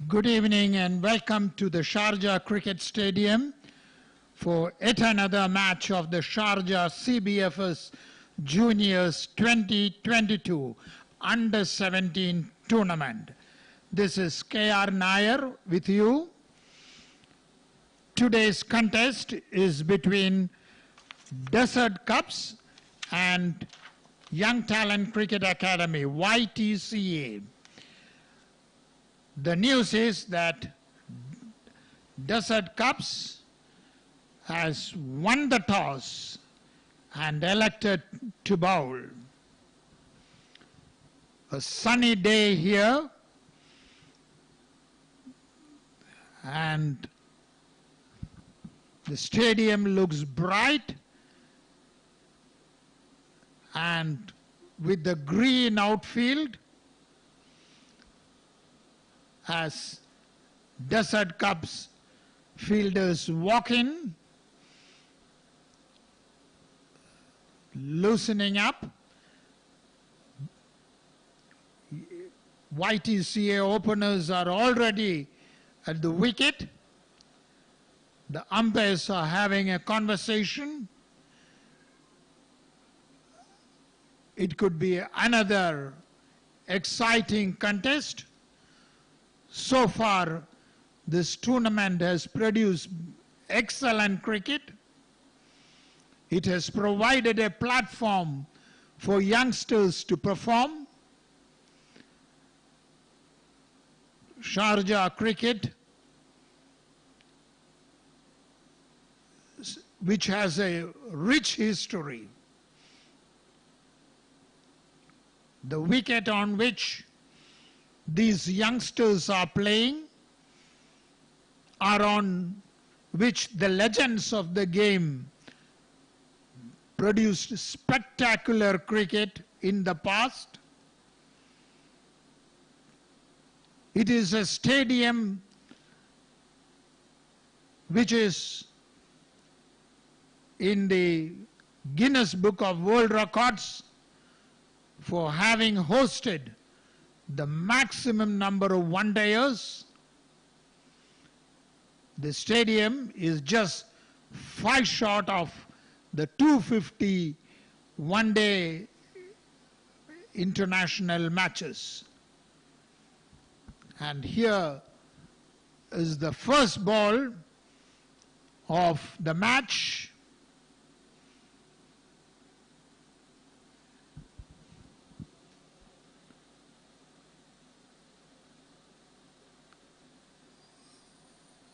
Good evening and welcome to the Sharjah Cricket Stadium for yet another match of the Sharjah CBFS Juniors 2022 Under-17 tournament. This is K.R. Nair with you. Today's contest is between Desert Cups and Young Talent Cricket Academy, YTCA. The news is that Desert Cups has won the toss and elected to bowl. A sunny day here, and the stadium looks bright, and with the green outfield as Desert Cups fielders walk in, loosening up. YTCA openers are already at the wicket. The umpires are having a conversation. It could be another exciting contest. So far, this tournament has produced excellent cricket. It has provided a platform for youngsters to perform. Sharjah cricket, which has a rich history. The wicket on which these youngsters are playing are on which the legends of the game produced spectacular cricket in the past. It is a stadium which is in the Guinness Book of World Records for having hosted the maximum number of one-dayers. The stadium is just 5 short of the 250 one-day international matches. And here is the first ball of the match.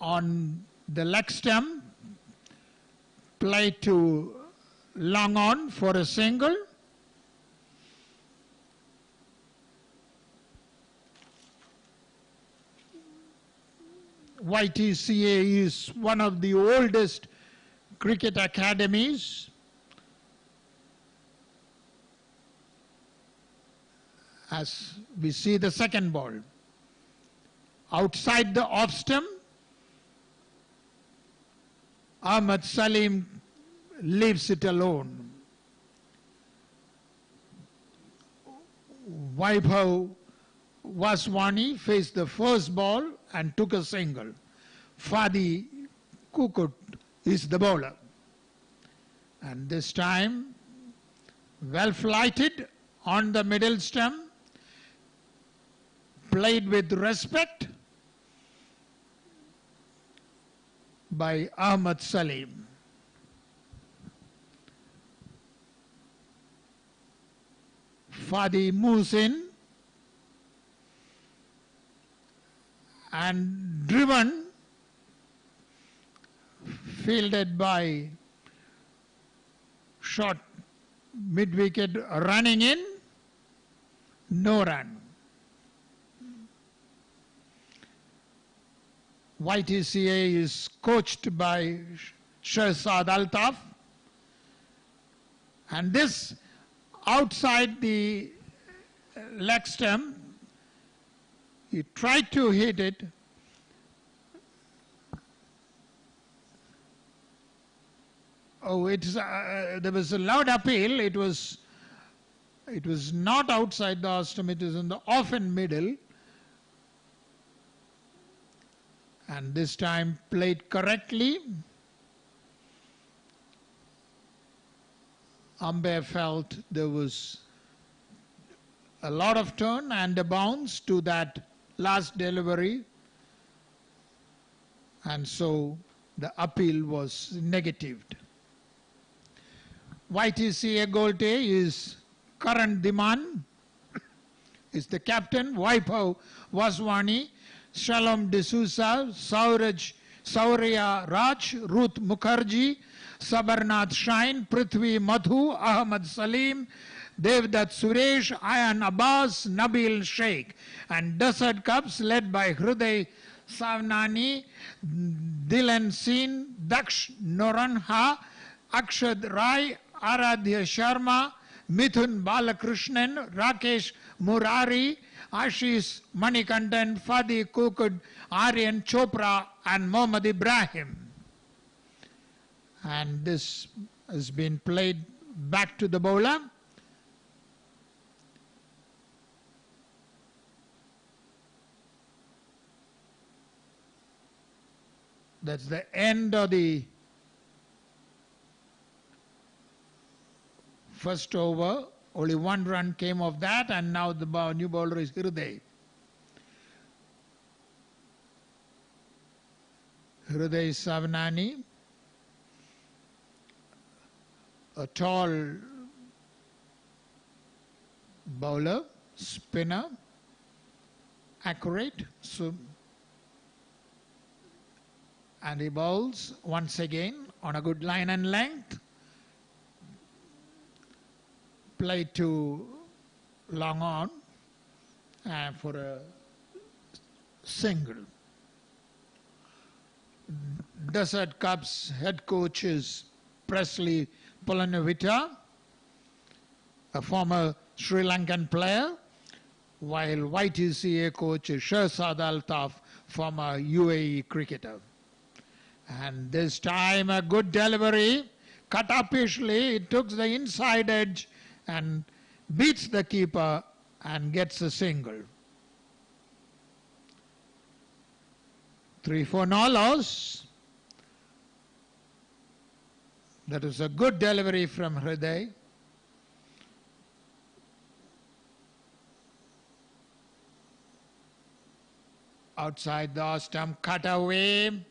On the leg stump, play to long on for a single. YTCA is one of the oldest cricket academies. As we see the second ball. Outside the off stump, Ahmad Salim leaves it alone. Vaibhav Vaswani faced the first ball and took a single. Fadi Kukut is the bowler. And this time, well flighted on the middle stump, played with respect by Ahmad Salim. Fadi moves in and driven, fielded by short mid-wicket, running in, no run. YTCA is coached by Shahzad Altaf, and this outside the leg stump, he tried to hit it. Oh, there was a loud appeal. It was not outside the off stump, it was in the off and middle. And this time played correctly. Umpire felt there was a lot of turn and a bounce to that last delivery, and so the appeal was negatived. YTCA Goltay is Karan Diman, is the captain. Vaibhav Vaswani, Shalom D'Souza, Saurya Raj, Ruth Mukherjee, Sabarnath Shine, Prithvi Madhu, Ahmad Salim, Devdutt Suresh, Ayan Abbas, Nabil Sheikh. And Desert Cups led by Hriday Savnani, Dilan Singh, Daksh Noranha, Akshad Rai, Aradhya Sharma, Mithun Balakrishnan, Rakesh Murari, Ashish Manikandan, Fadi Kukud, Aryan Chopra and Mohammad Ibrahim. And this has been played back to the bowler. That's the end of the first over. Only one run came of that, and now the new bowler is Hriday. Hriday Savnani, a tall bowler, spinner, accurate, and he bowls once again on a good line and length. Played to long on for a single. Desert Cups head coach is Presley Polanavita, a former Sri Lankan player, while YTCA coach is Shahzad Altaf, former UAE cricketer. And this time a good delivery, cut upishly, it took the inside edge and beats the keeper and gets a single. 3-4 no loss. That is a good delivery from Hriday. Outside the off stump, cut away.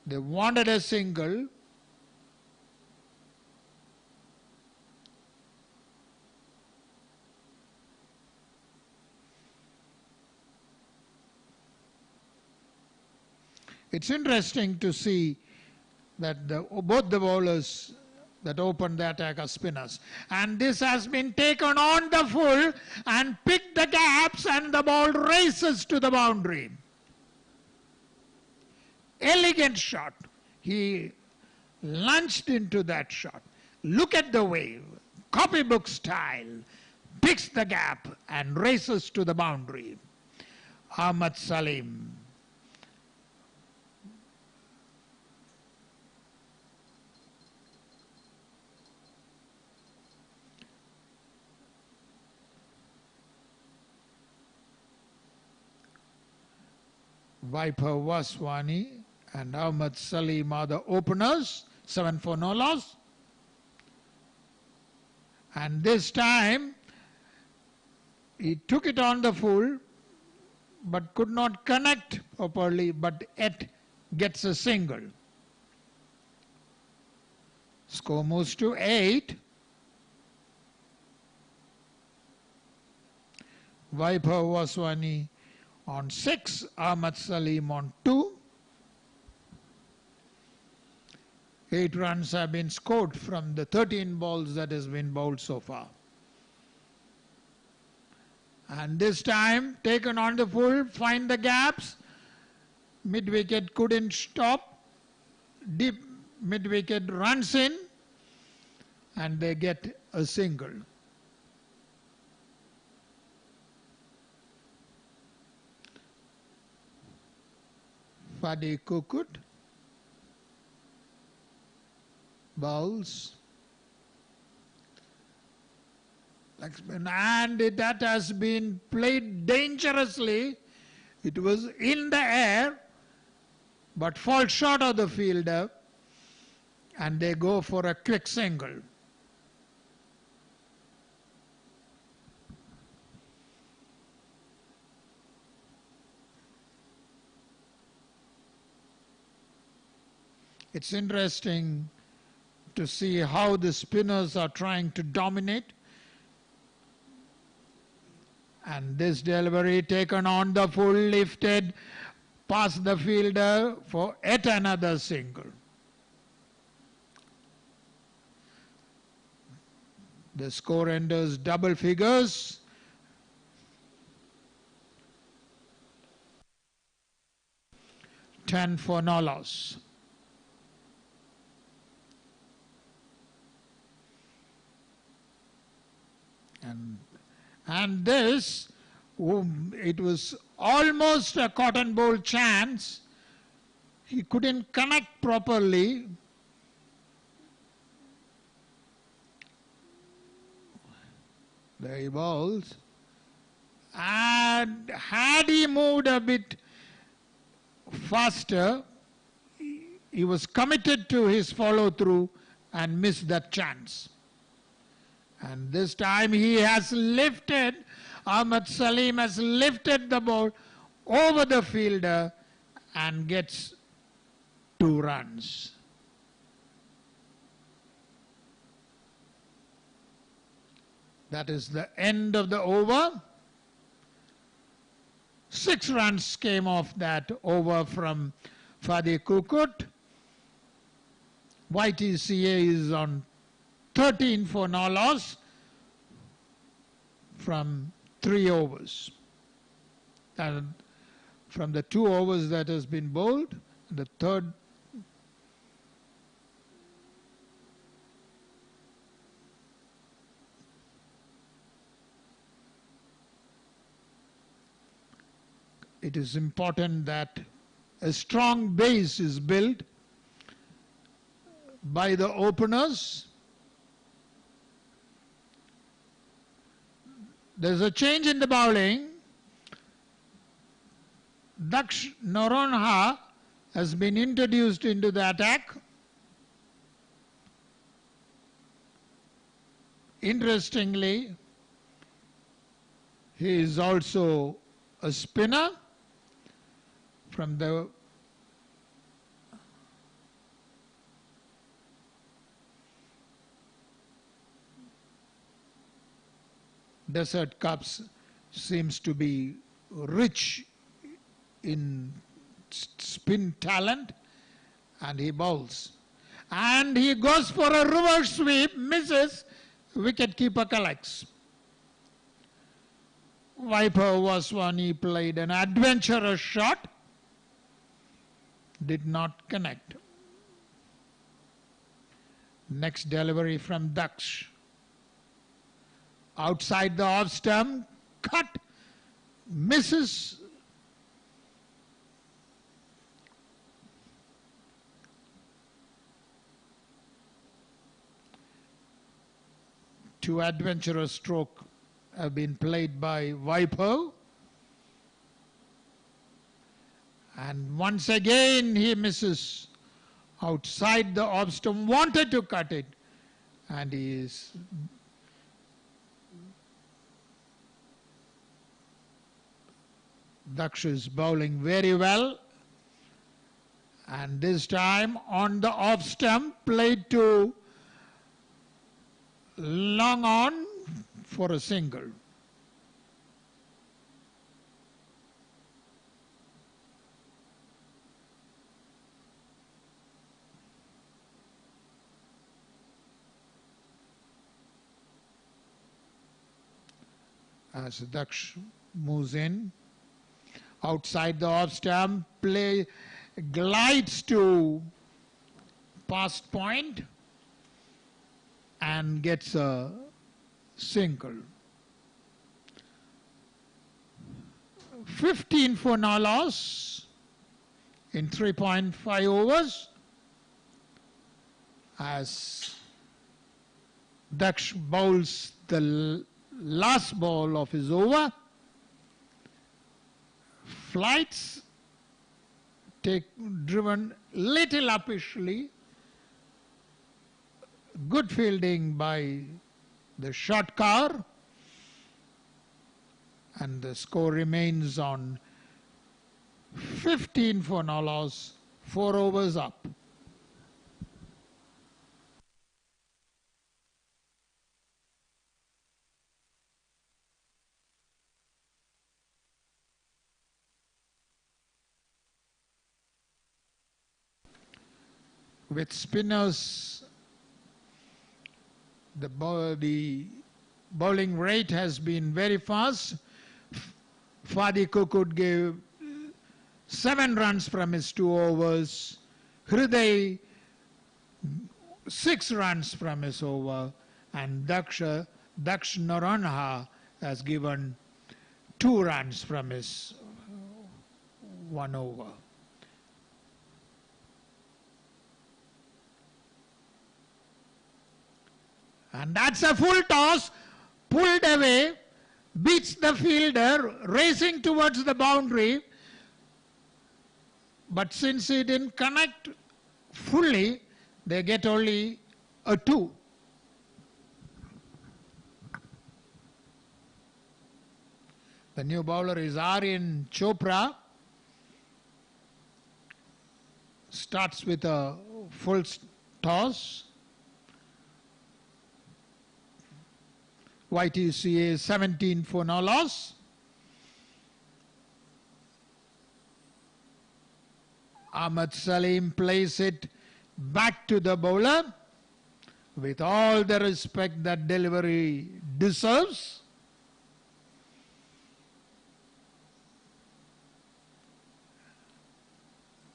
They wanted a single. It's interesting to see that both the bowlers that opened the attack are spinners. And this has been taken on the full and picked the gaps, and the ball races to the boundary. Elegant shot. He lunged into that shot. Look at the way, copybook style, picks the gap and races to the boundary. Ahmad Salim. Vaibhav Vaswani and Ahmad Salim are the openers. 7-4 no loss. And this time he took it on the full but could not connect properly, but yet gets a single. Score moves to 8. Vaibhav Vaswani on 6, Ahmad Salim on 2. 8 runs have been scored from the 13 balls that has been bowled so far. And this time taken on the full, find the gaps. Mid-wicket couldn't stop. Deep mid-wicket runs in and they get a single. Fadi Kukud bowls, and that has been played dangerously. It was in the air but fall short of the fielder, and they go for a quick single. It's interesting to see how the spinners are trying to dominate. And this delivery taken on the full, lifted past the fielder for yet another single. The score enters double figures. $10 for no loss. And this, it was almost a cotton ball chance. He couldn't connect properly. There he bowls. And had he moved a bit faster, he was committed to his follow-through and missed that chance. And this time he has lifted, Ahmad Salim has lifted the ball over the fielder and gets 2 runs. That is the end of the over. 6 runs came off that over from Fadi Kukut. YTCA is on 13 for no loss from 3 overs. And from the 2 overs that has been bowled, the third it is important that a strong base is built by the openers. There's a change in the bowling. Daksh Noronha has been introduced into the attack. Interestingly, he is also a spinner from the Desert Cups, seems to be rich in spin talent, and he bowls. And he goes for a reverse sweep, misses, wicketkeeper collects. Viper was one, he played an adventurous shot, did not connect. Next delivery from Daksh. Outside the off stump, cut, misses. Two adventurous strokes have been played by Viper. And once again he misses outside the off stump, wanted to cut it, and he is Daksh is bowling very well, and this time on the off stump, played to long on for a single. As Daksh moves in, outside the off stump, play glides to past point and gets a single. 15 for no loss in 3.5 overs as Daksh bowls the last ball of his over, flights driven little uppishly. Good fielding by the short car, and the score remains on 15 for no loss, 4 overs up. With spinners, the bowling rate has been very fast. Fadi Kukut gave 7 runs from his 2 overs. Hriday 6 runs from his over, and Daksh Naranha has given 2 runs from his 1 over. And that's a full toss, pulled away, beats the fielder, racing towards the boundary. But since he didn't connect fully, they get only a 2. The new bowler is Aryan Chopra. Starts with a full toss. YTCA 17 for no loss. Ahmad Salim plays it back to the bowler with all the respect that delivery deserves.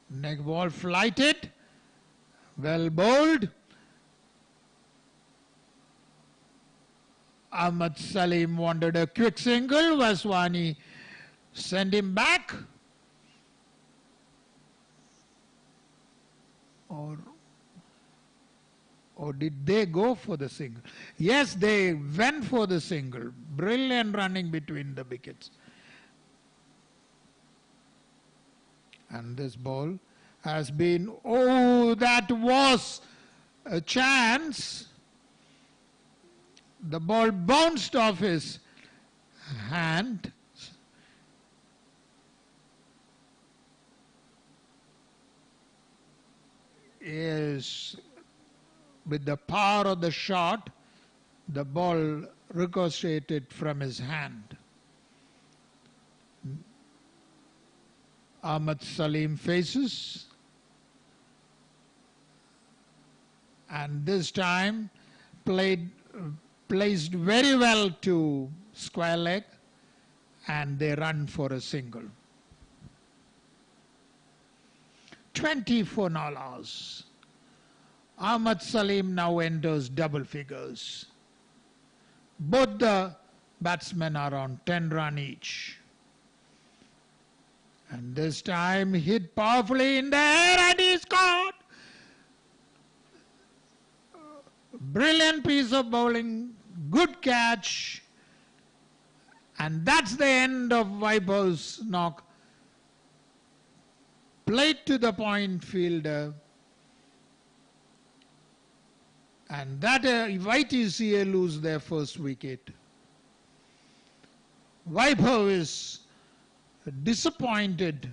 Neck ball flighted, well bowled. Ahmad Salim wanted a quick single. Vaswani sent him back. Or did they go for the single? Yes, they went for the single. Brilliant running between the wickets. And this ball has been, oh, that was a chance. The ball bounced off his hand. Is with the power of the shot, the ball ricocheted from his hand. Ahmad Salim faces, and this time placed very well to square leg, and they run for a single. 20 for no loss. Ahmad Salim now enters double figures. Both the batsmen are on 10 runs each. And this time hit powerfully in the air, and he scored. Brilliant piece of bowling, good catch. And that's the end of Vaibhav's knock. Played to the point fielder. And that YTCA lose their first wicket. Vaibhav is disappointed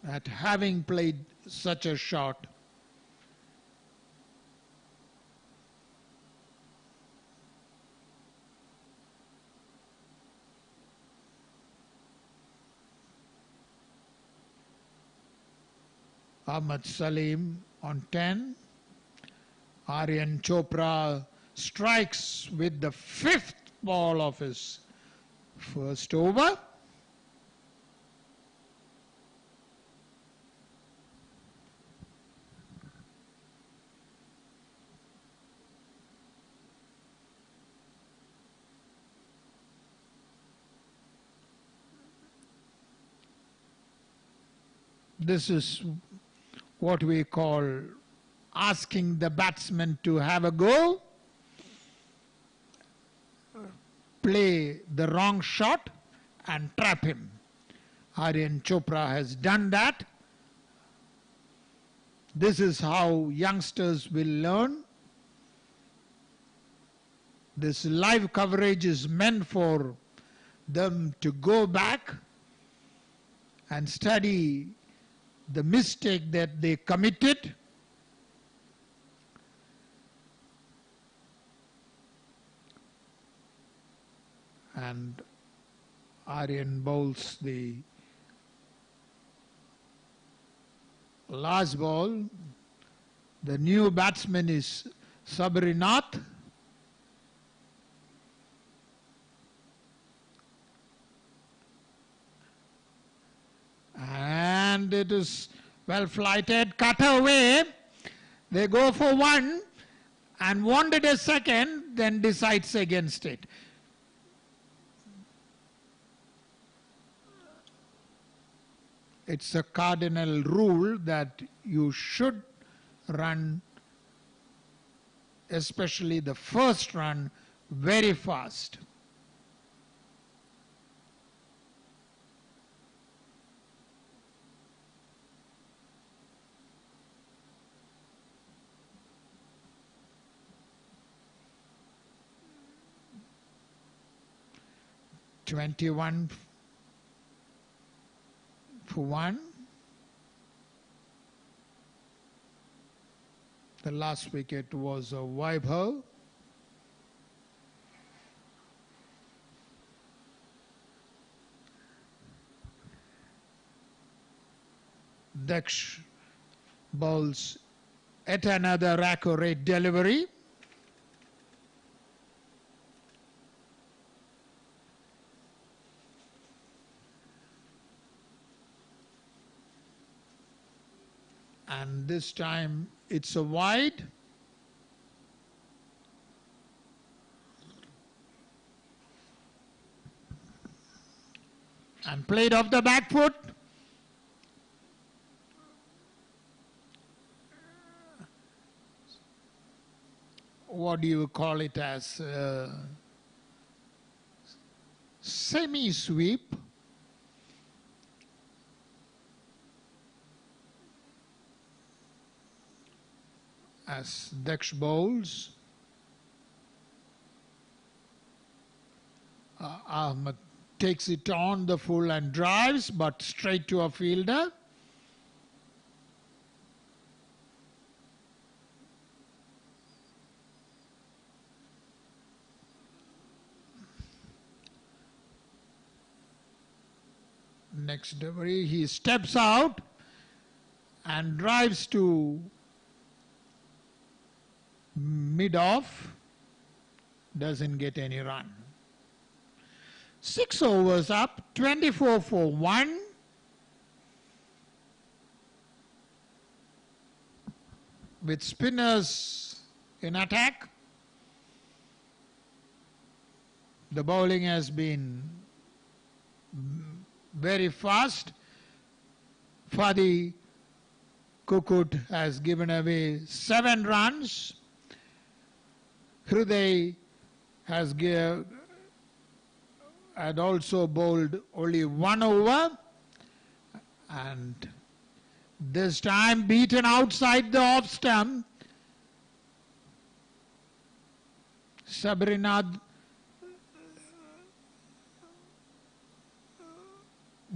at having played such a shot. Ahmad Salim on 10. Aryan Chopra strikes with the 5th ball of his first over. This is what we call asking the batsman to have a go, play the wrong shot and trap him. Aryan Chopra has done that. This is how youngsters will learn. This live coverage is meant for them to go back and study the mistake that they committed. And Aryan bowls the last ball. The new batsman is Sabrinath. And it is well flighted, cut away. They go for one and wanted a second, then decides against it. It's a cardinal rule that you should run, especially the first run, very fast. (21 for 1). The last wicket was a Vaibhav. Daksh bowls at another accurate delivery. And this time it's a wide. And played off the back foot. What do you call it as? Semi-sweep. As Daksh bowls. Ahmed takes it on the full and drives, but straight to a fielder. Next delivery, he steps out and drives to mid-off, doesn't get any run. 6 overs up, 24 for 1. With spinners in attack. The bowling has been very fast. Fadi Kukut has given away 7 runs. Hriday had also bowled only 1 over, and this time beaten outside the off stump. Sabrinath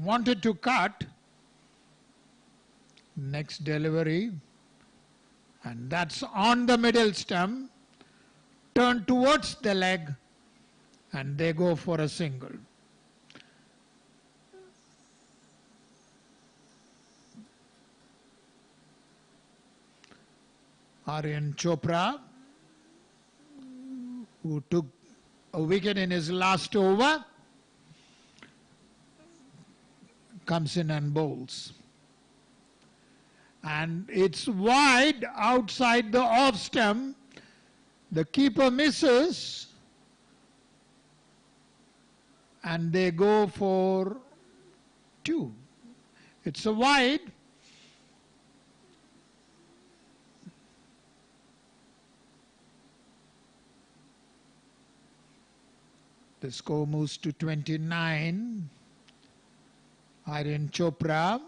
wanted to cut. Next delivery, and that's on the middle stump. Turn towards the leg, and they go for a single. Aryan Chopra, who took a wicket in his last over, comes in and bowls. And it's wide outside the off stump. The keeper misses, and they go for 2. It's a wide. The score moves to 29. Aryan Chopra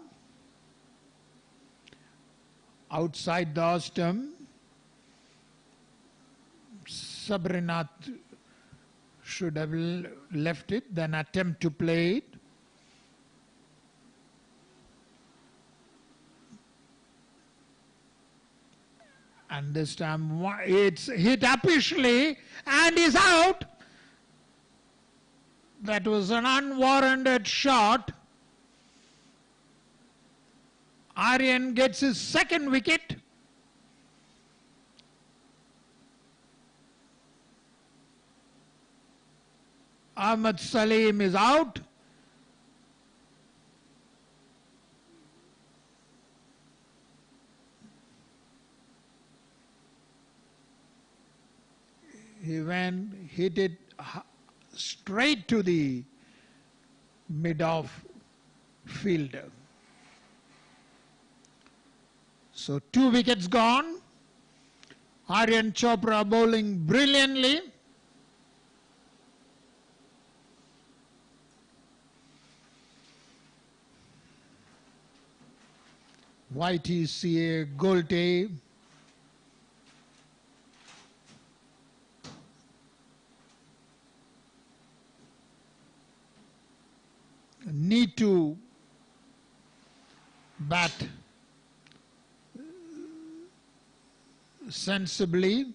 outside the off-stump. Sabrinath should have left it, then attempt to play it. And this time it's hit uppishly and is out. That was an unwarranted shot. Aryan gets his second wicket. Ahmad Salim is out. He hit it straight to the mid-off fielder. So 2 wickets gone. Aryan Chopra bowling brilliantly. YTCA Goltay need to bat sensibly,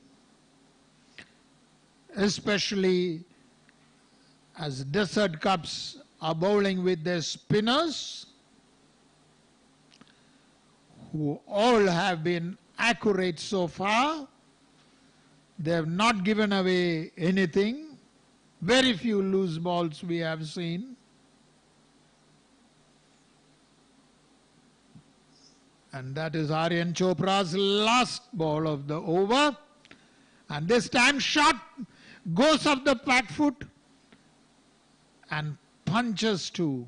especially as Desert Cups are bowling with their spinners, who all have been accurate so far. They have not given away anything. Very few loose balls we have seen. And that is Aryan Chopra's last ball of the over. And this time shot goes off the back foot and punches to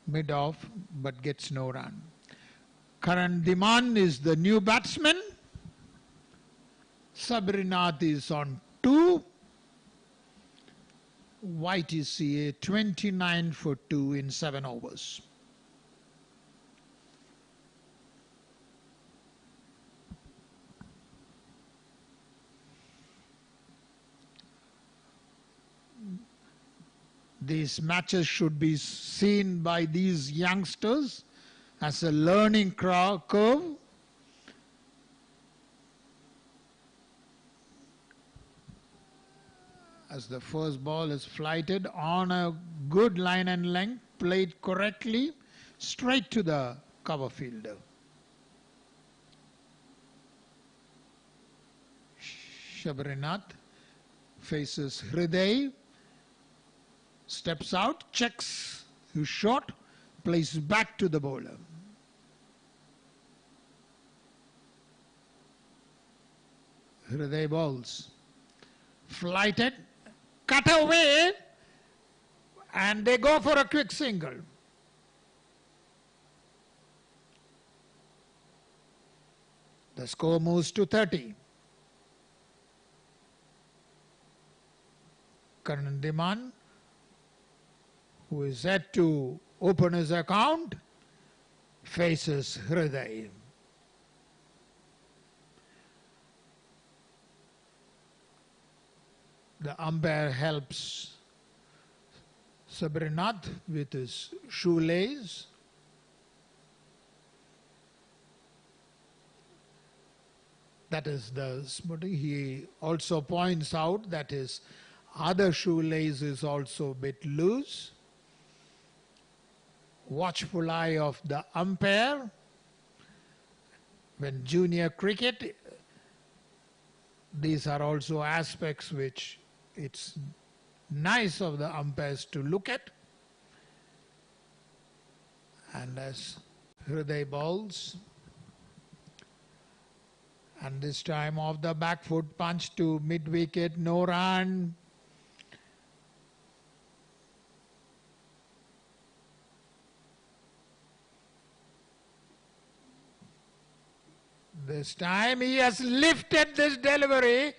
mid-off but gets no run. Karan Diman is the new batsman. Sabrinath is on 2. YTCA 29 for 2 in 7 overs. These matches should be seen by these youngsters as a learning curve. As the first ball is flighted on a good line and length, played correctly, straight to the cover fielder. Sabrinath faces Hriday. Steps out, checks his shot, plays back to the bowler. Hriday bowls. Flighted, cut away, and they go for a quick single. The score moves to 30. Karan Diman, who is yet to open his account, faces Hriday. The umpire helps Sabrinath with his shoelace. That is the smoothing. He also points out that his other shoelace is also a bit loose. Watchful eye of the umpire. When junior cricket, these are also aspects which it's nice of the umpires to look at. And as Hriday bowls, and this time off the back foot, punch to mid-wicket, no run. This time he has lifted this delivery,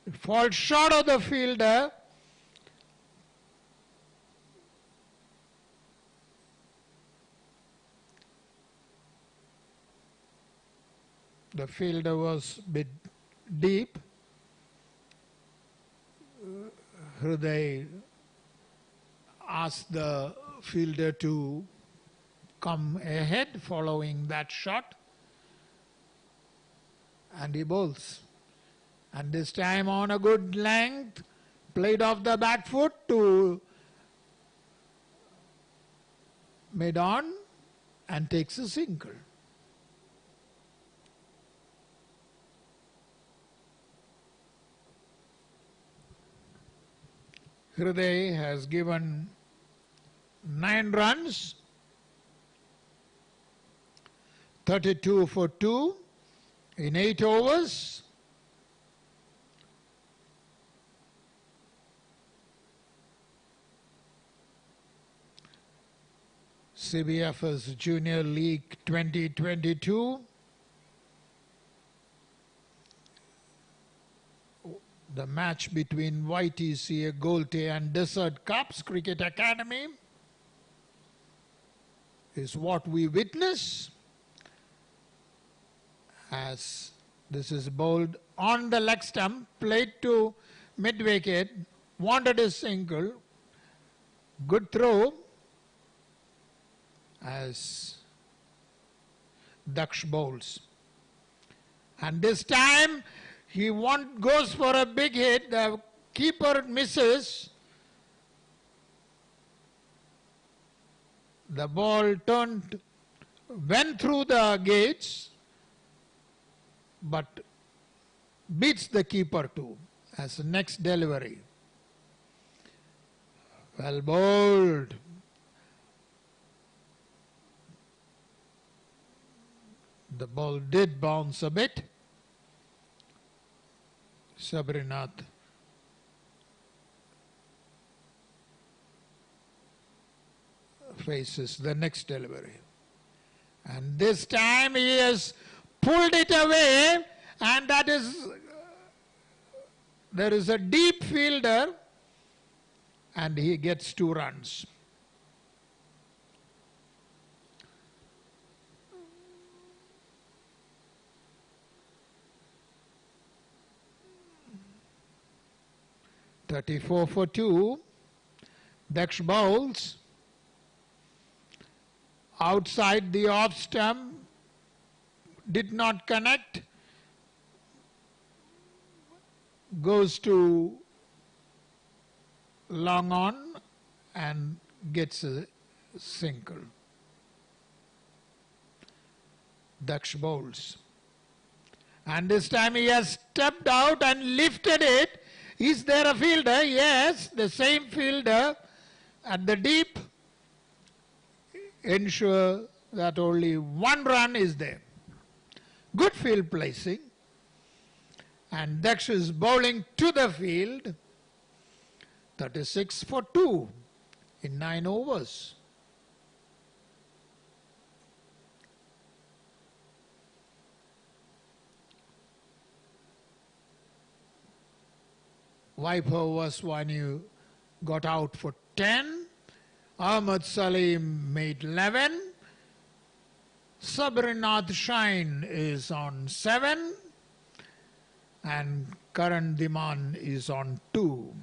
it falls short of the fielder. The fielder was a bit deep. Hriday asked the fielder to come ahead following that shot, and he bowls. And this time on a good length, played off the back foot to mid-on and takes a single. Hriday has given 9 runs, 32 for 2 in 8 overs. CBFS Junior League 2022. The match between YTCA, Goltay and Desert Cups Cricket Academy is what we witness, as this is bowled on the leg stump, played to mid-wicket, wanted a single, good throw as Daksh bowls. And this time he goes for a big hit, the keeper misses. The ball went through the gates, but beats the keeper too as the next delivery. Well bowled. The ball did bounce a bit. Sabrinath faces the next delivery. And this time he has pulled it away, and that is, there is a deep fielder, and he gets 2 runs. (34 for 2). Daksh bowls outside the off stump, did not connect, goes to long on and gets a single. Daksh bowls. And this time he has stepped out and lifted it. Is there a fielder? Yes, the same fielder at the deep. Ensure that only 1 run is there. Good field placing. And Daksh is bowling to the field. 36 for 2 in 9 overs. Wiper was one who got out for 10. Ahmad Salim made 11. Sabrinath Shine is on 7. And Karan Diman is on 2.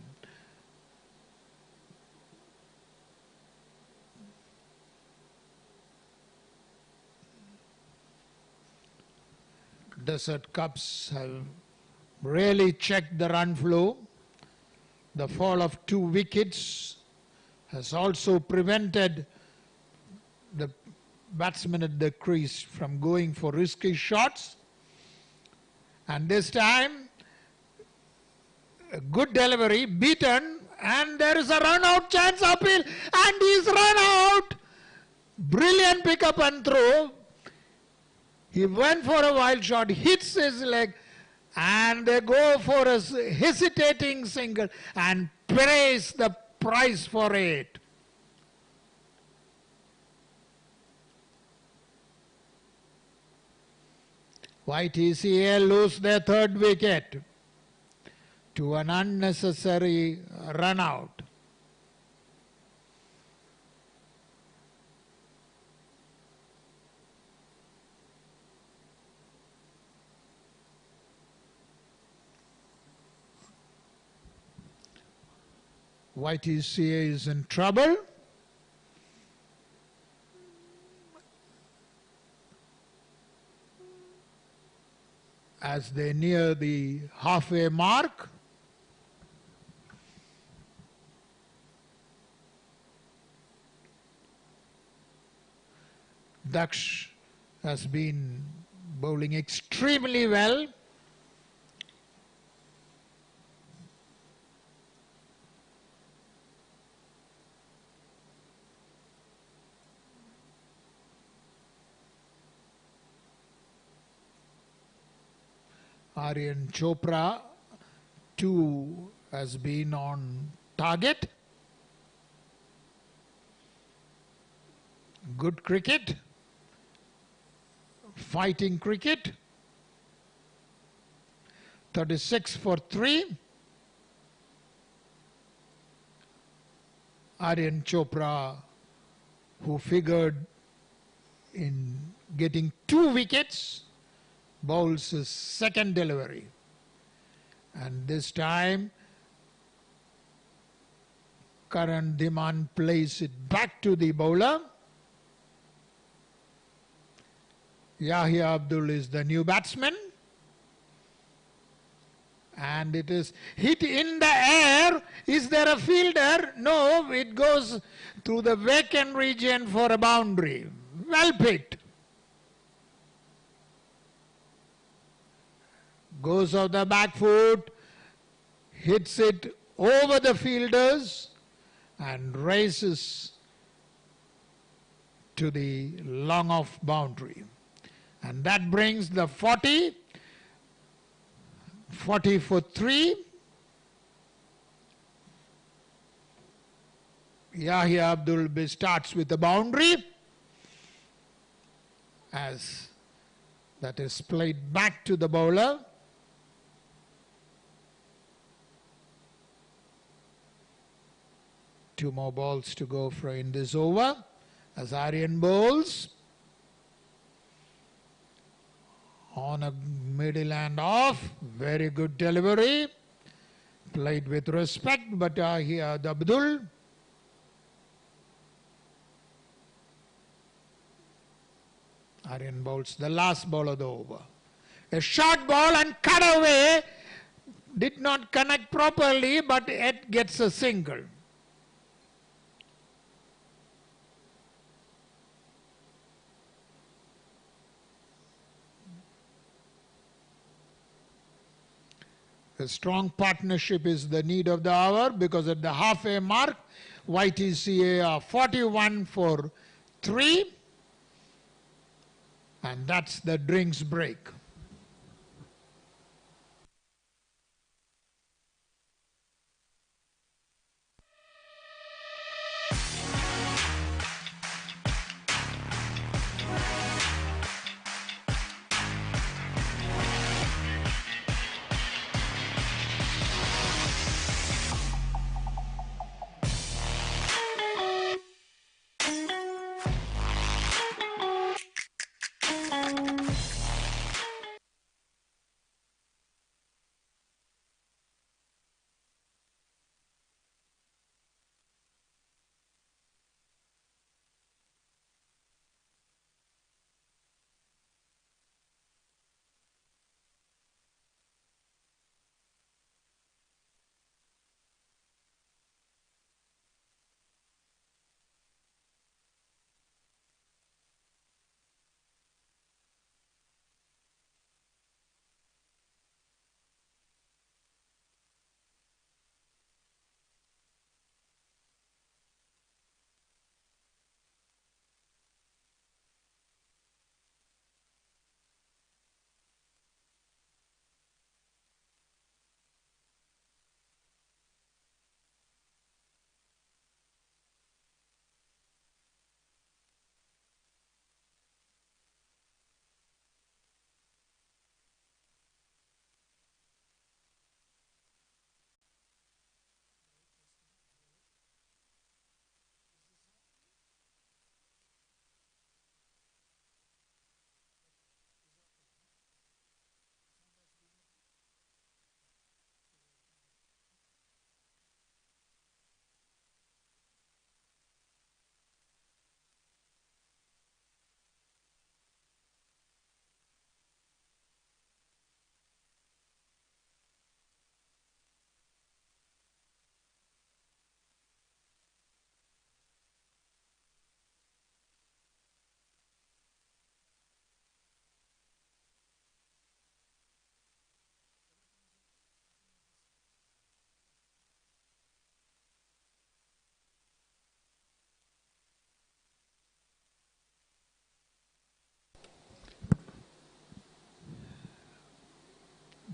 Desert Cups have really checked the run flow. The fall of 2 wickets has also prevented the batsmen at the crease from going for risky shots. And this time, a good delivery, beaten, and there is a run-out chance uphill, and he's run out. Brilliant pick-up and throw. He went for a wild shot, hits his leg, and they go for a hesitating single and praise the price for it. YTCA lose their 3rd wicket to an unnecessary run out. YTCA is in trouble. As they near the halfway mark. Daksh has been bowling extremely well. Aryan Chopra too has been on target. Good cricket. Fighting cricket. 36 for 3. Aryan Chopra, who figured in getting 2 wickets, bowls his second delivery. And this time, Karan Dhiman plays it back to the bowler. Yahya Abdul is the new batsman. And it is hit in the air. Is there a fielder? No, it goes through the vacant region for a boundary. Well picked. Goes off the back foot, hits it over the fielders and races to the long off boundary. And that brings the 40 for 3. Yahya Abdul starts with the boundary as that is played back to the bowler. Two more balls to go for in this over as Aryan bowls. On a middle and off, very good delivery, played with respect, but here the Abdul. Aryan bowls the last ball of the over. A short ball and cut away, did not connect properly, but it gets a single. A strong partnership is the need of the hour because at the halfway mark, YTCA are 41 for 3 and that's the drinks break.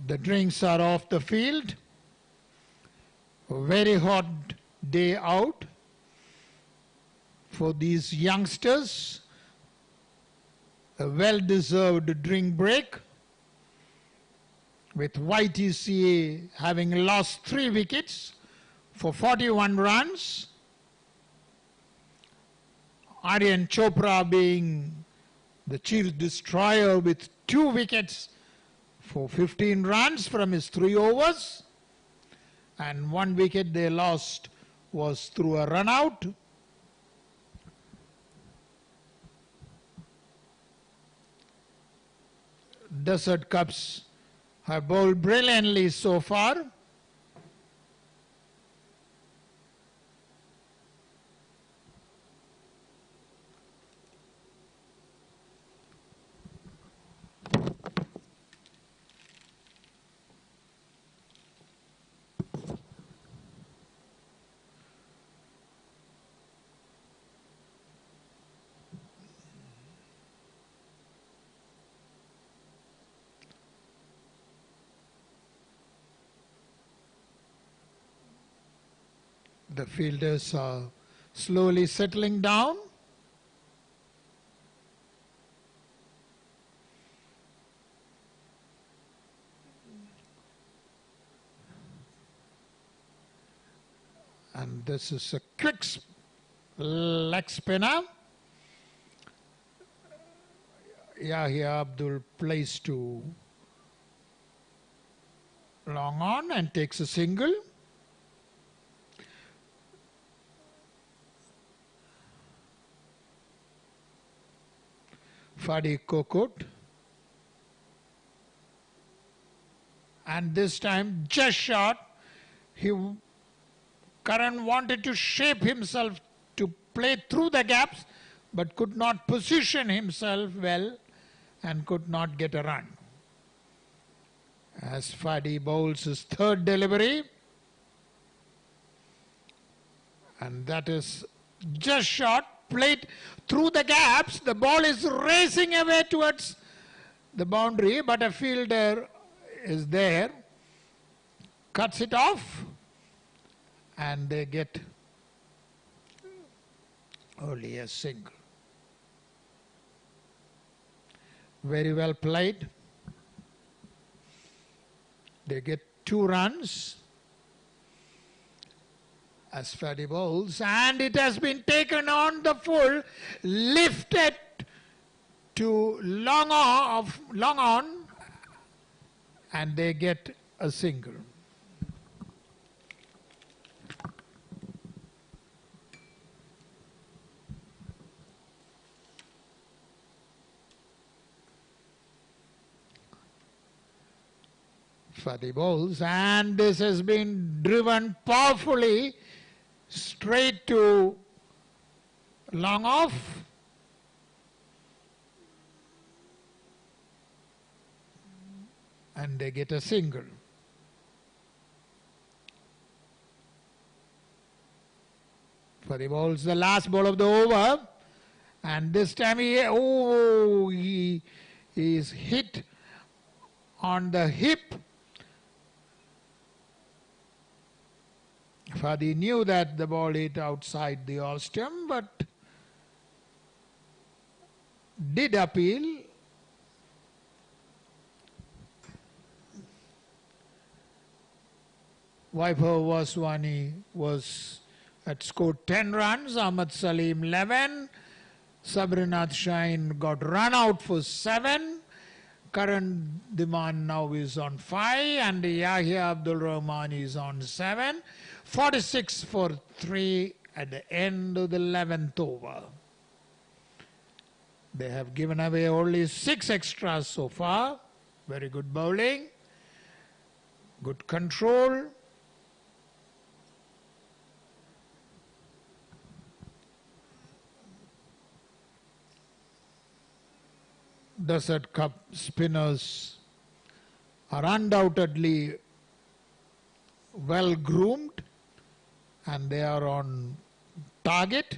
The drinks are off the field. A very hot day out for these youngsters. A well-deserved drink break, with YTCA having lost 3 wickets for 41 runs. Aryan Chopra being the chief destroyer with 2 wickets for 15 runs from his 3 overs. And 1 wicket they lost was through a run out. Desert Cups have bowled brilliantly so far. The fielders are slowly settling down. And this is a quick leg spinner. Yahya Abdul plays to long on and takes a single. Fadi Kokot, and this time just short. Karan wanted to shape himself to play through the gaps, but could not position himself well and could not get a run. As Fadi bowls his 3rd delivery, and that is just short. Played through the gaps, the ball is racing away towards the boundary, but a fielder is there, cuts it off, and they get only a single. Very well played. They get 2 runs as Fadi bowls, and it has been taken on the full, lifted to long on, and they get a single. Fadi bowls, and this has been driven powerfully straight to long off. And they get a single. Fadi bowls the last ball of the over, and this time he is hit on the hip. Fadi knew that the ball hit outside the all stump, but did appeal. Vaibhav Vaswani had scored 10 runs, Ahmad Salim 11, Sabrinath Shine got run out for 7, Karan Diman now is on 5, and Yahya Abdul Rahman is on 7. 46 for 3 at the end of the 11th over. They have given away only 6 extras so far. Very good bowling, good control. Desert Cup spinners are undoubtedly well groomed, and they are on target.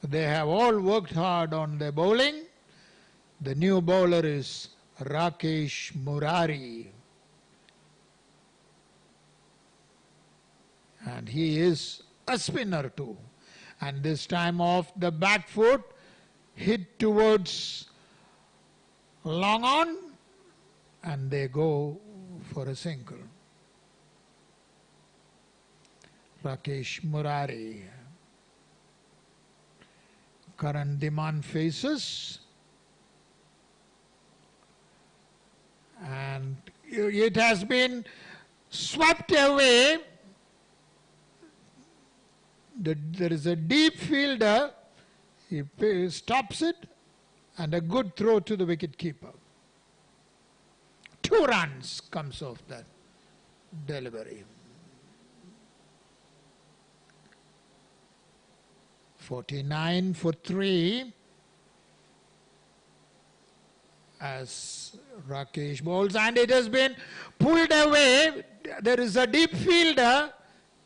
They have all worked hard on their bowling. The new bowler is Rakesh Murari. And he is a spinner too. And this time off the back foot, hit towards long on, and they go for a single. Rakesh Murari. Karan Diman faces. And it has been swept away. There is a deep fielder. He stops it, and a good throw to the wicket keeper. 2 runs comes off that delivery. 49 for 3 as Rakesh bowls, and it has been pulled away. There is a deep fielder.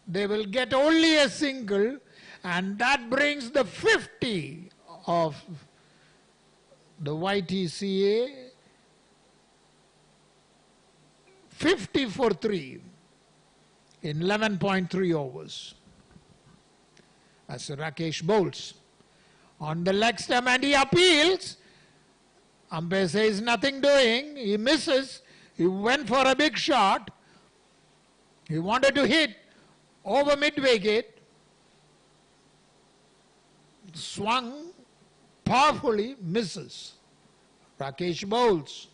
They will get only a single, and that brings the 50 of the YTCA. 50 for 3 in 11.3 overs. As Rakesh bowls on the leg stump, and he appeals. Umpire says nothing doing. He misses. He went for a big shot. He wanted to hit over mid-wicket. Swung powerfully, misses. Rakesh bowls.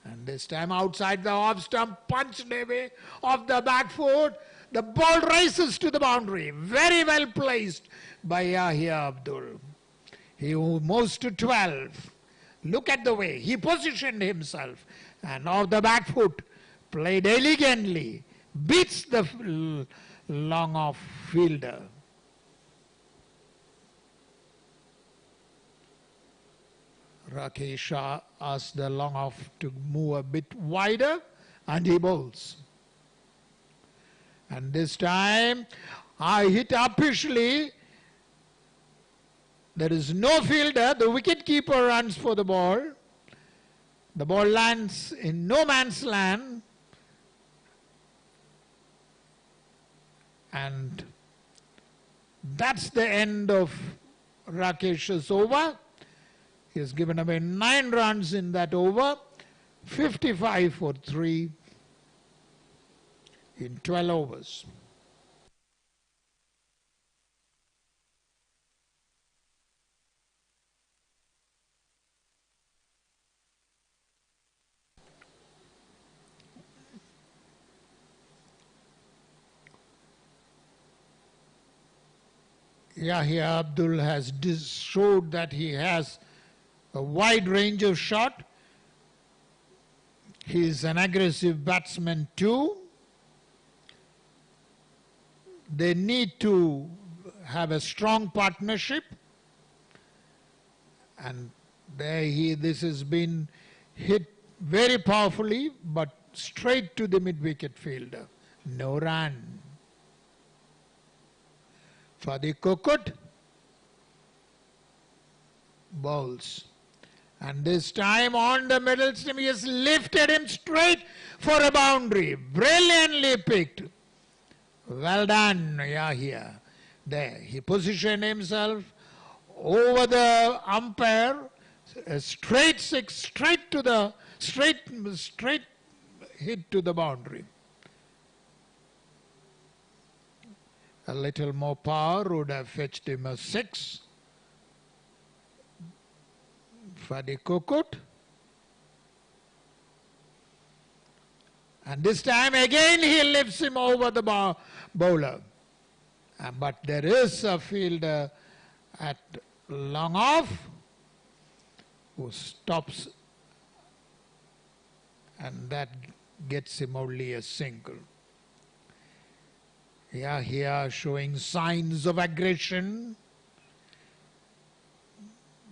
And this time outside the off stump, punched away off the back foot. The ball races to the boundary. Very well placed by Yahya Abdul. He moves to 12. Look at the way he positioned himself. And off the back foot, played elegantly. Beats the long off fielder. Rakesh asks the long off to move a bit wider, and he bowls. And this time, I hit upishly. There is no fielder. The wicket keeper runs for the ball. The ball lands in no man's land. And that's the end of Rakesh's over. He has given away 9 runs in that over. 55 for 3 in 12 overs. Yahya Abdul has showed that he has a wide range of shot. He is an aggressive batsman too. They need to have a strong partnership, and this has been hit very powerfully, but straight to the mid-wicket fielder. No run. Fadi Kokut bowls. And this time on the middle stump, he has lifted him straight for a boundary. Brilliantly picked. Well done, Yahya. There, he positioned himself over the umpire. A straight six, straight hit to the boundary. A little more power would have fetched him a 6. Fadi Kokut. And this time again he lifts him over the bowler. But there is a fielder at long off who stops, and that gets him only a single. Here showing signs of aggression.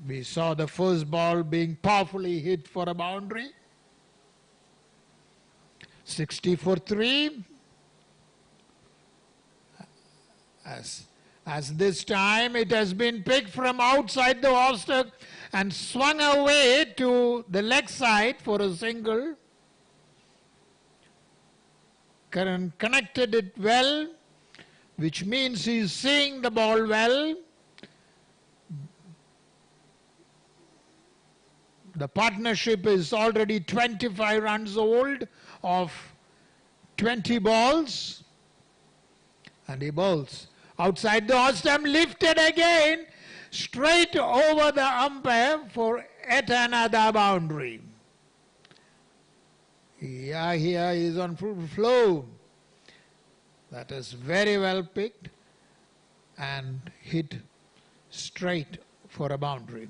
We saw the first ball being powerfully hit for a boundary. 60 for 3. As this time it has been picked from outside the off stump and swung away to the leg side for a single. Karan connected it well, which means he's seeing the ball well. The partnership is already 25 runs old of 20 balls. And he bowls outside the off stump, lifted again, straight over the umpire for yet another boundary. Yeah, here he is on full flow. That is very well picked and hit straight for a boundary.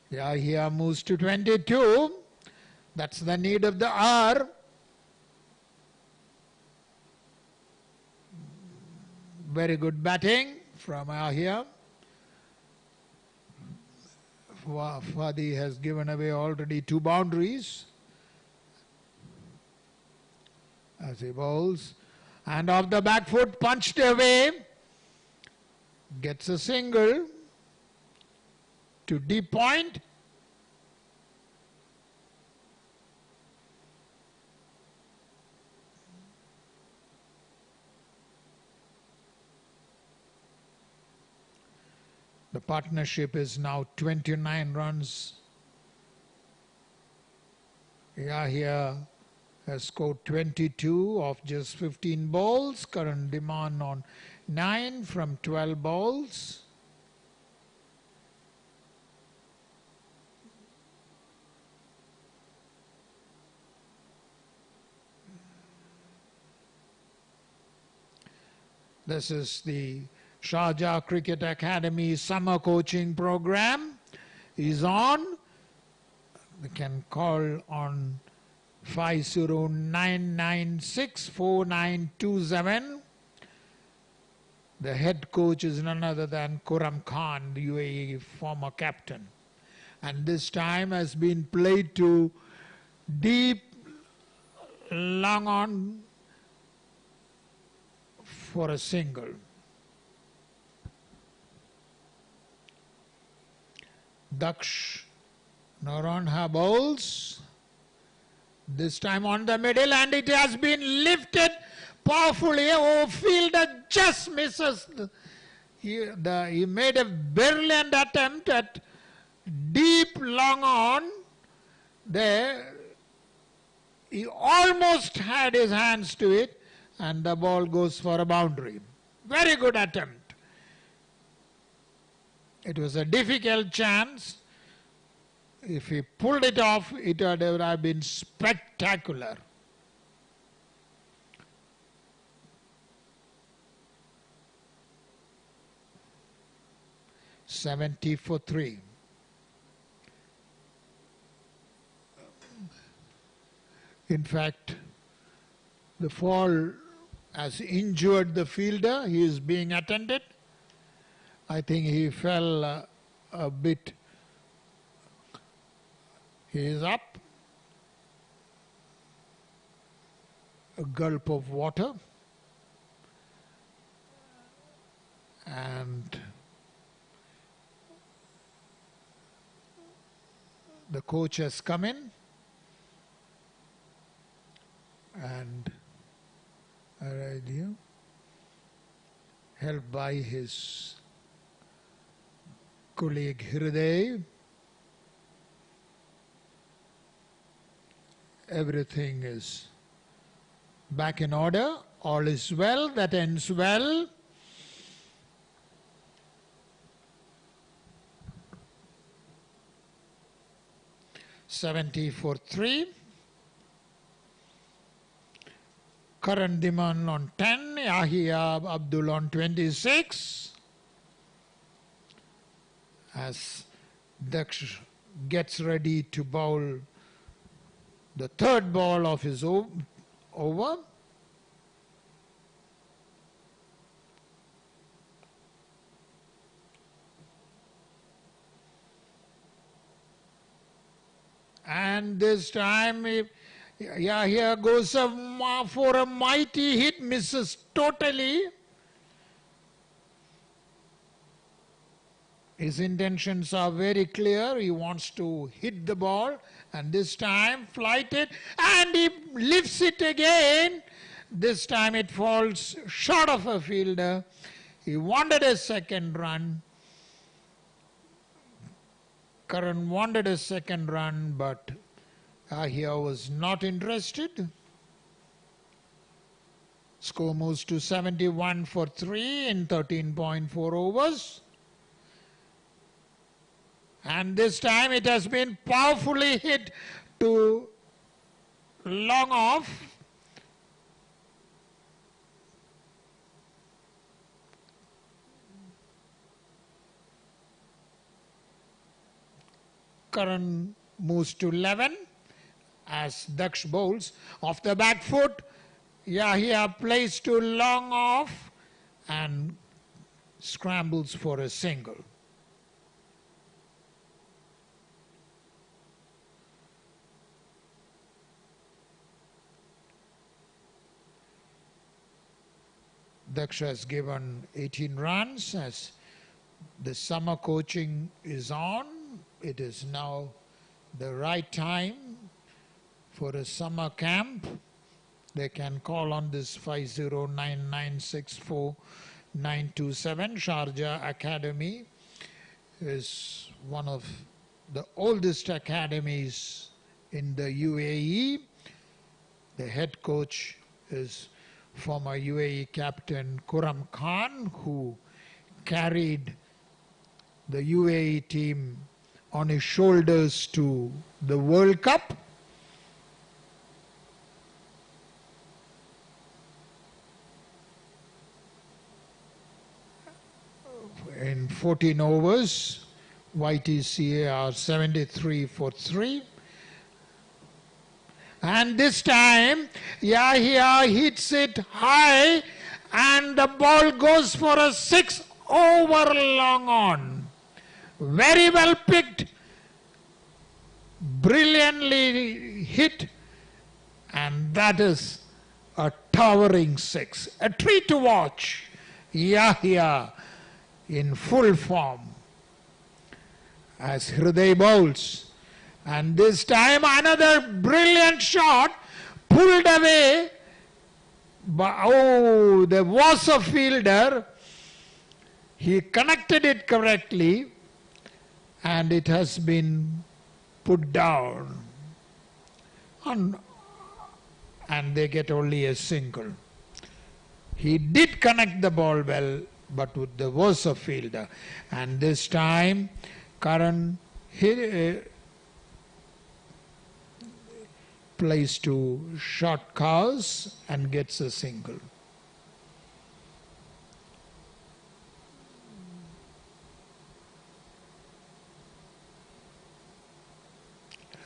Yeah, here moves to 22. That's the need of the hour. Very good batting from here. Fadi has given away already 2 boundaries as he bowls. And off the back foot, punched away. Gets a single to deep point. The partnership is now 29 runs. Yahya has scored 22 of just 15 balls. Current demand on 9 from 12 balls. This is the Sharjah Cricket Academy summer coaching program is on. You can call on 50996497. The head coach is none other than Khurram Khan, the UAE former captain. And this time has been played to deep, long on for a single. Daksh Naranha bowls. This time on the middle, and it has been lifted powerfully. Oh, fielder just misses. He made a brilliant attempt at deep long on. There, he almost had his hands to it, and the ball goes for a boundary. Very good attempt. It was a difficult chance. If he pulled it off, it would have been spectacular. $70 for 3. In fact, the fall has injured the fielder. He is being attended. I think he fell a bit. He is up. A gulp of water. And the coach has come in. And helped by his colleague Hriday. Everything is back in order. All is well. That ends well. $70 for 3. Current demand on 10. Yahya Abdul on 26. As Daksh gets ready to bowl the third ball of his over. And this time, here goes for a mighty hit, misses totally. His intentions are very clear. He wants to hit the ball, and this time flight it, and he lifts it again. This time it falls short of a fielder. He wanted a second run. Karan wanted a second run, but Ahia was not interested. Score moves to 71 for 3 in 13.4 overs. And this time it has been powerfully hit to long off. Karan moves to 11 as Daksh bowls. Off the back foot, Yahya plays to long off and scrambles for a single. Daksha has given 18 runs as the summer coaching is on. It is now the right time for a summer camp. They can call on this 509964 927. Sharjah Academy is one of the oldest academies in the UAE. The head coach is former UAE captain Kuram Khan, who carried the UAE team on his shoulders to the World Cup. In 14 overs, YTCA are 73 for 3. And this time, Yahya hits it high and the ball goes for a 6 over long on. Very well picked, brilliantly hit, and that is a towering 6. A treat to watch. Yahya in full form as Hriday bowls. And this time another brilliant shot pulled away. But, oh, there was a fielder. He connected it correctly and it has been put down. And they get only a single. He did connect the ball well, but there was a fielder. And this time Karan plays to short cars and gets a single.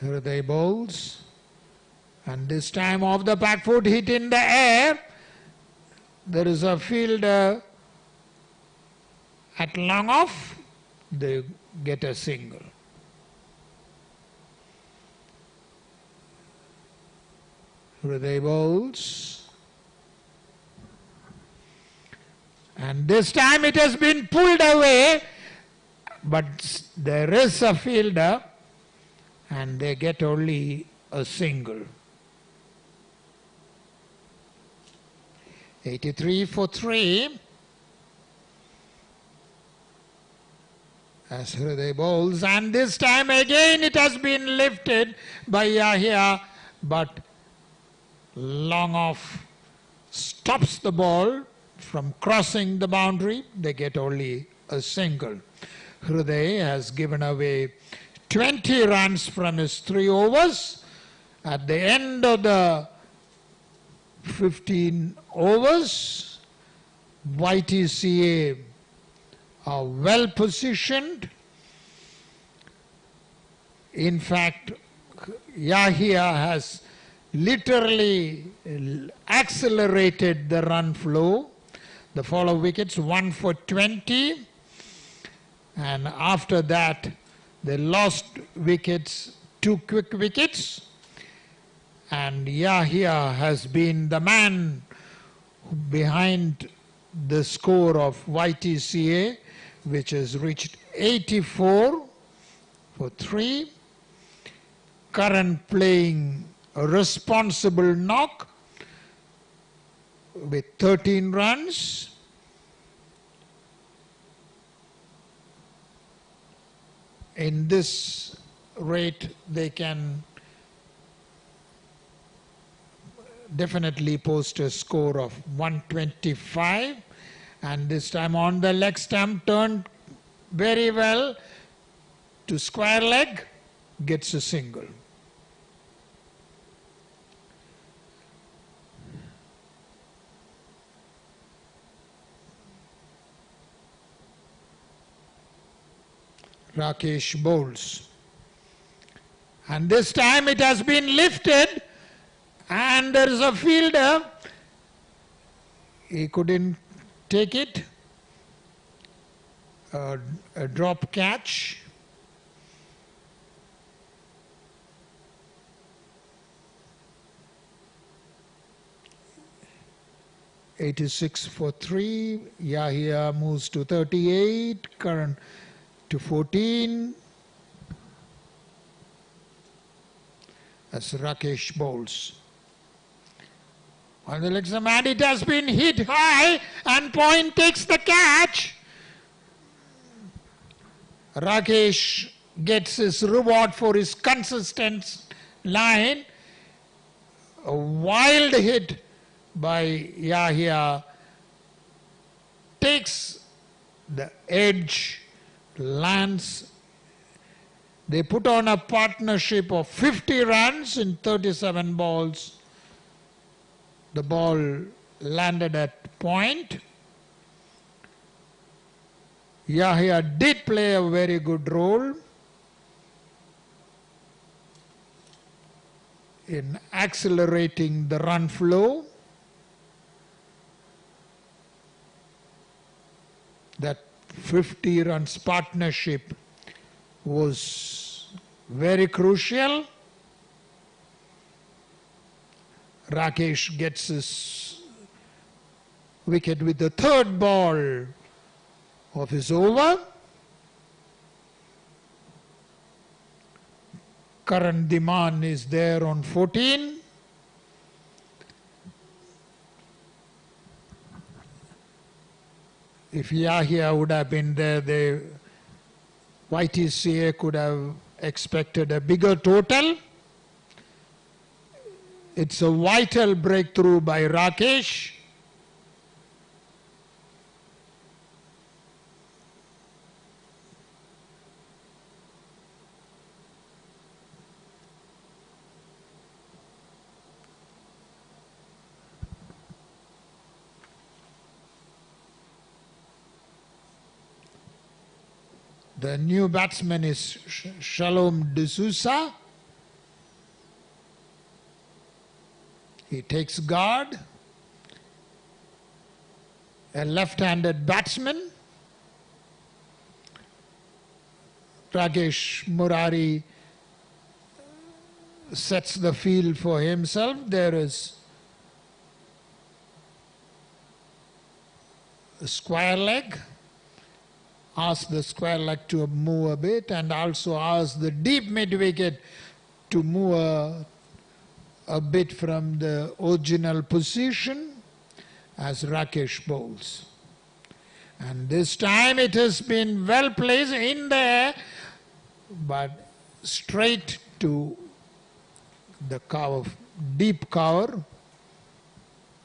Hriday bowls, and this time off the back foot, hit in the air. There is a fielder at long off. They get a single. Hriday bowls, and this time it has been pulled away, but there is a fielder and they get only a single. 83 for 3 as Hriday bowls, and this time again it has been lifted by Yahya, but long off stops the ball from crossing the boundary. They get only a single. Hriday has given away 20 runs from his 3 overs. At the end of the 15 overs, YTCA are well positioned. In fact, Yahya has literally accelerated the run flow. The follow wickets 1 for 20, and after that they lost wickets, 2 quick wickets, and Yahya has been the man behind the score of YTCA which has reached 84 for 3. Karan playing a responsible knock with 13 runs. In this rate, they can definitely post a score of 125. And this time on the leg stump, turned very well to square leg, gets a single. Rakesh bowls. And this time it has been lifted and there is a fielder. He couldn't take it. A drop catch. $86 for 3. Yahya moves to 38. Karan to 14. As Rakesh bowls. On the legs of man, it has been hit high and Point takes the catch. Rakesh gets his reward for his consistent line. A wild hit by Yahya takes the edge, lands. They put on a partnership of 50 runs in 37 balls. The ball landed at Point. Yahya did play a very good role in accelerating the run flow. That 50 runs partnership was very crucial. Rakesh gets his wicket with the third ball of his over. Karan Diman is there on 14. If Yahya would have been there, the YTCA could have expected a bigger total. It's a vital breakthrough by Rakesh. The new batsman is Shalom D'Souza. He takes guard. A left-handed batsman. Rakesh Murari sets the field for himself. There is a square leg. Ask the square leg to move a bit and also ask the deep mid wicket to move a bit from the original position as Rakesh bowls. And this time it has been well placed in there, but straight to the cover, deep cover,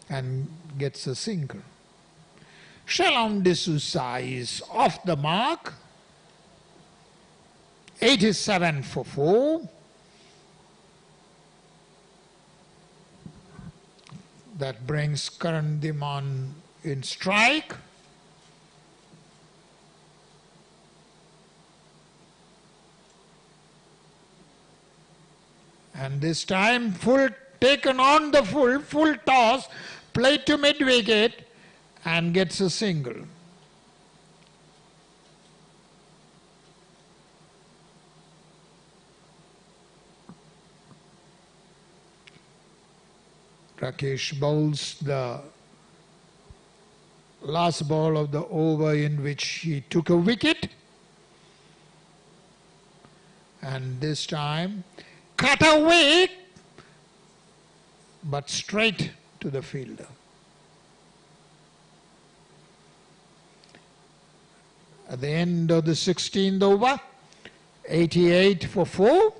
and gets a single. Shalom D'Souza is off the mark. 87 for 4. That brings Karan Diman in strike. And this time full taken on the full toss, played to mid wicket and gets a single. Rakesh bowls the last ball of the over in which he took a wicket. And this time, cut away, but straight to the fielder. At the end of the 16th over, 88 for 4.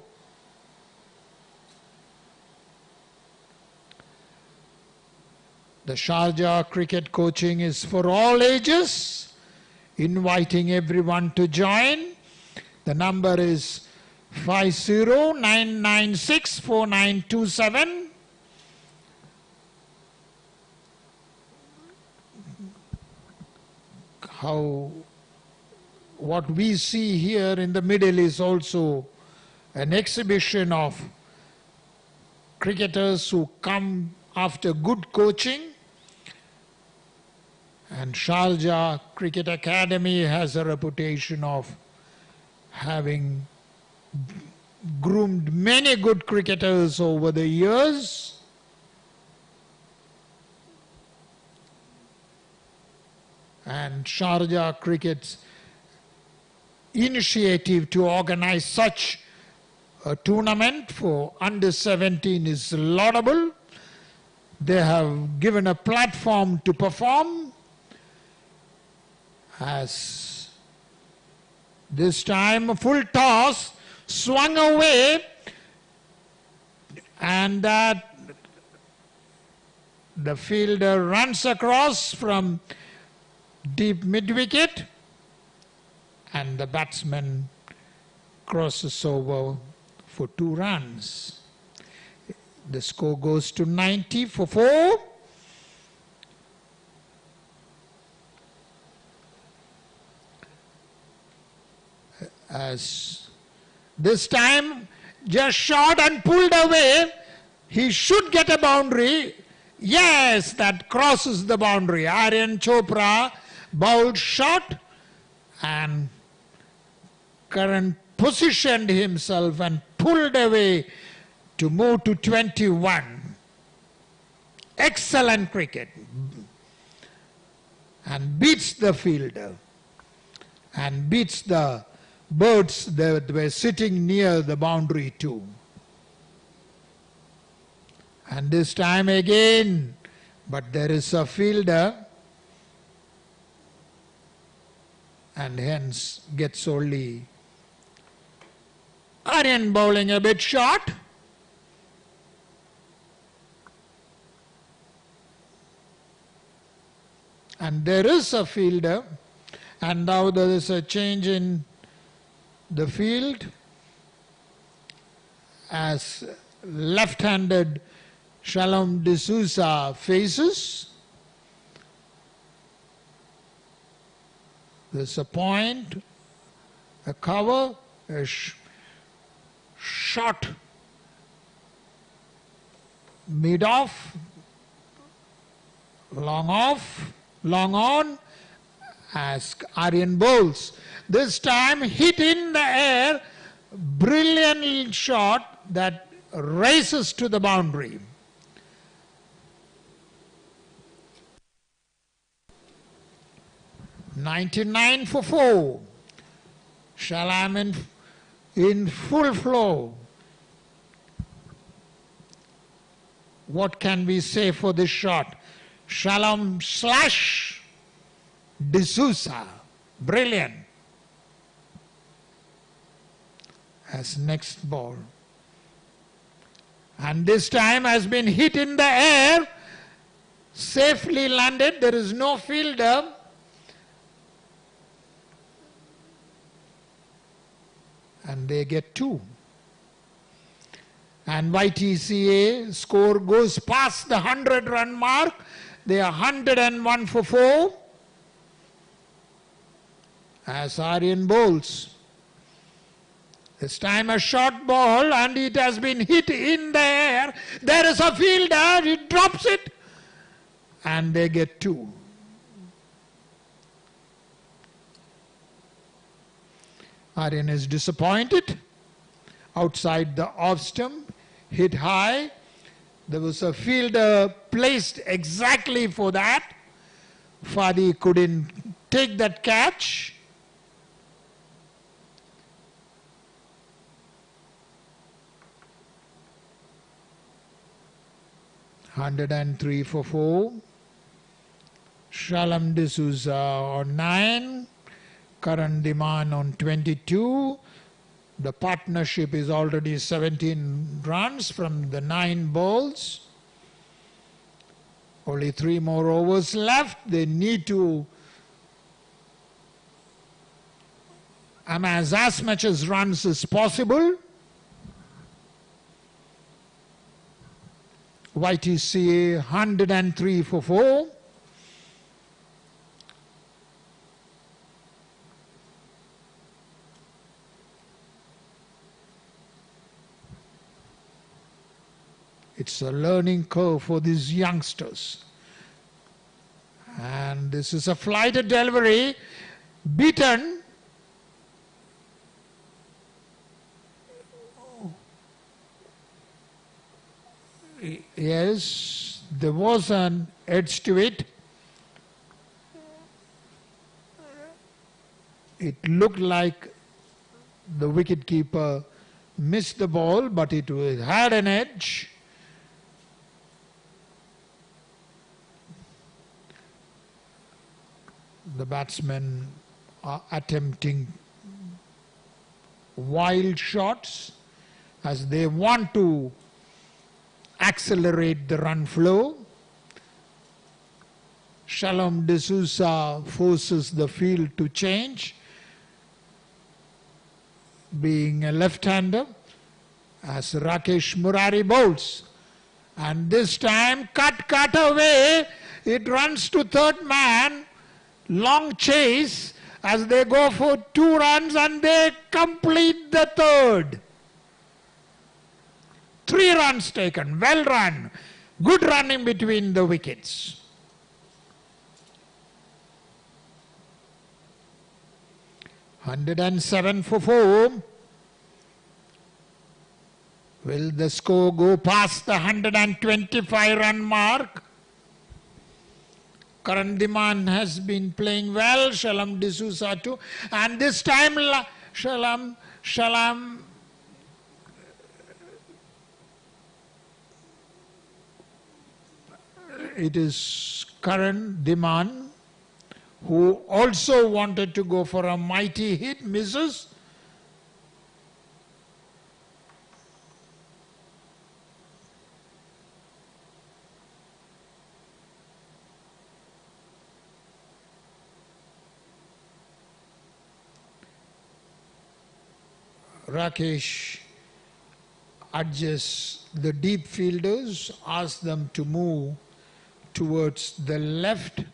The Sharjah cricket coaching is for all ages, inviting everyone to join. The number is 50-996-4927. What we see here in the middle is also an exhibition of cricketers who come after good coaching. And Sharjah Cricket Academy has a reputation of having groomed many good cricketers over the years. And Sharjah Cricket's initiative to organize such a tournament for under 17 is laudable. They have given a platform to perform. As this time a full toss swung away, and that the fielder runs across from deep mid-wicket, and the batsman crosses over for 2 runs. The score goes to 90 for 4. As this time just shot and pulled away, he should get a boundary. Yes, that crosses the boundary. Aryan Chopra bowled shot, and Karan positioned himself and pulled away to move to 21. Excellent cricket. And beats the fielder and beats the birds that were sitting near the boundary too. And this time again, but there is a fielder, and hence gets only Aryan bowling a bit short. And there is a fielder, and now there is a change in the field as left-handed Shalom D'Souza faces. There's a point, a cover, a shot mid-off, long off, long on, as Aryan bowls. This time hit in the air, brilliant shot that races to the boundary. $99 for 4. Shalom in full flow. What can we say for this shot? Shalom slash D'Souza. Brilliant. As next ball. And this time has been hit in the air, safely landed. There is no fielder. And they get 2. And YTCA score goes past the 100-run mark. They are 101 for 4. As Aryan bowls. This time a short ball, and it has been hit in the air. There is a fielder, he drops it, and they get 2. Aryan is disappointed. Outside the off stump, hit high. There was a fielder placed exactly for that. Fadi couldn't take that catch. $103 for 4. Shalom D'Souza on 9. Karan Diman on 22. The partnership is already 17 runs from the 9 balls. Only 3 more overs left. They need to amass as much as runs as possible. YTCA 103 for 4. It's a learning curve for these youngsters. And this is a flighted delivery. Beaten. Yes, there was an edge to it. It looked like the wicketkeeper missed the ball, but it had an edge. The batsmen are attempting wild shots as they want to accelerate the run flow. Shalom D'Souza forces the field to change, being a left-hander, as Rakesh Murari bowls. And this time, cut away, it runs to third man. Long chase as they go for 2 runs and they complete the third. 3 runs taken, well run, good running between the wickets. $107 for 4. Will the score go past the 125 run mark? Karan Diman has been playing well, Shalom D'Souza too, and this time Shalom, it is Karan Diman who also wanted to go for a mighty hit, misses. Rakesh adjusts the deep fielders, asks them to move towards the left,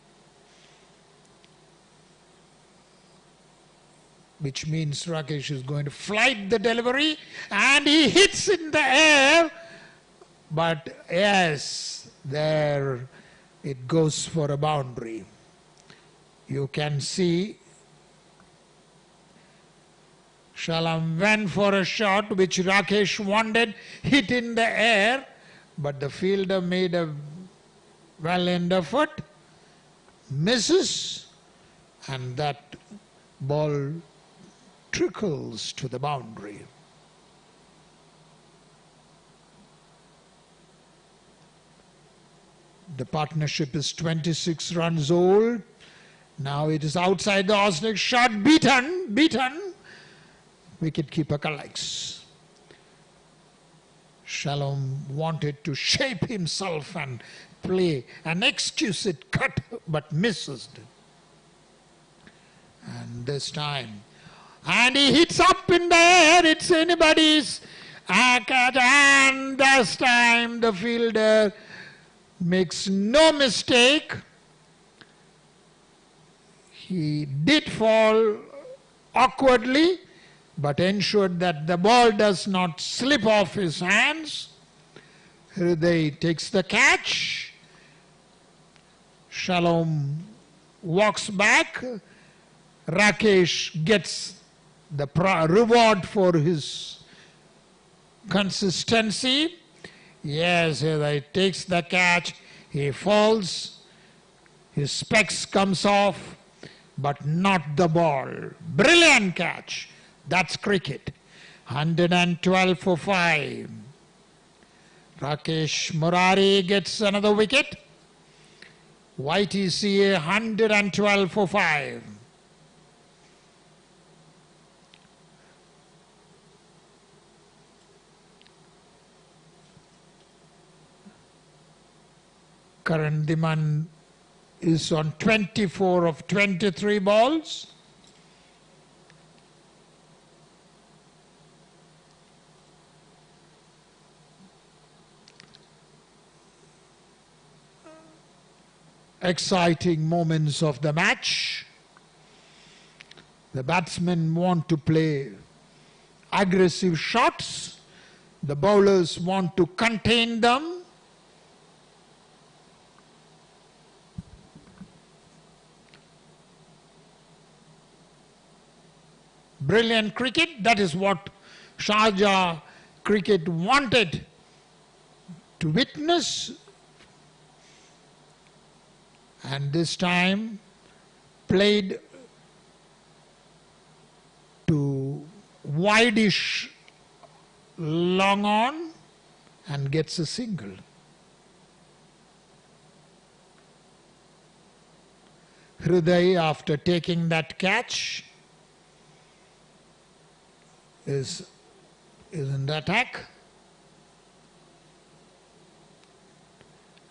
which means Rakesh is going to flight the delivery, and he hits in the air, but yes, there it goes for a boundary. You can see Shalom went for a shot which Rakesh wanted, hit in the air, but the fielder made a well-aimed effort, misses, and that ball trickles to the boundary. The partnership is 26 runs old. Now it is outside the off-leg shot, beaten. Wicketkeeper collects. Shalom wanted to shape himself and play an exquisite cut, but misses. And this time, and he hits up in the air, it's anybody's catch, and this time the fielder makes no mistake. He did fall awkwardly, but ensured that the ball does not slip off his hands. Hriday takes the catch. Shalom walks back. Rakesh gets the reward for his consistency. Yes, Hriday takes the catch. He falls. His specs comes off, but not the ball. Brilliant catch. That's cricket. 112 for 5. Rakesh Murari gets another wicket. YTCA 112 for 5. Karan Diman is on 24 of 23 balls. Exciting moments of the match. The batsmen want to play aggressive shots. The bowlers want to contain them. Brilliant cricket. That is what Sharjah cricket wanted to witness. And this time played to wideish long on and gets a single. Hriday, after taking that catch, is in the attack.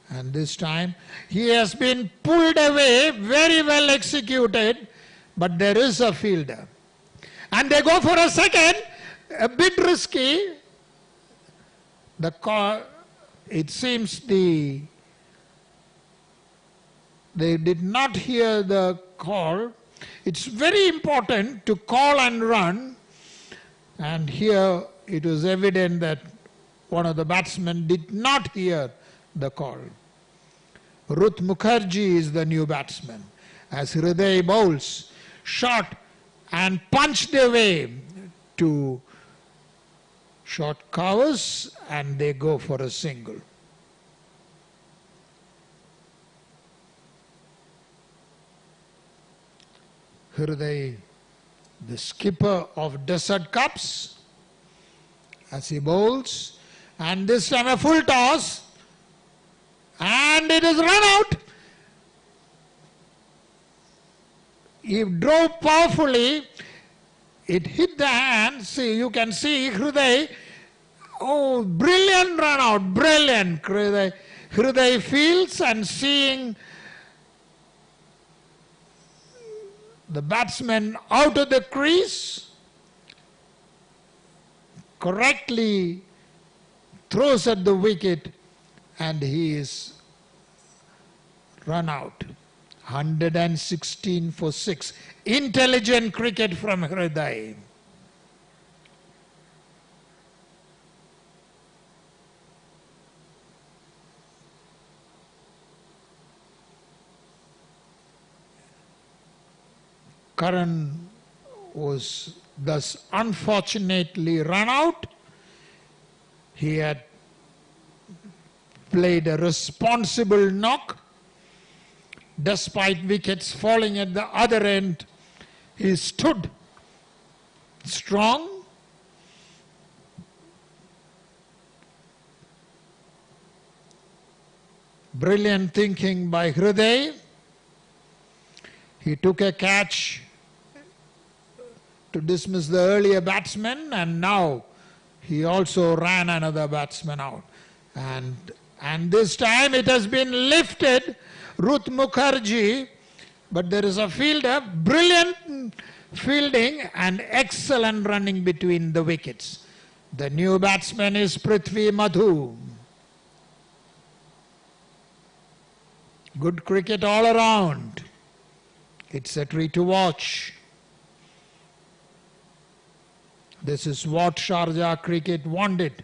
And this time he has been pulled away, very well executed, but there is a fielder. And they go for a second, a bit risky. The call, it seems they did not hear the call. It's very important to call and run. And here it was evident that one of the batsmen did not hear the call. Ruth Mukherjee is the new batsman. As Hriday bowls, shot and punched away to short covers, and they go for a single. Hriday, the skipper of Desert Cups, as he bowls, and this time a full toss, and it is run out. He drove powerfully, it hit the hand. See, you can see Hriday. Oh, brilliant run out, brilliant. Hriday feels and seeing the batsman out of the crease, correctly throws at the wicket, and he is run out. 116 for 6. Intelligent cricket from Hriday. Karan was thus unfortunately run out. He had played a responsible knock. Despite wickets falling at the other end, he stood strong. Brilliant thinking by Hriday. He took a catch to dismiss the earlier batsman, and now he also ran another batsman out. And this time it has been lifted, Ruth Mukherjee, but there is a fielder, brilliant fielding and excellent running between the wickets. The new batsman is Prithvi Madhu. Good cricket all around. It's a treat to watch. This is what Sharjah cricket wanted.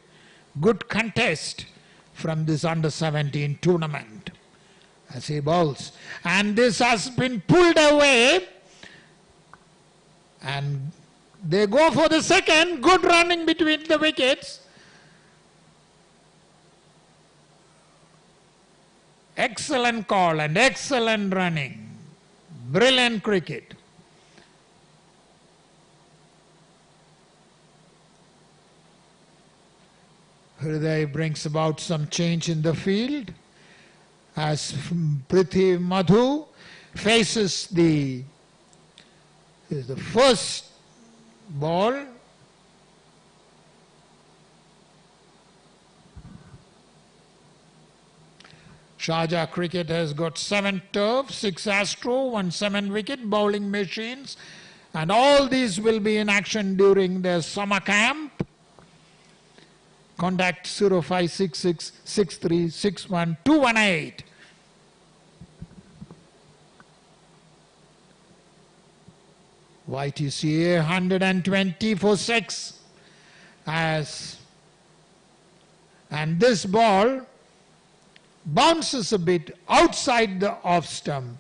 Good contest from this under-17 tournament as he bowls. And this has been pulled away. And they go for the second. Good running between the wickets. Excellent call and excellent running. Brilliant cricket. Hriday brings about some change in the field as Prithvi Madhu faces the first ball. Sharjah Cricket has got 7 turf, 6 Astro, 1 7-wicket bowling machines, and all these will be in action during their summer camp. Contact 0566 6361 218. YTCA 120 for 6 and this ball bounces a bit outside the off stump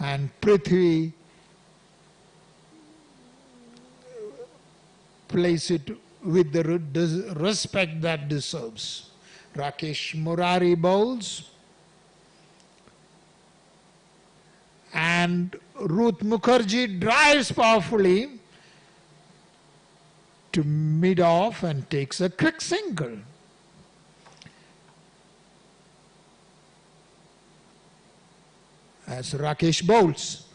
and Prithvi plays it with the respect that deserves. Rakesh Murari bowls and Ruth Mukherjee drives powerfully to mid-off and takes a quick single. As Rakesh bowls,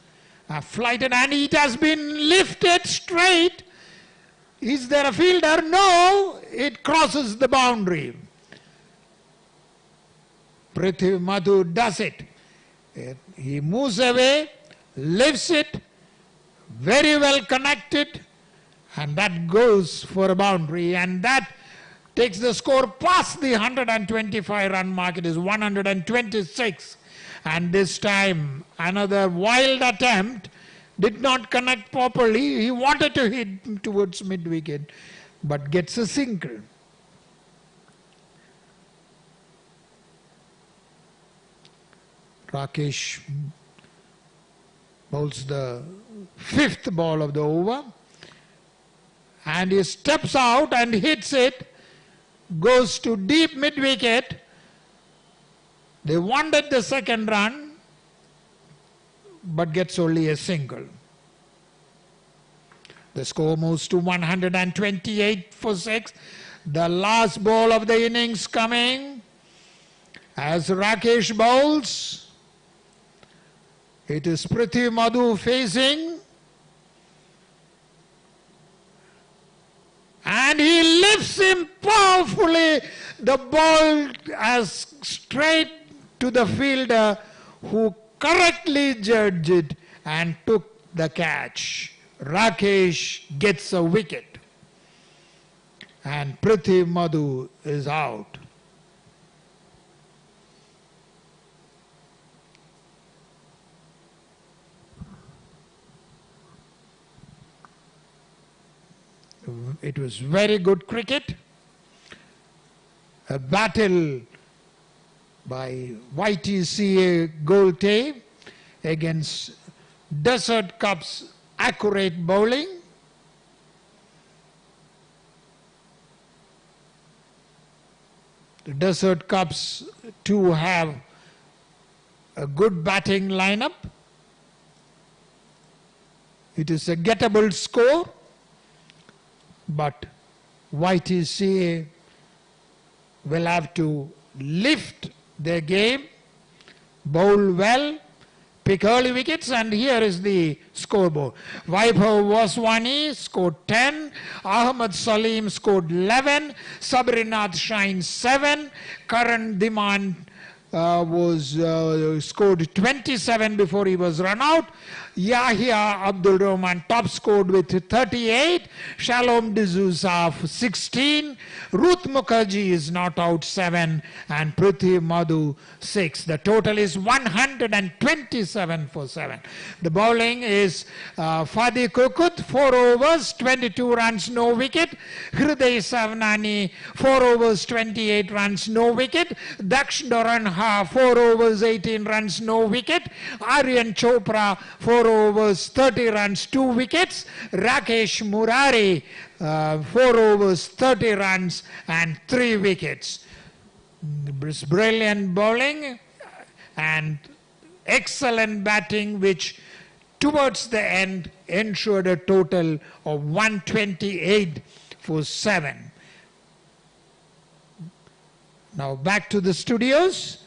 flighted and it has been lifted straight. Is there a fielder? No, it crosses the boundary. Prithvi Madhu does it. He moves away, lifts it, very well connected, and that goes for a boundary, and that takes the score past the 125 run mark. It is 126, and this time another wild attempt did not connect properly. He wanted to hit towards mid-wicket, but gets a single. Rakesh bowls the 5th ball of the over and he steps out and hits it, goes to deep mid-wicket. They wanted the 2nd run but gets only a single. The score moves to 128 for 6. The last ball of the innings coming as Rakesh bowls. It is Prithvi Madhu facing and he lifts him powerfully. The ball as straight to the fielder who correctly judged it and took the catch. Rakesh gets a wicket and Prithvi Madhu is out. It was very good cricket. A battle by YTCA Goltay against Desert Cup's accurate bowling. The Desert Cups too have a good batting lineup. It is a gettable score, but YTCA will have to lift their game, bowl well, pick early wickets, and here is the scoreboard. Vaibhav Vaswani scored 10, Ahmad Salim scored 11, Sabrinath Shine 7, Karan Diman scored 27 before he was run out. Yahya Abdul Rahman top scored with 38. Shalom D'Souza 16. Ruth Mukherjee is not out 7 and Prithvi Madhu 6. The total is 127 for 7. The bowling is Fadi Kokut 4 overs 22 runs no wicket. Hriday Savnani 4 overs 28 runs no wicket. Daksh Doranha 4 overs 18 runs no wicket. Aryan Chopra 4 overs 30 runs 2 wickets. Rakesh Murari 4 overs 30 runs and 3 wickets. Brilliant bowling. and excellent batting which towards the end ensured a total of 128 for 7. Now back to the studios.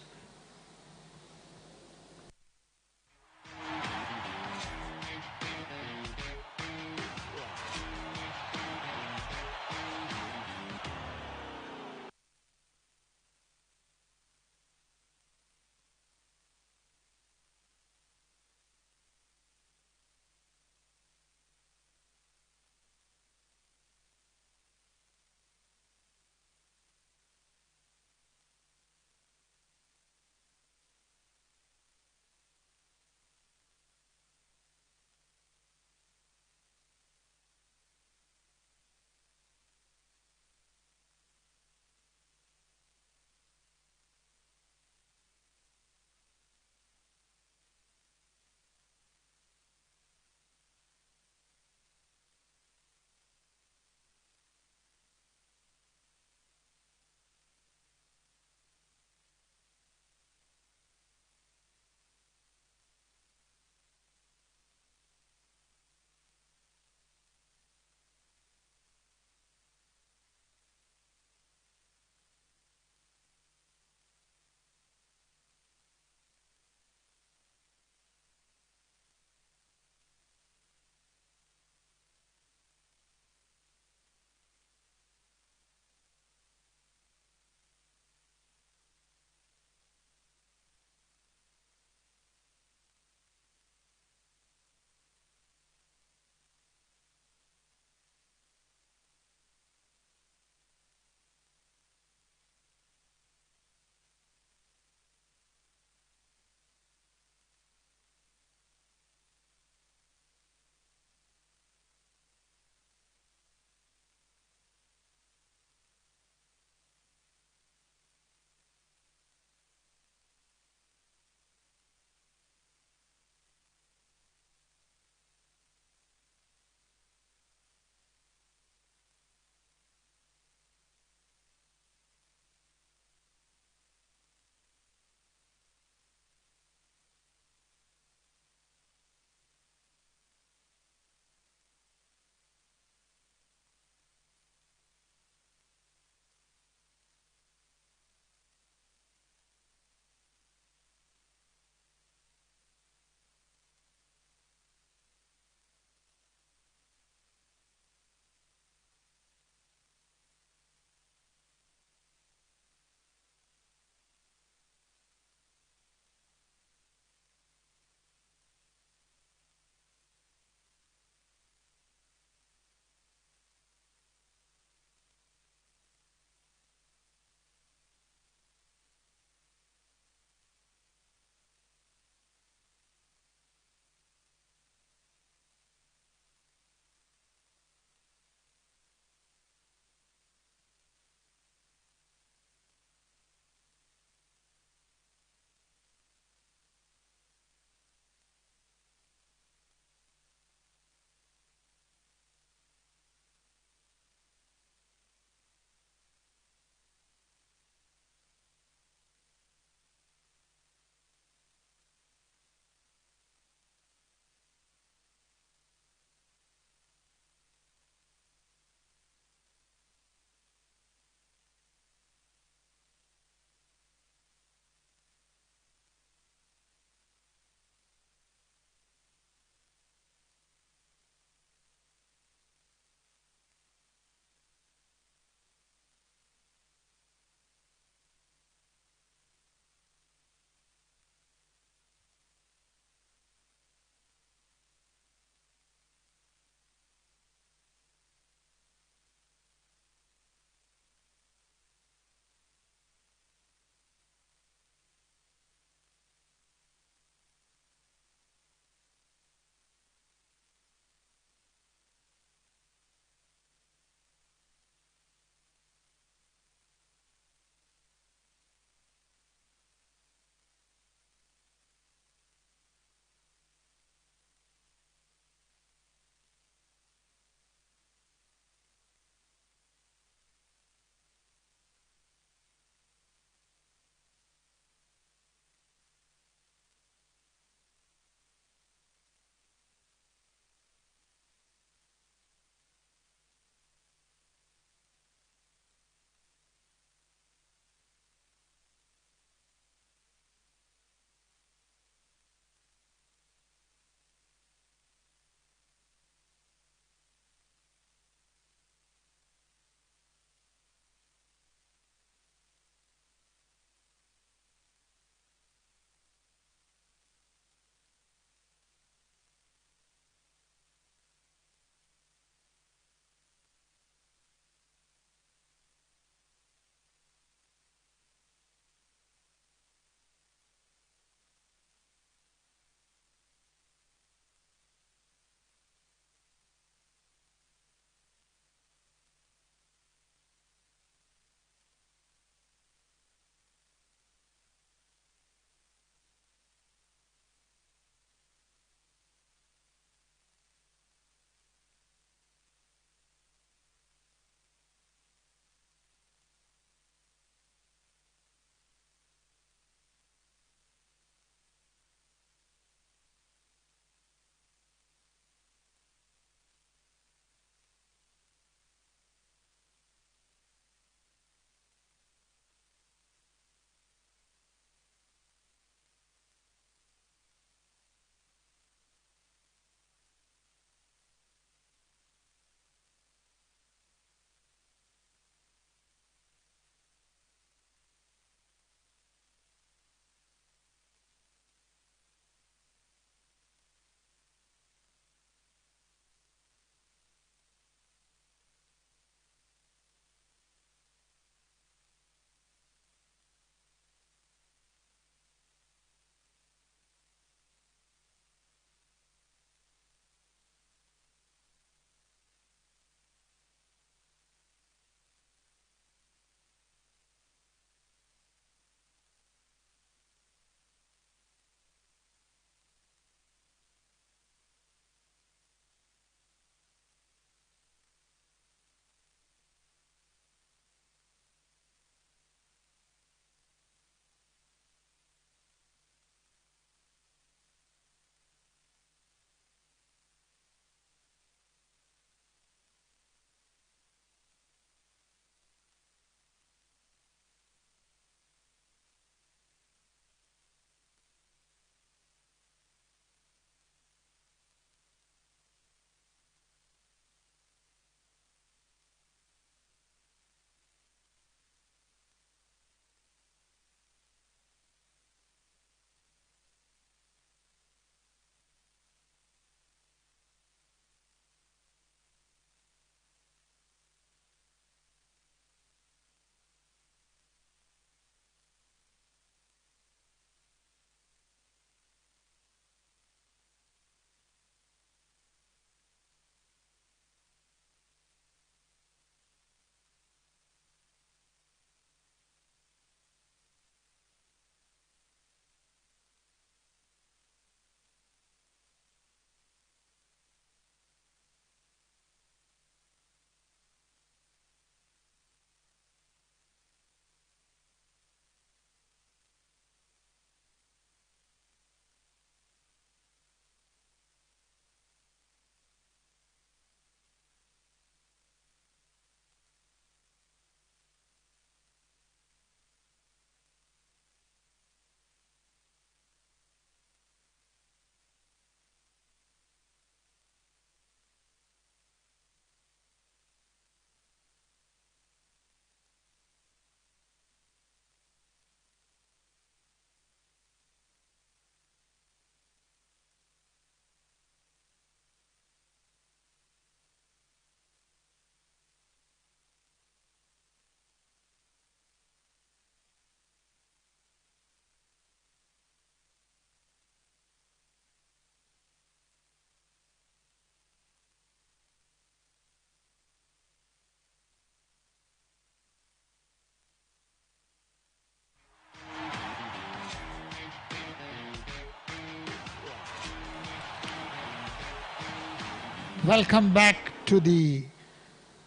Welcome back to the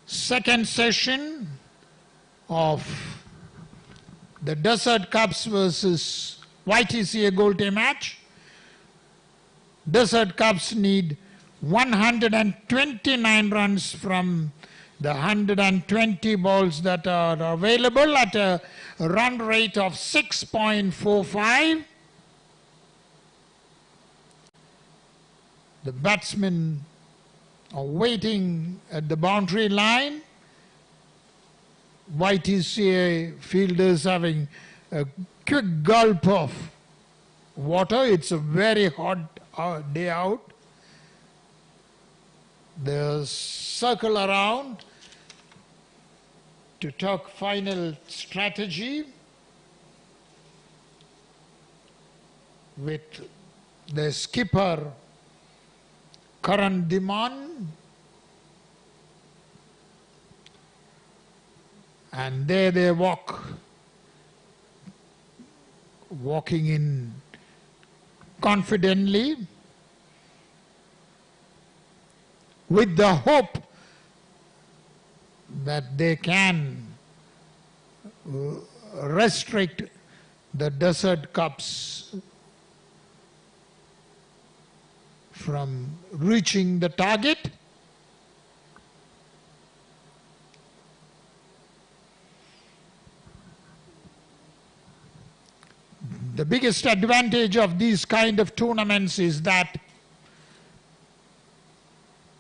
second session of the Desert Cups versus YTCA Goltay match. Desert Cups need 129 runs from the 120 balls that are available at a run rate of 6.45. The batsmen are waiting at the boundary line. YTCA fielders having a quick gulp of water. It's a very hot day out. They circle around to talk final strategy with the skipper Karan Diman, and there they walking in confidently with the hope that they can restrict the Desert Cups from reaching the target. The biggest advantage of these kind of tournaments is that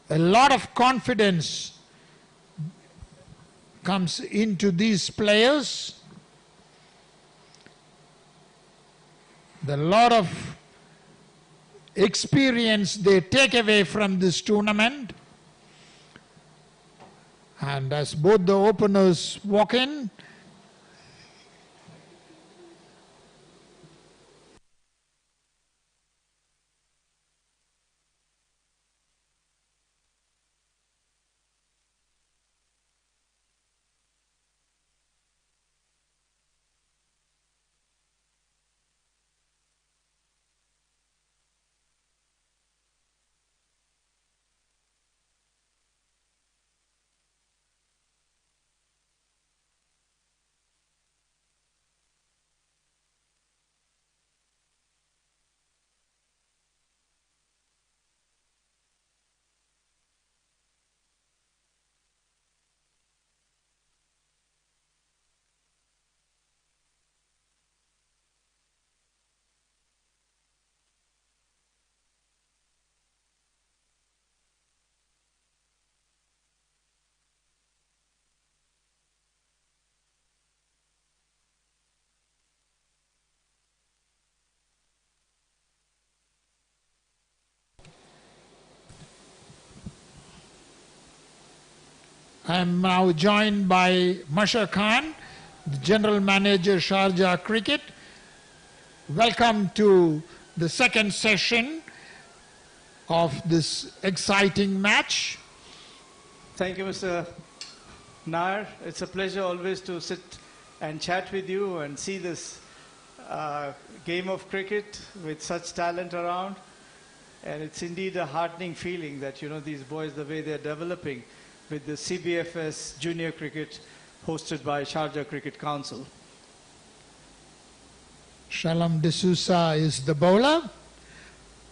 a lot of confidence comes into these players. The lot of experience they take away from this tournament. And as both the openers walk in, I am now joined by Mashar Khan, the General Manager, Sharjah Cricket. Welcome to the second session of this exciting match. Thank you, Mr. Nair. It's a pleasure always to sit and chat with you and see this game of cricket with such talent around. And it's indeed a heartening feeling that, you know, these boys, the way they're developing with the CBFS junior cricket hosted by Sharjah Cricket Council. Shalom D'Souza is the bowler.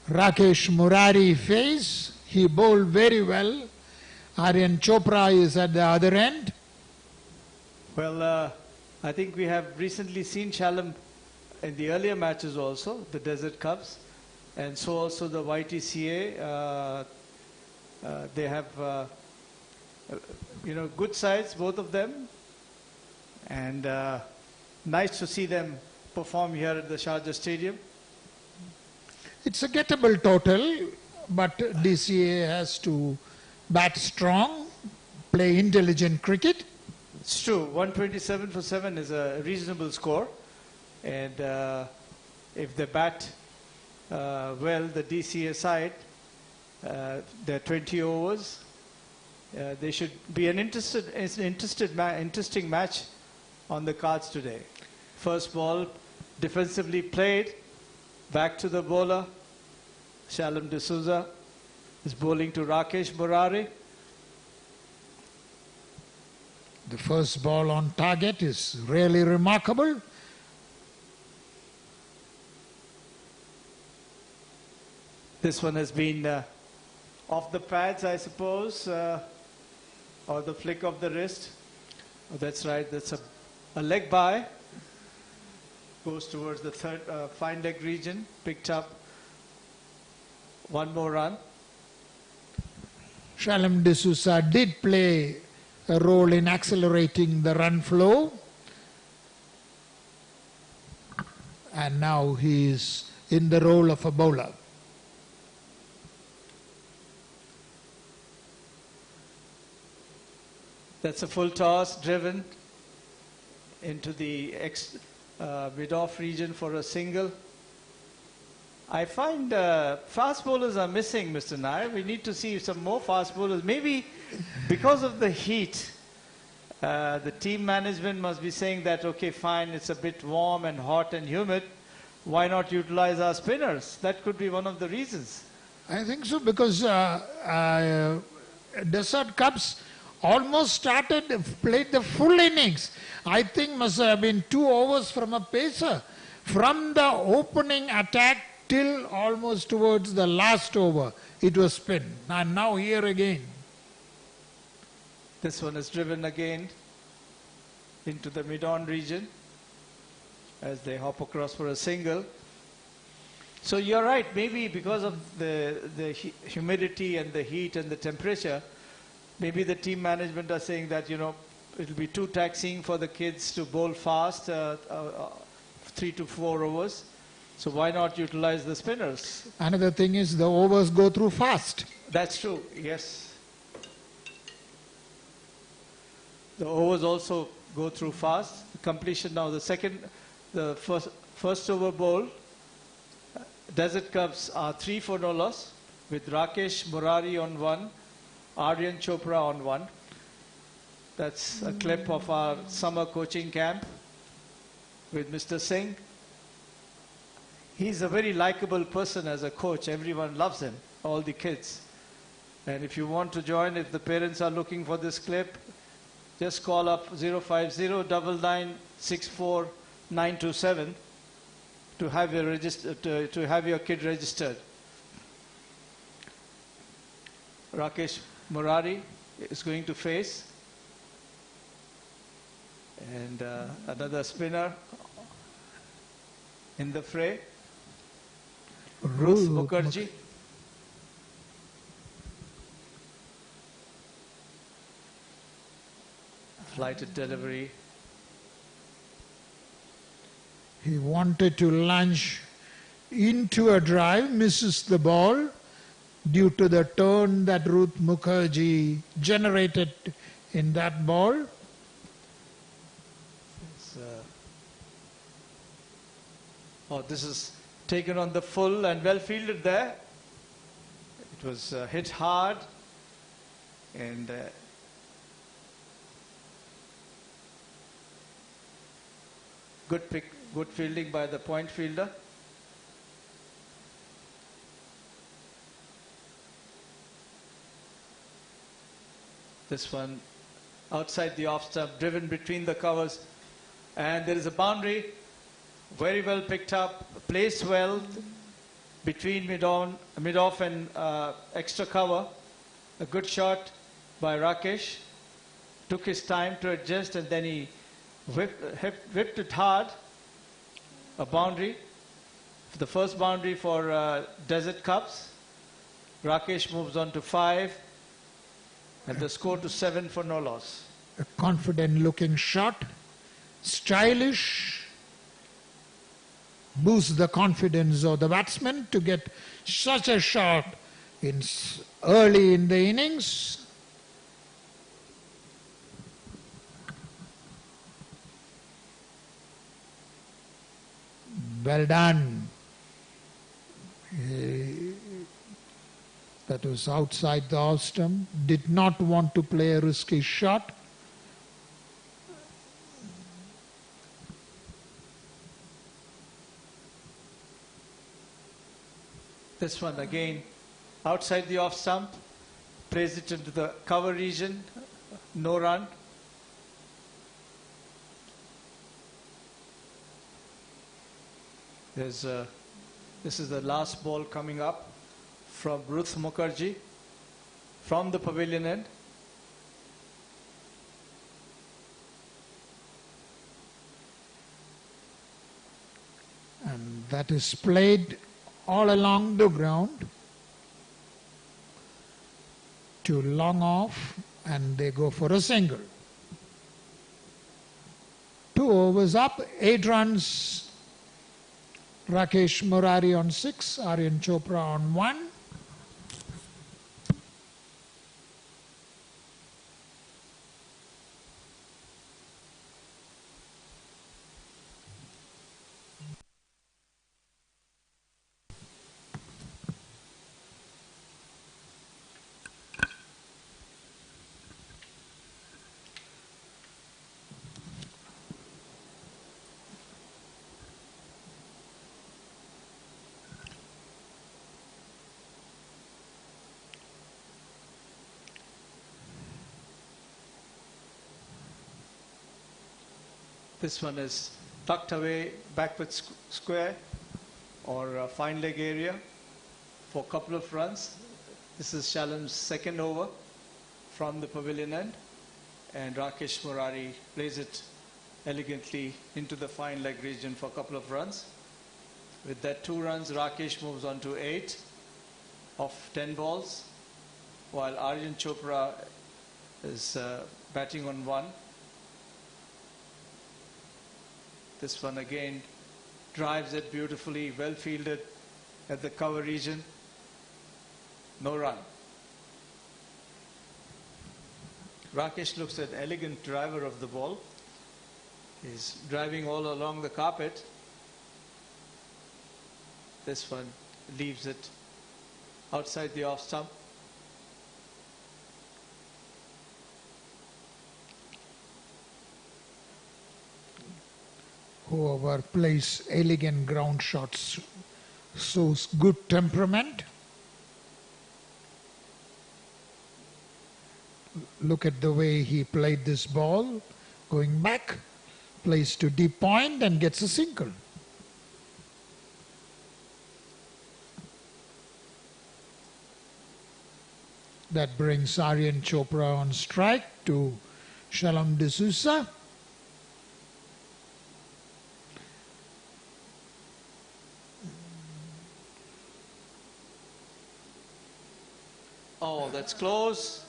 Rakesh Murari face. He bowled very well. Aryan Chopra is at the other end. Well, I think we have recently seen Shalom in the earlier matches also, the Desert Cups, and so also the YTCA. They have you know, good sides, both of them, and nice to see them perform here at the Sharjah Stadium. It's a gettable total, but DCA has to bat strong, play intelligent cricket. It's true, 127 for 7 is a reasonable score, and if they bat well, the DCA side, they're 20 overs. They should be an interesting match on the cards today. First ball, defensively played, back to the bowler, Shalom D'Souza. is bowling to Rakesh Murari. The first ball on target is really remarkable. This one has been off the pads, I suppose, or the flick of the wrist. Oh, that's right, that's a leg by. Goes towards the third fine leg region, picked up one more run. Shalom D'Souza did play a role in accelerating the run flow. And now he is in the role of a bowler. That's a full toss driven into the mid-off region for a single. I find fast bowlers are missing, Mr. Nair. We need to see some more fast bowlers. Maybe because of the heat, the team management must be saying that, okay, fine, it's a bit warm and hot and humid. Why not utilize our spinners? That could be one of the reasons. I think so, because Desert Cups almost played the full innings. I think must have been 2 overs from a pacer. From the opening attack till almost towards the last over, it was spin. And now here again. This one is driven again into the mid-on region as they hop across for a single. So you're right, maybe because of the humidity and the heat and the temperature, maybe the team management are saying that, you know, it'll be too taxing for the kids to bowl fast, 3 to 4 overs. So why not utilize the spinners? Another thing is the overs go through fast. That's true, yes. The overs also go through fast. The completion now, the first over bowl. Desert Cups are 3 for no loss, with Rakesh Murari on 1, Aryan Chopra on 1. That's a clip of our summer coaching camp with Mr. Singh. He's a very likable person as a coach. Everyone loves him, all the kids. And if you want to join, if the parents are looking for this clip, just call up 050-9964-927 to have your kid registered. Rakesh Murari is going to face. And another spinner in the fray, Ruth Mukherjee. Flighted delivery. He wanted to lunge into a drive, misses the ball due to the turn that Ruth Mukherjee generated in that ball. This is taken on the full and well fielded there. It was hit hard and good fielding by the point fielder. This one outside the off stump, driven between the covers, and there is a boundary. Very well picked up, placed well between mid-off and extra cover. A good shot by Rakesh. Took his time to adjust and then he whipped it hard. A boundary. The first boundary for Desert Cups. Rakesh moves on to 5 and the score to 7 for no loss. A confident looking shot. Stylish. Boosts the confidence of the batsman to get such a shot early in the innings. Well done. That was outside the off stump. Did not want to play a risky shot. This one again outside the off stump, plays it into the cover region, no run. This is the last ball coming up from Ruth Mukherjee from the pavilion end. And that is played all along the ground to long off, and they go for a single. 2 overs up, 8 runs. Rakesh Murari on 6, Aryan Chopra on 1. This one is tucked away backward square or fine leg area for a couple of runs. This is Shalam's second over from the pavilion end, and Rakesh Murari plays it elegantly into the fine leg region for a couple of runs. With that 2 runs, Rakesh moves on to 8 of 10 balls, while Aryan Chopra is batting on 1. This one again drives it beautifully, well fielded at the cover region. No run. Rakesh looks an elegant driver of the ball. He's driving all along the carpet. This one leaves it outside the off stump. Whoever plays elegant ground shots shows good temperament. Look at the way he played this ball, going back, plays to deep point and gets a single. That brings Aryan Chopra on strike to Shalam D'Souza. Oh, that's close.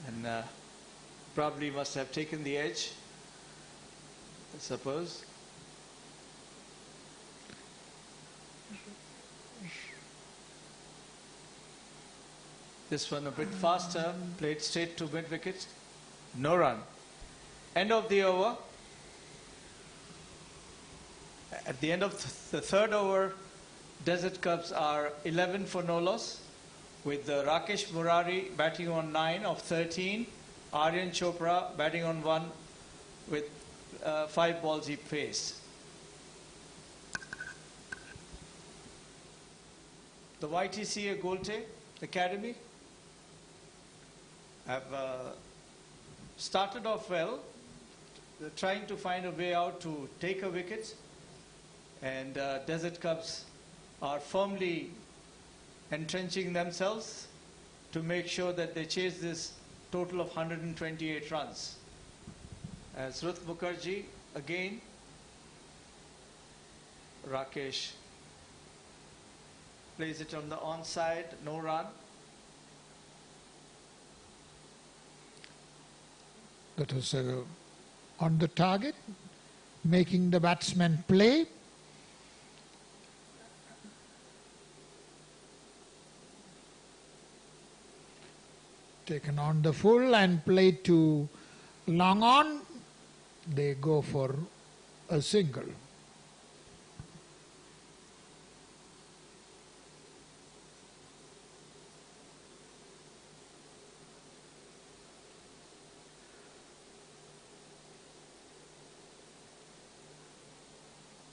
And probably must have taken the edge, I suppose. This one a bit faster, played straight to mid wicket. No run. End of the over. At the end of the third over, Desert Cubs are 11 for no loss, with Rakesh Murari batting on 9 of 13, Aryan Chopra batting on 1 with 5 balls he faced. The YTCA Goltay Academy have started off well. They're trying to find a way out to take a wicket, and Desert Cubs are firmly entrenching themselves to make sure that they chase this total of 128 runs. As Ruth Mukherjee again, Rakesh plays it on the onside, no run. That was on the target, making the batsman play. Taken on the full and played to long on. They go for a single.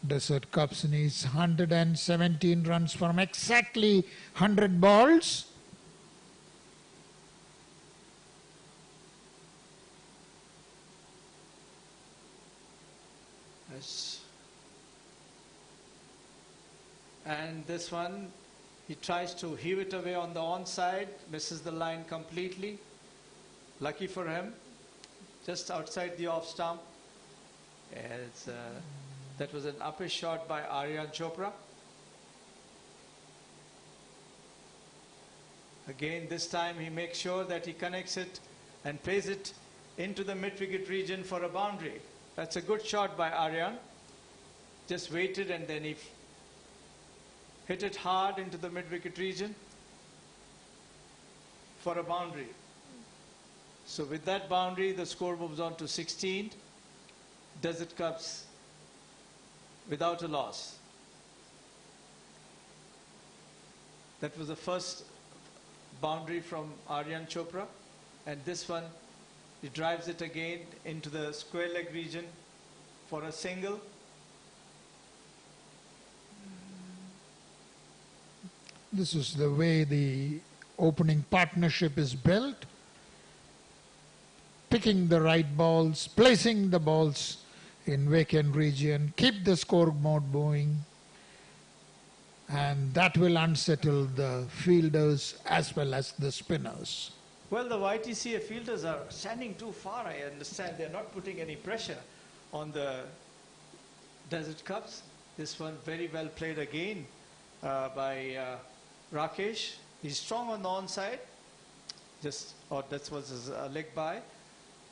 Desert Cups needs 117 runs from exactly 100 balls. Yes. And this one, he tries to heave it away on the onside, misses the line completely. Lucky for him, just outside the off stump. It's, that was an uppish shot by Aryan Chopra. Again, this time he makes sure that he connects it and plays it into the mid-wicket region for a boundary. That's a good shot by Aryan. Just waited and then he hit it hard into the mid-wicket region for a boundary. So with that boundary, the score moves on to 16. Desert Cups without a loss. That was the first boundary from Aryan Chopra. And this one, he drives it again into the square leg region for a single. This is the way the opening partnership is built. Picking the right balls, placing the balls in vacant region, keep the scoreboard going, and that will unsettle the fielders as well as the spinners. Well, the YTCA fielders are standing too far, I understand. They're not putting any pressure on the Desert Cups. This one very well played again by Rakesh. He's strong on the onside. That was his leg by.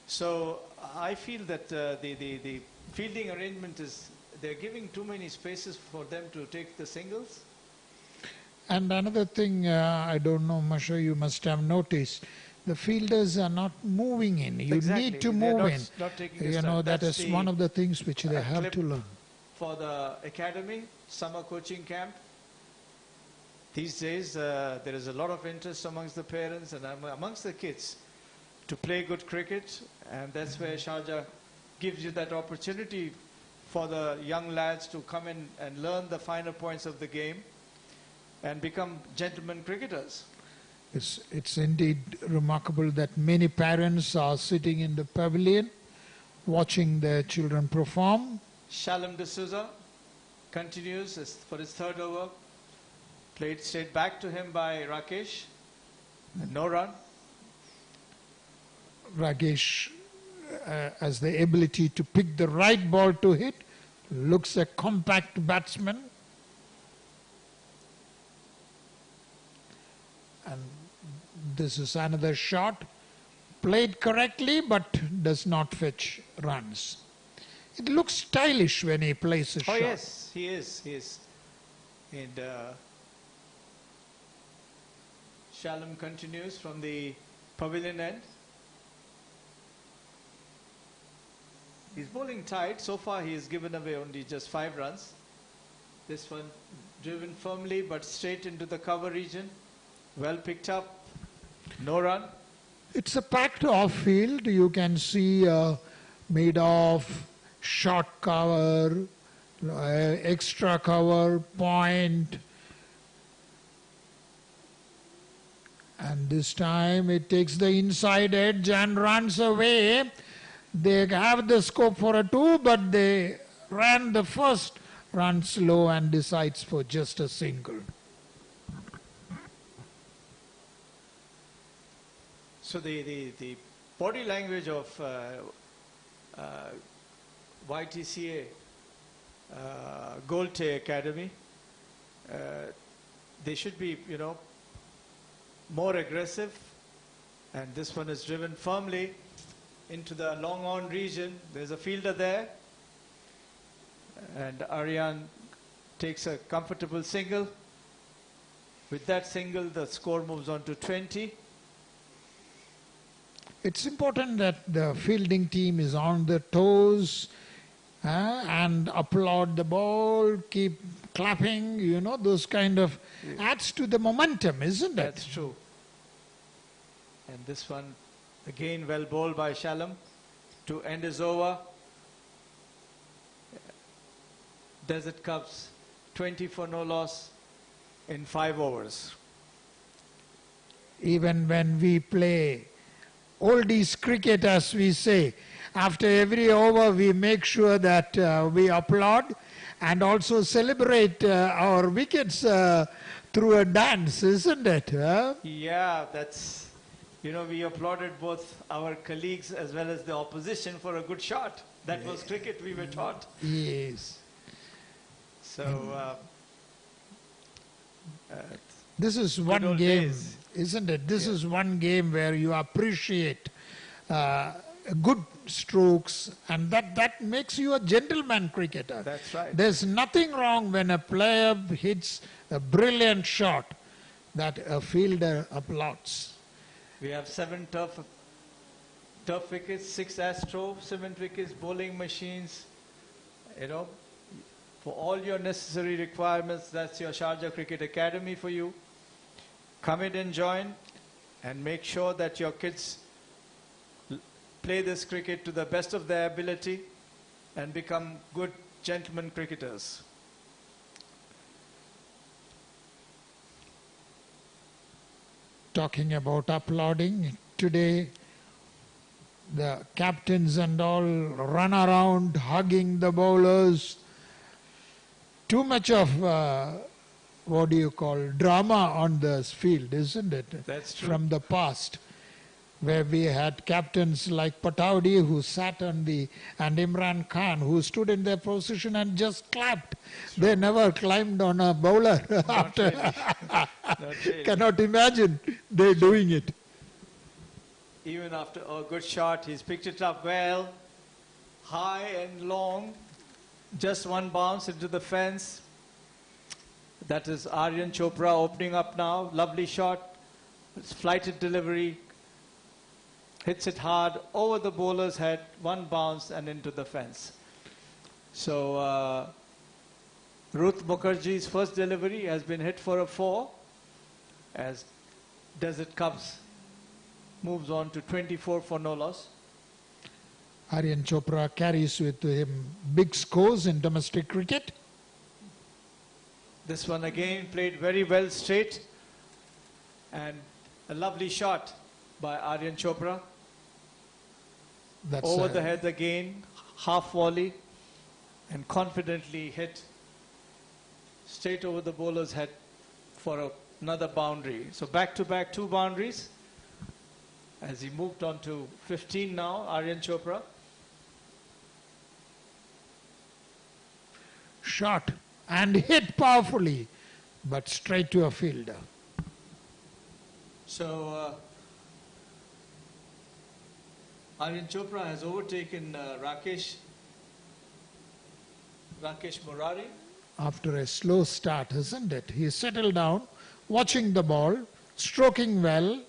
So I feel that the fielding arrangement is, they're giving too many spaces for them to take the singles. And another thing, I don't know, Masha, you must have noticed, the fielders are not moving in. You Exactly. need to move in. Not taking You know, that is one of the things which they have clip to learn. For the academy, summer coaching camp. These days, there is a lot of interest amongst the parents and amongst the kids to play good cricket, and that's where Sharjah gives you that opportunity for the young lads to come in and learn the finer points of the game and become gentlemen cricketers. It's indeed remarkable that many parents are sitting in the pavilion watching their children perform. Shalom D'Souza continues for his third over. Played straight back to him by Rakesh. No run. Rakesh has the ability to pick the right ball to hit, looks a compact batsman. And this is another shot, played correctly but does not fetch runs. It looks stylish when he plays a shot. Oh yes, he is. And Shalom continues from the pavilion end. He's bowling tight. So far he has given away only just 5 runs. This one driven firmly but straight into the cover region. Well picked up. No run. It's a packed off field. You can see made of short cover, extra cover, point. And this time it takes the inside edge and runs away. They have the scope for a 2, but they ran the first run slow and decides for just a single. So the body language of YTCA Goltay Academy, they should be, more aggressive, and this one is driven firmly into the long on region. There's a fielder there, and Aryan takes a comfortable single. With that single, the score moves on to 20. It's important that the fielding team is on the toes and applaud the ball, keep clapping, those kind of adds to the momentum, isn't it? That's true. And this one, again, well bowled by Shalom to end his over. Desert Cups, 20 for no loss in 5 overs. Even when we play oldies cricket, as we say, after every over we make sure that we applaud and also celebrate our wickets through a dance, isn't it? Yeah, that's, we applauded both our colleagues as well as the opposition for a good shot. That was cricket, we were taught. Yes. So, this is one old game, days. isn't it? This is one game where you appreciate good strokes, and that makes you a gentleman cricketer. That's right. There's nothing wrong when a player hits a brilliant shot that a fielder applauds. We have 7 turf wickets, 6 Astro cement wickets, bowling machines. For all your necessary requirements, that's your Sharjah Cricket Academy for you. Come in and join, and make sure that your kids play this cricket to the best of their ability and become good gentlemen cricketers. Talking about applauding, today the captains and all run around hugging the bowlers. Too much of drama on this field, isn't it? That's true. From the past, where we had captains like Pataudi who sat on and Imran Khan who stood in their position and just clapped. They never climbed on a bowler after. Not really. Cannot imagine they doing it. Even after a good shot, he's picked it up well, high and long. Just one bounce into the fence. That is Aryan Chopra opening up now. Lovely shot. It's flighted delivery. Hits it hard over the bowler's head. One bounce and into the fence. So Ruth Mukherjee's first delivery has been hit for a 4 as Desert Cups moves on to 24 for no loss. Aryan Chopra carries with him big scores in domestic cricket. This one again played very well straight, and a lovely shot by Aryan Chopra. That's Over the head again, half volley, and confidently hit straight over the bowler's head for another boundary. So back to back 2 boundaries as he moved on to 15 now, Aryan Chopra. shot and hit powerfully, but straight to a fielder. So Aryan Chopra has overtaken Rakesh Murari. After a slow start, isn't it? He settled down, watching the ball, stroking well,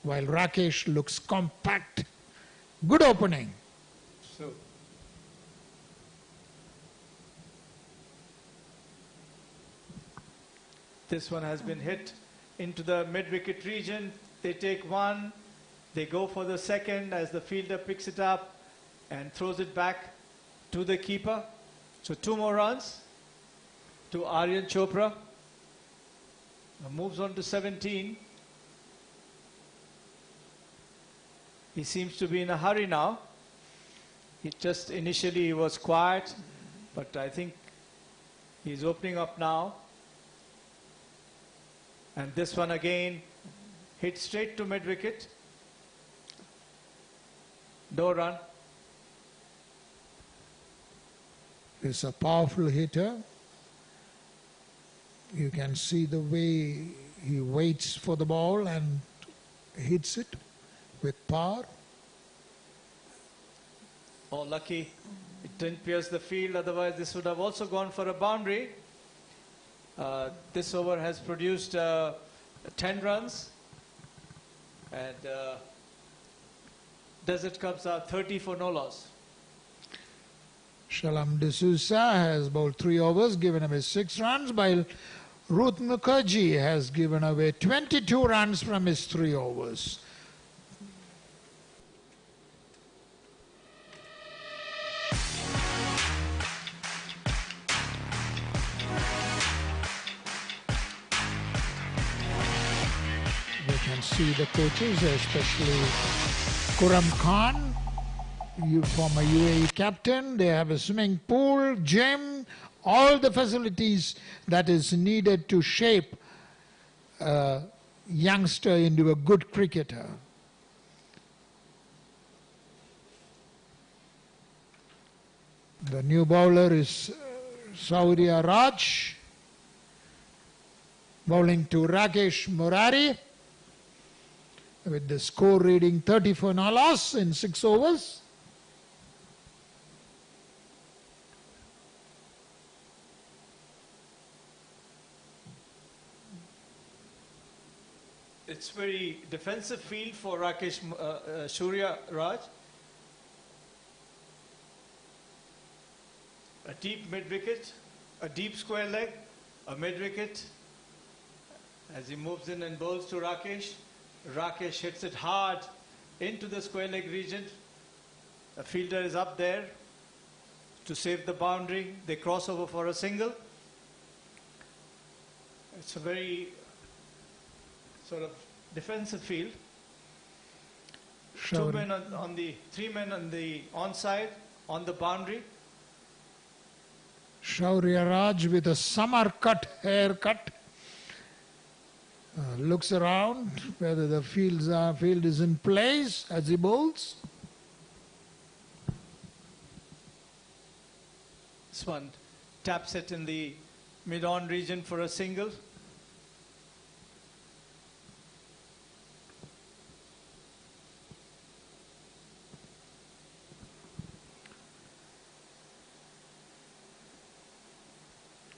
while Rakesh looks compact. Good opening. So this one has been hit into the mid-wicket region. They take one, they go for the second as the fielder picks it up and throws it back to the keeper. So 2 more runs to Aryan Chopra. Now moves on to 17. He seems to be in a hurry now. Initially he was quiet, but I think he's opening up now. And this one again hit straight to mid-wicket. No run. He's a powerful hitter. You can see the way he waits for the ball and hits it with power. Oh, lucky it didn't pierce the field, otherwise this would have also gone for a boundary. This over has produced 10 runs, and Desert Cups are 30 for no loss. Shalam D'Souza has bowled 3 overs, given away 6 runs, while Ruth Mukherjee has given away 22 runs from his 3 overs. can see the coaches, especially Kuram Khan, former UAE captain. They have a swimming pool, gym, all the facilities that is needed to shape a youngster into a good cricketer. The new bowler is Shaurya Raj, bowling to Rakesh Murari with the score reading 34 no loss in 6 overs. It's very defensive field for Rakesh Shaurya Raj. A deep mid-wicket, a deep square leg, a mid-wicket. As he moves in and bowls to Rakesh, Rakesh hits it hard into the square leg region. The fielder is up there to save the boundary. They cross over for a single. It's a very sort of defensive field. Three men on the onside, on the boundary. Shaurya Raj with a summer cut haircut looks around whether the field is in place as he bowls. This one taps it in the mid-on region for a single.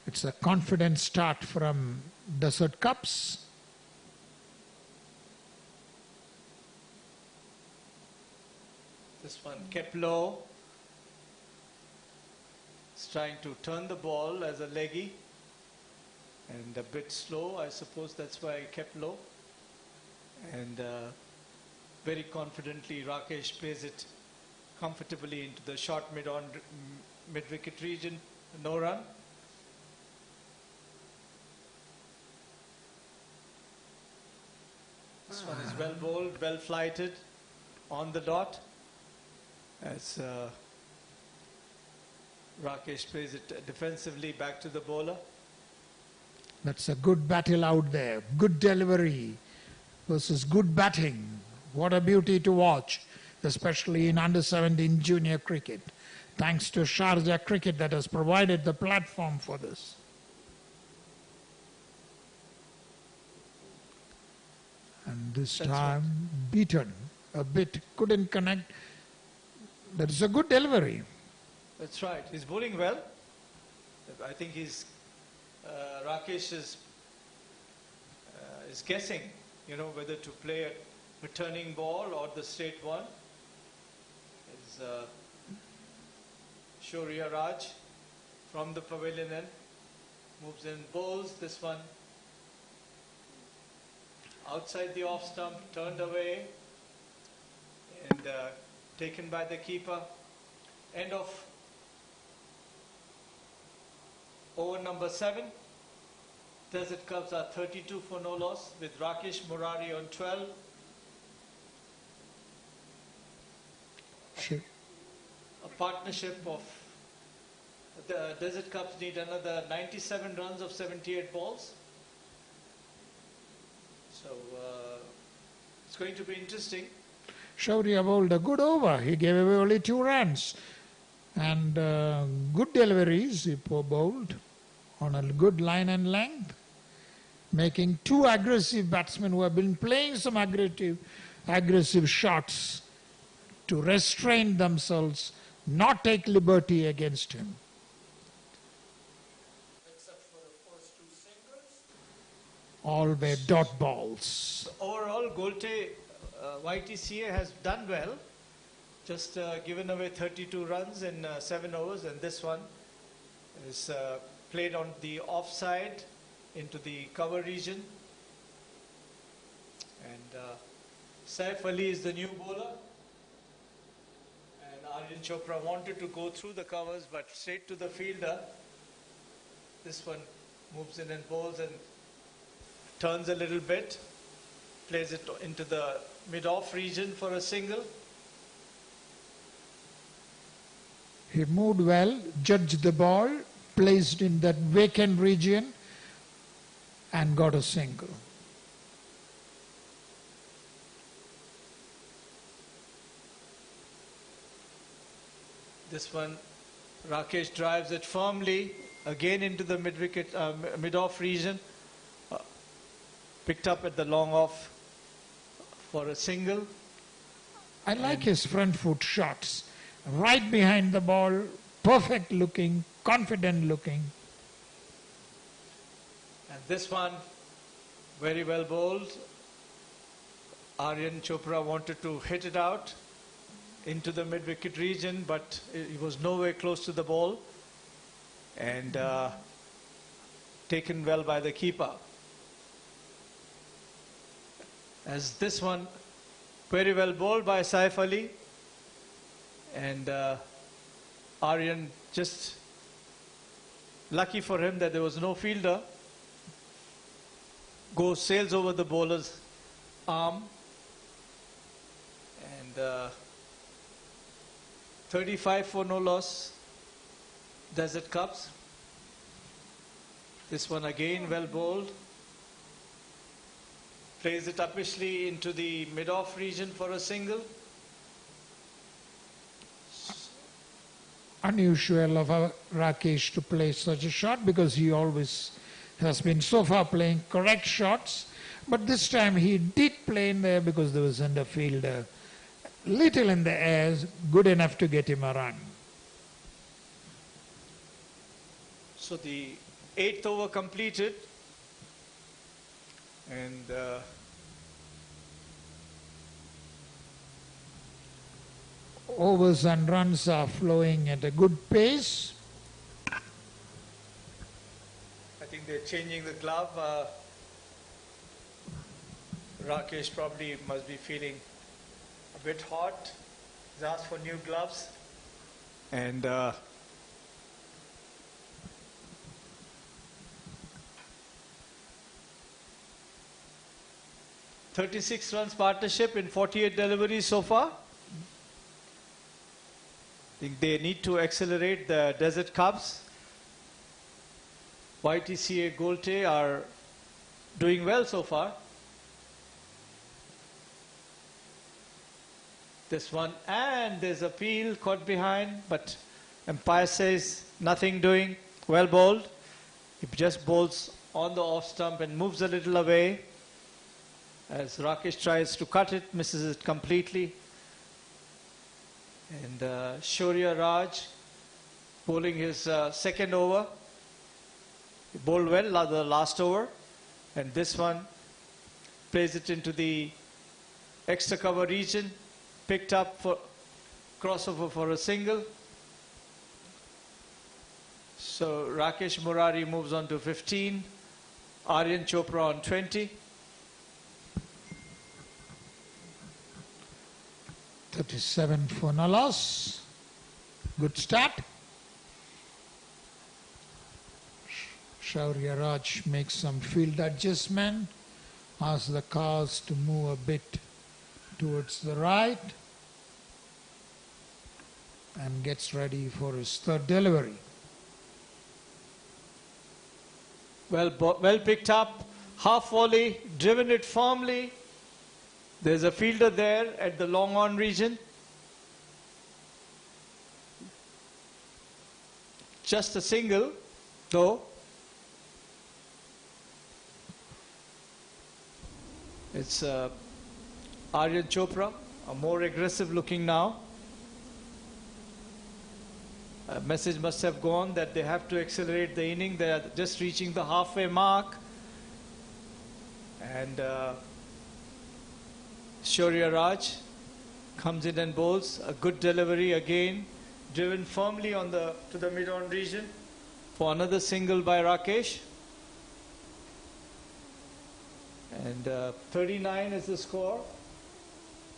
It's a confident start from Desert Cups. This one kept low. It's trying to turn the ball as a leggy and a bit slow. I suppose that's why I kept low. And very confidently Rakesh plays it comfortably into the short mid-wicket region. No run. This one is well bowled, well flighted, on the dot. As Rakesh plays it defensively back to the bowler. That's a good battle out there. Good delivery versus good batting. What a beauty to watch, especially in under-17 junior cricket. Thanks to Sharjah Cricket that has provided the platform for this. And this time beaten a bit, couldn't connect. That is a good delivery. That's right. He's bowling well. I think Rakesh is guessing, whether to play a returning ball or the straight one. Is Shaurya Raj from the pavilion end moves in, bowls this one outside the off stump, turned away and taken by the keeper. End of over number 7. Desert Cubs are 32 for no loss with Rakesh Murari on 12. Sure. A partnership of the Desert Cubs need another 97 runs of 78 balls. So it's going to be interesting. Shaurya bowled a good over. He gave away only 2 runs. And good deliveries he bowled on a good line and length, making 2 aggressive batsmen who have been playing some aggressive shots to restrain themselves, not take liberty against him. Except for the first 2 singles. All were dot balls. Overall, Goltay YTCA has done well. Just given away 32 runs in 7 overs, and this one is played on the offside into the cover region. And Saif Ali is the new bowler. And Aryan Chopra wanted to go through the covers, but straight to the fielder. This one moves in and bowls and turns a little bit plays it into the mid-off region for a single. He moved well, judged the ball, placed in that vacant region and got a single. This one, Rakesh drives it firmly, again into the mid-off region. Picked up at the long off for a single. I like his front foot shots. Right behind the ball, perfect looking, confident looking. And this one, very well bowled. Aryan Chopra wanted to hit it out into the mid-wicket region, but he was nowhere close to the ball. And taken well by the keeper. As this one, very well bowled by Saif Ali. And Aryan, just lucky for him that there was no fielder, sails over the bowler's arm. And 35 for no loss. Desert Cups. This one again well bowled. Plays it uppishly into the mid-off region for a single. Unusual of Rakesh to play such a shot because he always has been so far playing correct shots. But this time he did play in there because there was under fielder. Little in the air, good enough to get him a run. So the 8th over completed. And overs and runs are flowing at a good pace. I think they're changing the glove. Rakesh probably must be feeling a bit hot. He's asked for new gloves. And 36 runs partnership in 48 deliveries so far. I think they need to accelerate the Desert Cubs. YTCA Goltay are doing well so far. This one, and there's a peel caught behind, but umpire says nothing doing. Well bowled. He just bowls on the off stump and moves a little away. As Rakesh tries to cut it, misses it completely. And Sharjah Raj bowling his second over. He bowled well the last over. And this one plays it into the extra cover region. Picked up for crossover for a single. So Rakesh Murari moves on to 15. Aryan Chopra on 20. 37 for no loss. Good start. Sharjah Raj makes some field adjustment. Asks the cars to move a bit towards the right. And gets ready for his third delivery. Well picked up. Half volley, driven it firmly. There's a fielder there at the long on region. Just a single, though. It's Aryan Chopra, a more aggressive looking now. A message must have gone that they have to accelerate the inning. They are just reaching the halfway mark. And Sharjah Raj comes in and bowls a good delivery again, driven firmly to the mid-on region for another single by Rakesh. And 39 is the score.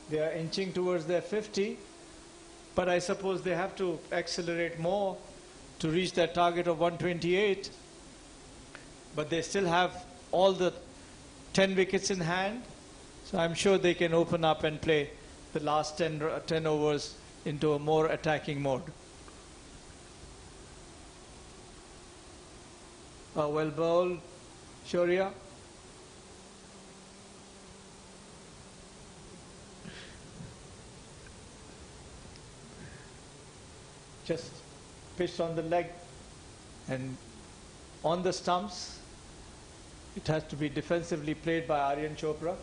They are inching towards their 50, but I suppose they have to accelerate more to reach their target of 128. But they still have all the 10 wickets in hand. So So I'm sure they can open up and play the last 10 overs into a more attacking mode. Well bowled, Sharjah. Just pitched on the leg and on the stumps. It has to be defensively played by Aryan Chopra.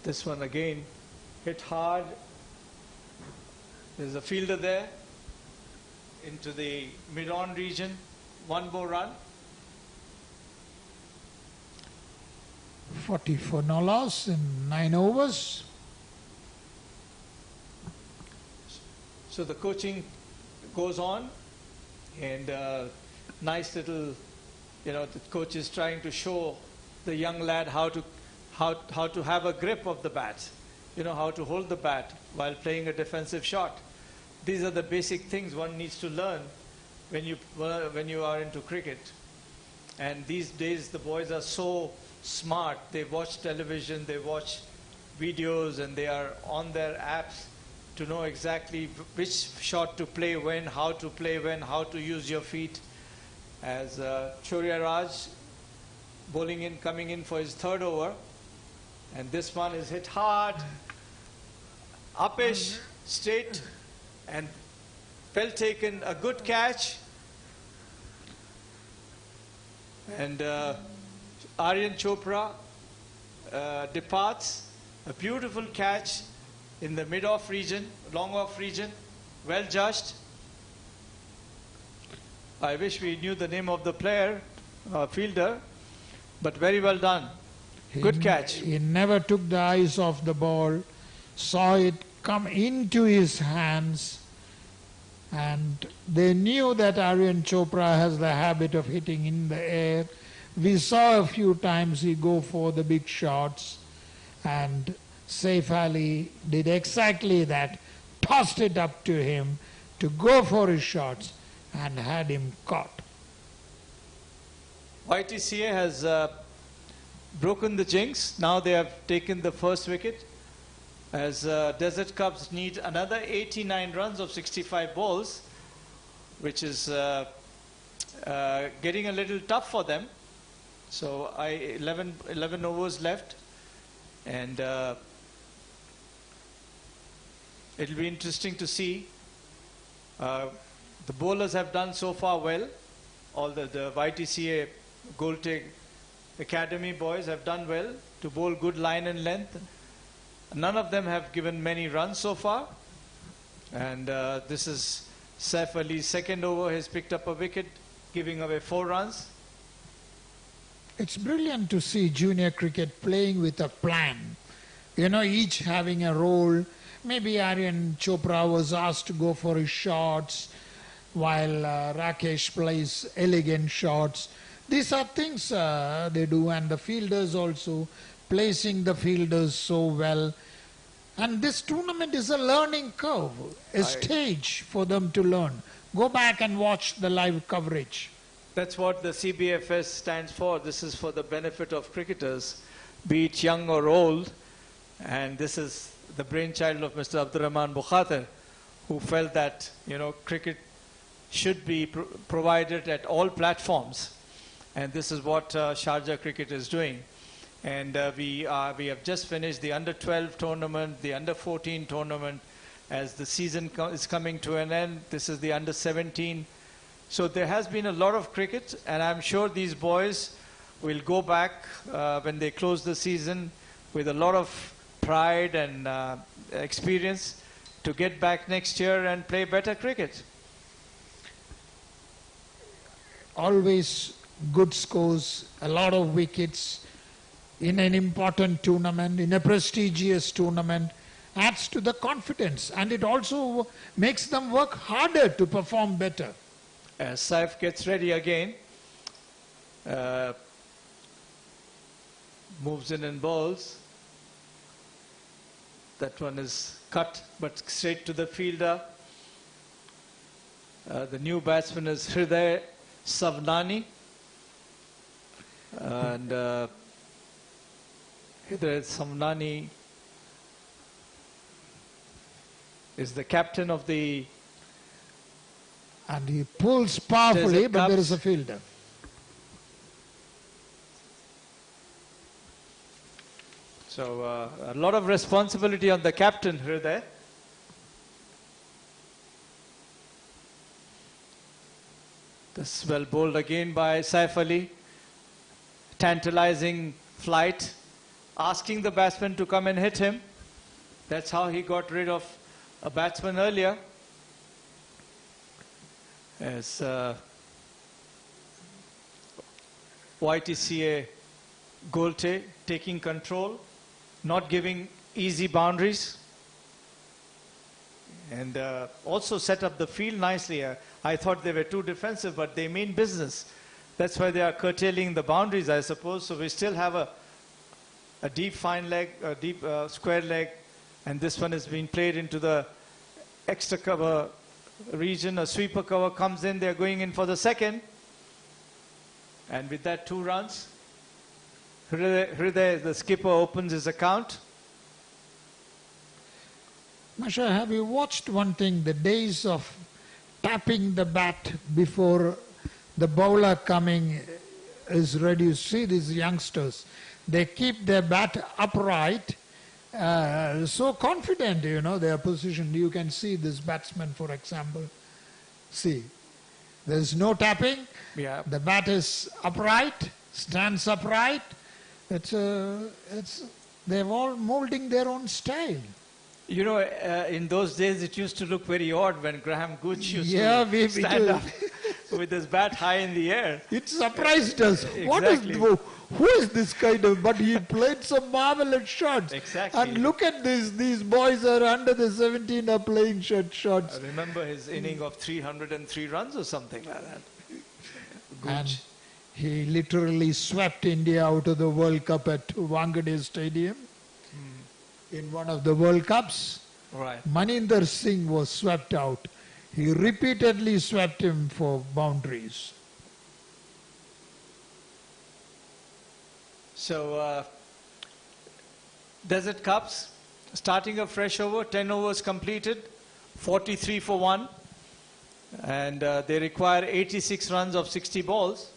This one again hit hard. There's a fielder there into the mid-on region. One more run. 44 no loss in 9 overs. So the coaching goes on, and nice little, the coach is trying to show the young lad how to have a grip of the bat, how to hold the bat while playing a defensive shot. These are the basic things one needs to learn when you are into cricket. And these days the boys are so smart. They watch television, they watch videos, and they are on their apps to know exactly which shot to play when, how to play when, how to use your feet. As Sharjah Raj bowling in, coming in for his third over, and this one is hit hard, upish, straight, and well taken, a good catch. And Aryan Chopra departs, a beautiful catch in the mid-off region, long-off region, well judged. I wish we knew the name of the player, fielder, but very well done. Good catch. He never took the eyes off the ball, saw it come into his hands, and they knew that Aryan Chopra has the habit of hitting in the air. We saw a few times he go for the big shots, and Saif Ali did exactly that, tossed it up to him to go for his shots and had him caught. YTCA has broken the jinx. Now they have taken the first wicket, as Desert Cubs need another 89 runs of 65 balls, which is getting a little tough for them. So 11 overs left, and it'll be interesting to see. The bowlers have done so far well. All the YTCA Goltay Academy boys have done well to bowl good line and length. None of them have given many runs so far. And this is Saif Ali's second over. He's picked up a wicket, giving away 4 runs. It's brilliant to see junior cricket playing with a plan. Each having a role. Maybe Aryan Chopra was asked to go for his shots, while Rakesh plays elegant shots. These are things they do, and the fielders also placing the fielders so well. And this tournament is a learning curve, a stage for them to learn. Go back and watch the live coverage. That's what the CBFS stands for. This is for the benefit of cricketers, be it young or old. And this is the brainchild of Mr. Abdurrahman Bukhater, who felt that, cricket should be provided at all platforms. And this is what Sharjah cricket is doing. And we have just finished the under-12 tournament, the under-14 tournament. As the season is coming to an end, this is the under-17. So there has been a lot of cricket, and I'm sure these boys will go back when they close the season with a lot of pride and experience to get back next year and play better cricket. Always good scores, a lot of wickets in an important tournament, in a prestigious tournament, adds to the confidence, and it also makes them work harder to perform better. As Saif gets ready again, moves in and bowls. That one is cut, but straight to the fielder. The new batsman is Hriday Savnani. And Hidayat Savnani is the captain of the... And he pulls powerfully, Desert but there Cups. is a fielder. So a lot of responsibility on the captain, Hriday. This well bowled again by Saif Ali. Tantalizing flight, asking the batsman to come and hit him. That's how he got rid of a batsman earlier. As YTCA Goltay taking control, not giving easy boundaries, and also set up the field nicely. I thought they were too defensive, but they mean business. That's why they are curtailing the boundaries, I suppose. So we still have a deep fine leg, a deep square leg, and this one has been played into the extra cover region. A sweeper cover comes in. They're going in for the second, and with that 2 runs, Hriday, the skipper, opens his account. Masha, have you watched one thing, the days of tapping the bat before the bowler coming is ready? You see these youngsters, they keep their bat upright, so confident, you know, their position. You can see this batsman, for example. See, there's no tapping. Yeah. The bat is upright, stands upright. They're all molding their own style. You know, in those days it used to look very odd when Graham Gooch used we to stand up with his bat high in the air. It surprised us. Exactly. Who is this kind of? But he played some marvelous shots. Exactly. And look at this. These boys are under the 17 are playing shots. I remember his inning of 303 runs or something like that. And he literally swept India out of the World Cup at Wankhede Stadium. In one of the World Cups. Right. Maninder Singh was swept out. He repeatedly swept him for boundaries. So, Desert Cups, starting a fresh over, 10 overs completed, 43 for 1. And they require 86 runs of 60 balls.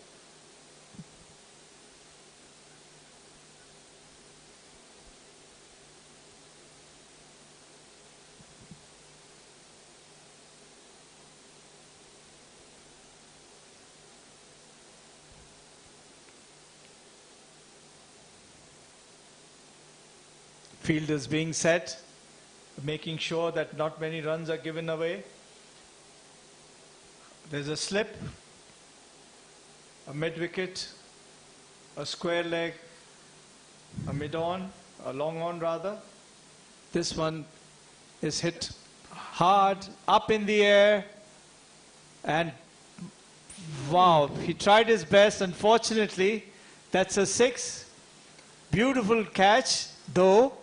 Field is being set, making sure that not many runs are given away. There's a slip, a mid-wicket, a square leg, a mid-on, a long-on rather. This one is hit hard, up in the air, and wow, he tried his best. Unfortunately, that's a 6. Beautiful catch, though.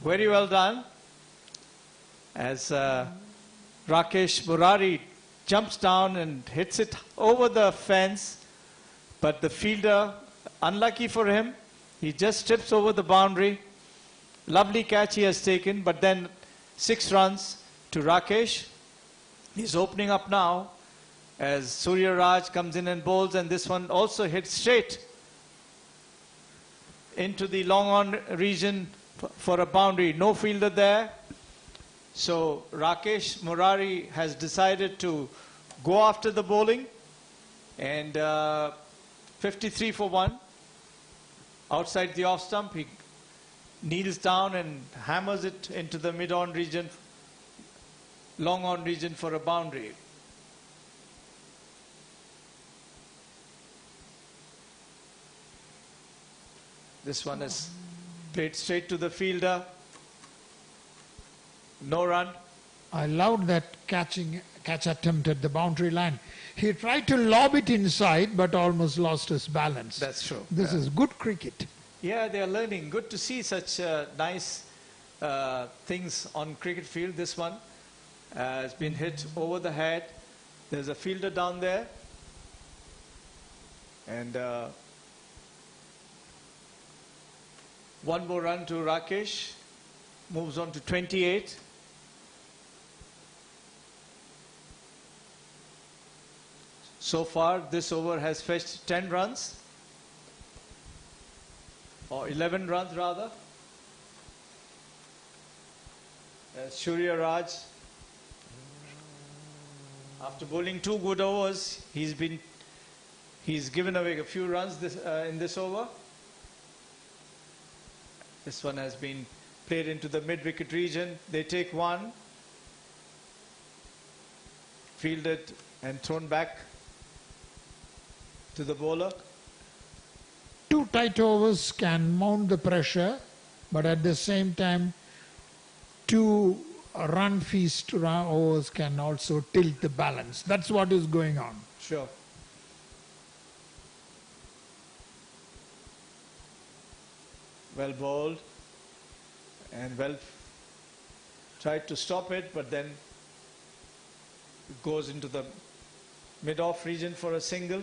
Very well done. As Rakesh Murari jumps down and hits it over the fence. But the fielder, unlucky for him, he just trips over the boundary. Lovely catch he has taken, but then 6 runs to Rakesh. He's opening up now as Surya Raj comes in and bowls, and this one also hits straight into the long-on region for a boundary. No fielder there. So Rakesh Murari has decided to go after the bowling, and 53 for 1. Outside the off stump, he kneels down and hammers it into the mid-on region, long-on region for a boundary. This one is played straight to the fielder. No run. I loved that catch attempt at the boundary line. He tried to lob it inside, but almost lost his balance. That's true. This is good cricket. Yeah, they are learning. Good to see such nice things on cricket field. This one has been hit over the head. There's a fielder down there. And one more run to Rakesh, moves on to 28. So far, this over has fetched 10 runs, or 11 runs rather. Surya Raj, after bowling 2 good overs, he's given away a few runs in this over. This one has been played into the mid-wicket region. They take one, fielded and thrown back to the bowler. 2 tight overs can mount the pressure, but at the same time, 2 run feast overs can also tilt the balance. That's what is going on. Sure. Well bowled and well tried to stop it, but then it goes into the mid-off region for a single.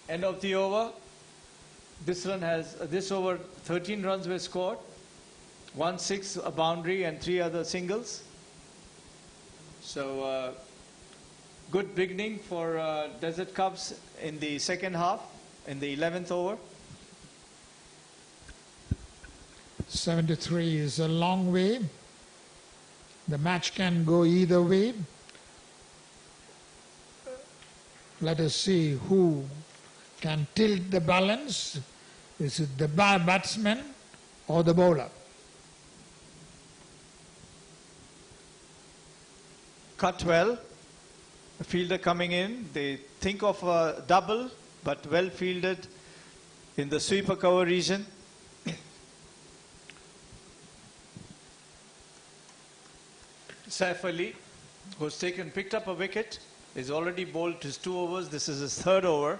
End of the over. This over 13 runs were scored, 1 6, a boundary and 3 other singles. So good beginning for Desert Cubs in the second half, in the 11th over. 73 is a long way. The match can go either way. Let us see who can tilt the balance. Is it the batsman or the bowler? Cut well. The fielder coming in. They think of a double, but well fielded in the sweeper cover region. Saif Ali, who's picked up a wicket, is already bowled his 2 overs. This is his 3rd over.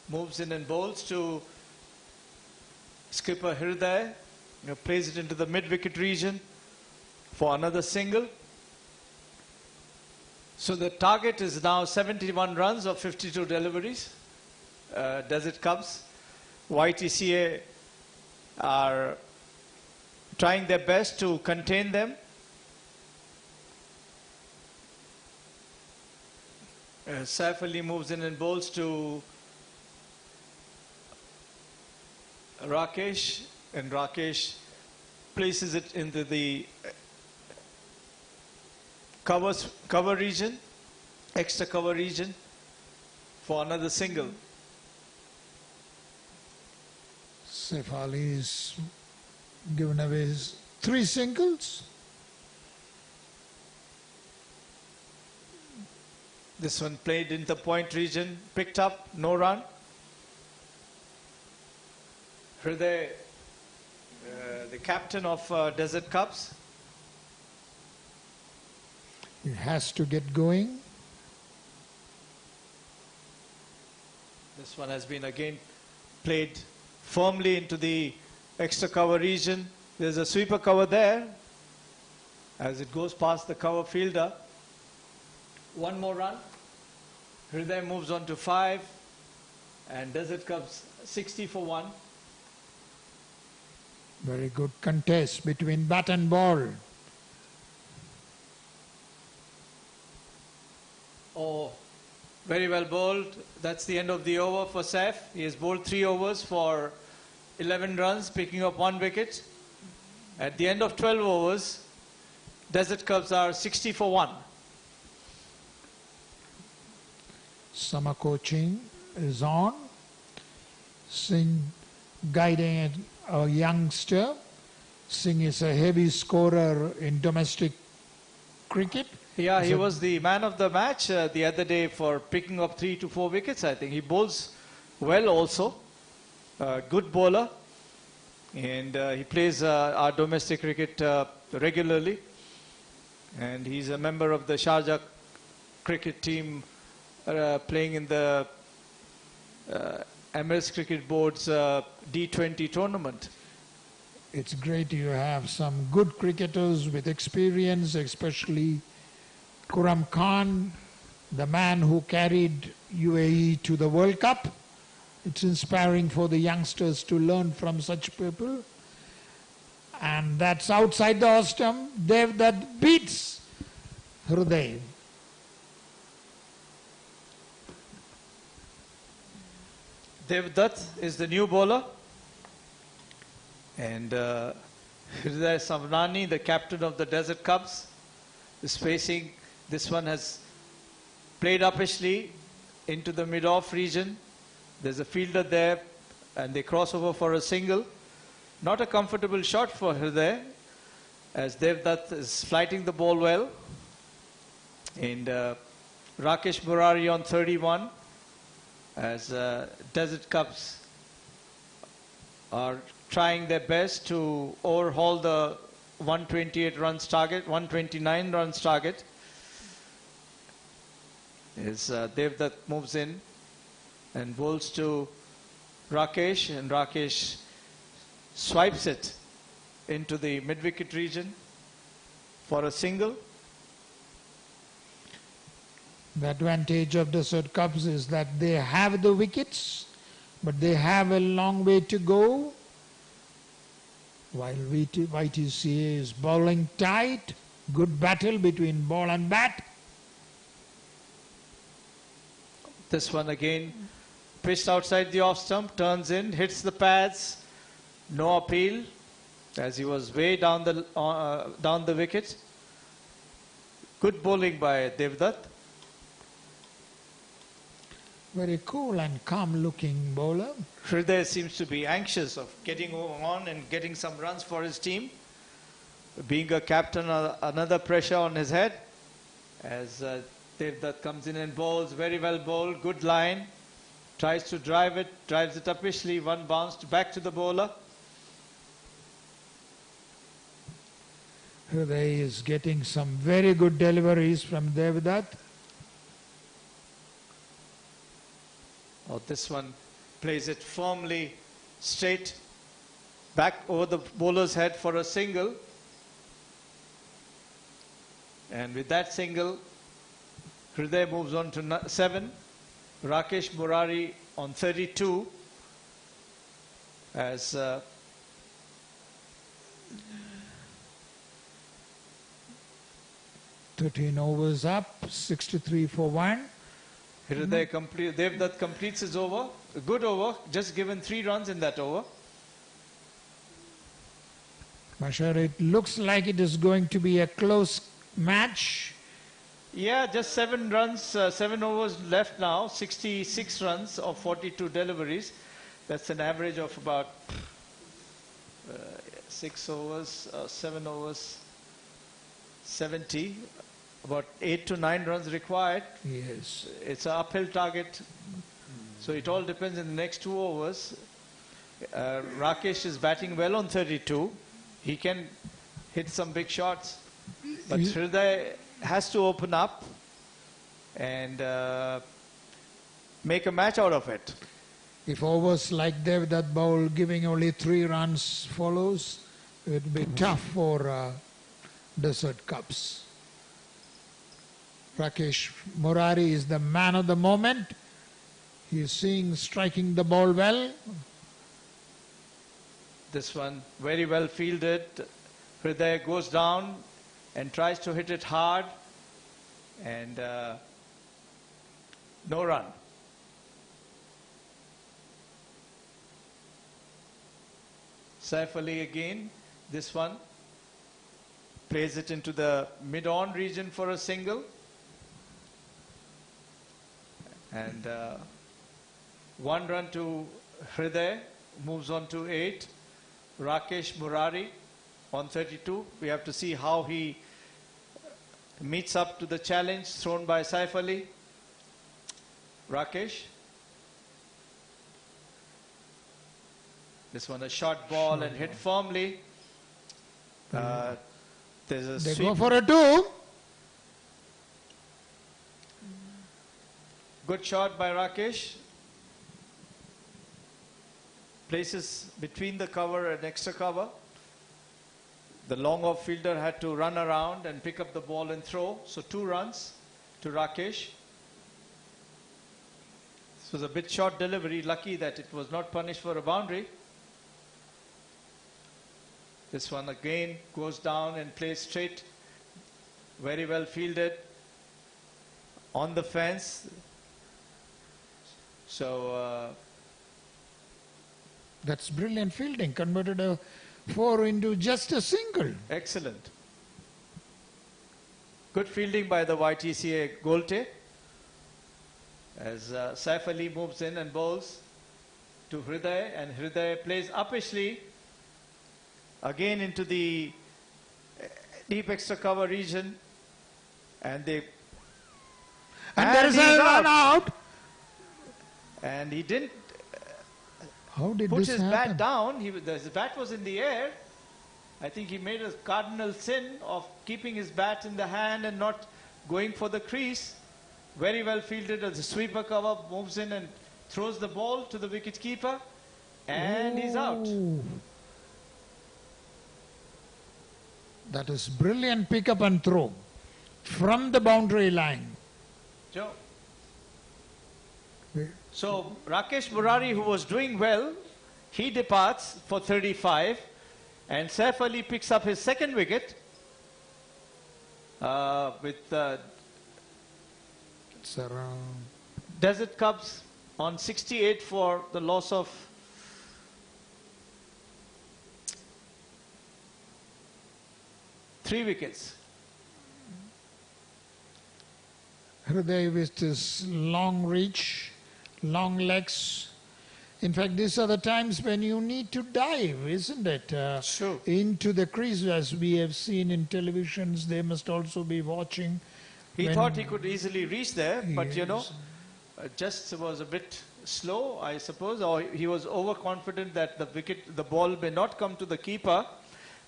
Moves in and bowls to skipper Hriday. Plays it into the mid-wicket region for another single. So the target is now 71 runs of 52 deliveries. Desert Cubs. YTCA are trying their best to contain them. Saif Ali moves in and bowls to Rakesh, and Rakesh places it into the cover region, extra cover region for another single. Saif Ali is given away 3 singles. This one played in the point region, picked up, no run. Hriday, the captain of Desert Cubs. He has to get going. This one has been again played firmly into the extra cover region. There's a sweeper cover there as it goes past the cover fielder. 1 more run. Hriday moves on to 5 and Desert Cubs 60 for 1. Very good contest between bat and ball. Oh, very well bowled. That's the end of the over for Saif. He has bowled 3 overs for 11 runs, picking up 1 wicket. At the end of 12 overs, Desert Cubs are 60 for 1. Summer coaching is on. Singh guiding a youngster. Singh is a heavy scorer in domestic cricket. Yeah, he was the man of the match the other day for picking up 3 to 4 wickets, I think. He bowls well also. Good bowler. And he plays our domestic cricket regularly. And he's a member of the Sharjah cricket team playing in the Emirates Cricket Board's D20 tournament. It's great you have some good cricketers with experience, especially Kuram Khan, the man who carried UAE to the World Cup. It's inspiring for the youngsters to learn from such people. And that's outside the off stump. That beats Hriday. Devdutt is the new bowler. And Hriday Savnani, the captain of the Desert Cubs, is facing. This one has played uppishly into the mid-off region. There's a fielder there and they cross over for a single. Not a comfortable shot for Hriday as Devdutt is flighting the ball well. And Rakesh Murari on 31 as Desert Cubs are trying their best to overhaul the 128 runs target, 129 runs target. As Devdutt moves in and bowls to Rakesh, and Rakesh swipes it into the mid-wicket region for a single. The advantage of Desert Cubs is that they have the wickets, but they have a long way to go. While YTCA is bowling tight, good battle between ball and bat. This one again pitched outside the off stump, turns in, hits the pads, no appeal as he was way down the wicket. Good bowling by Devdutt. Very cool and calm looking bowler. Hriday seems to be anxious of getting on and getting some runs for his team. Being a captain, another pressure on his head as Devdutt comes in and bowls, very well bowled, good line. Tries to drive it, drives it uppishly, one bounced back to the bowler. Hriday is getting some very good deliveries from Devdutt. Oh, this one plays it firmly straight back over the bowler's head for a single. And with that single, Hriday moves on to 7. Rakesh Murari on 32 as 13 overs up, 63 for 1. Devdutt completes his over, a good over, just given 3 runs in that over. Bashar, it looks like it is going to be a close match. Yeah, just 7 runs, 7 overs left now, 66 runs of 42 deliveries. That's an average of about 6 overs, 7 overs, 70. About 8 to 9 runs required. Yes. It's an uphill target. So it all depends in the next 2 overs. Rakesh is batting well on 32. He can hit some big shots. But Hriday has to open up and make a match out of it. If overs like Devdutt bowl giving only 3 runs follows, it would be tough for Desert Cubs. Rakesh Murari is the man of the moment. He is striking the ball well. This one very well fielded. Hriday goes down and tries to hit it hard, and no run. Saif Ali again, this one plays it into the mid-on region for a single, and 1 run to Hriday, moves on to 8. Rakesh Murari on 32. We have to see how he meets up to the challenge thrown by Saif Ali. Rakesh. This one a short ball and hit firmly. There's a They sweep. go for a 2. Good shot by Rakesh. Places between the cover and extra cover. The long off fielder had to run around and pick up the ball and throw. So 2 runs to Rakesh. This was a bit short delivery, lucky that it was not punished for a boundary. This one again goes down and plays straight. Very well fielded on the fence. So that's brilliant fielding. Converted a 4 into just a single. Excellent. Good fielding by the YTCA Goltay. As Saif Ali moves in and bowls to Hriday, and Hriday plays uppishly again into the deep extra cover region, and there is a run out. And he didn't How did put this his happen? bat down. His bat was in the air. I think he made a cardinal sin of keeping his bat in the hand and not going for the crease. Very well fielded as the sweeper cover moves in and throws the ball to the wicket keeper, and he's out. That is brilliant pick up and throw from the boundary line. Joe. So Rakesh Murari, who was doing well, he departs for 35, and Saif Ali picks up his second wicket with It's around. Desert Cubs on 68 for the loss of 3 wickets. Hriday with his long reach, long legs. In fact, these are the times when you need to dive, isn't it? Sure. Into the crease, as we have seen in televisions. They must also be watching. He when- thought he could easily reach there, but you know, Yes. just was a bit slow, I suppose, or he was overconfident that the ball may not come to the keeper,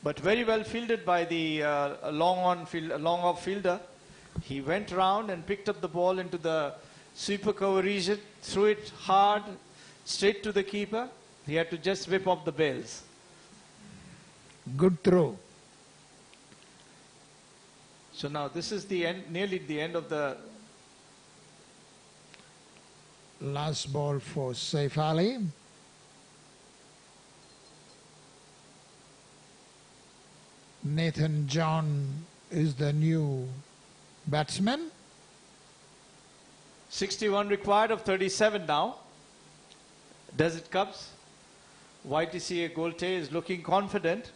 but very well fielded by the long off fielder. He went round and picked up the ball into the sweeper cover region, threw it hard, straight to the keeper. He had to just whip off the bails. Good throw. So now this is the end, nearly the end of the Last ball for Saif Ali. Nathan John is the new batsman. 61 required of 37 now. Desert Cubs. YTCA Goltay is looking confident.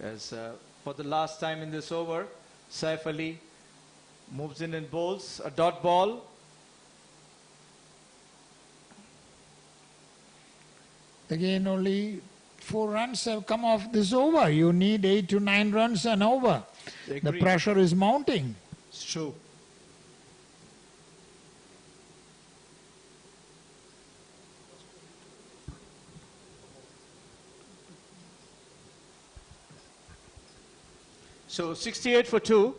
As for the last time in this over, Saif Ali moves in and bowls a dot ball. Again, only 4 runs have come off this over. You need 8 to 9 runs and over. The Agree. pressure is mounting. It's true. So 68 for 2.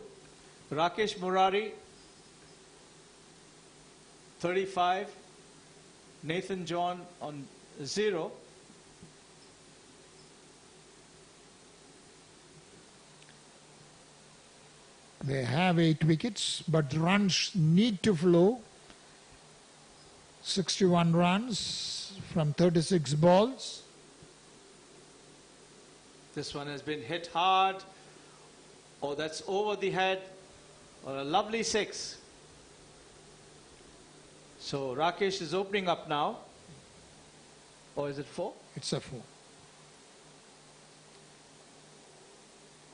Rakesh Murari 35. Nathan John on 0. They have 8 wickets, but runs need to flow. 61 runs from 36 balls. This one has been hit hard. Oh, that's over the head. Oh, a lovely 6. So Rakesh is opening up now. Or is it 4? It's a 4.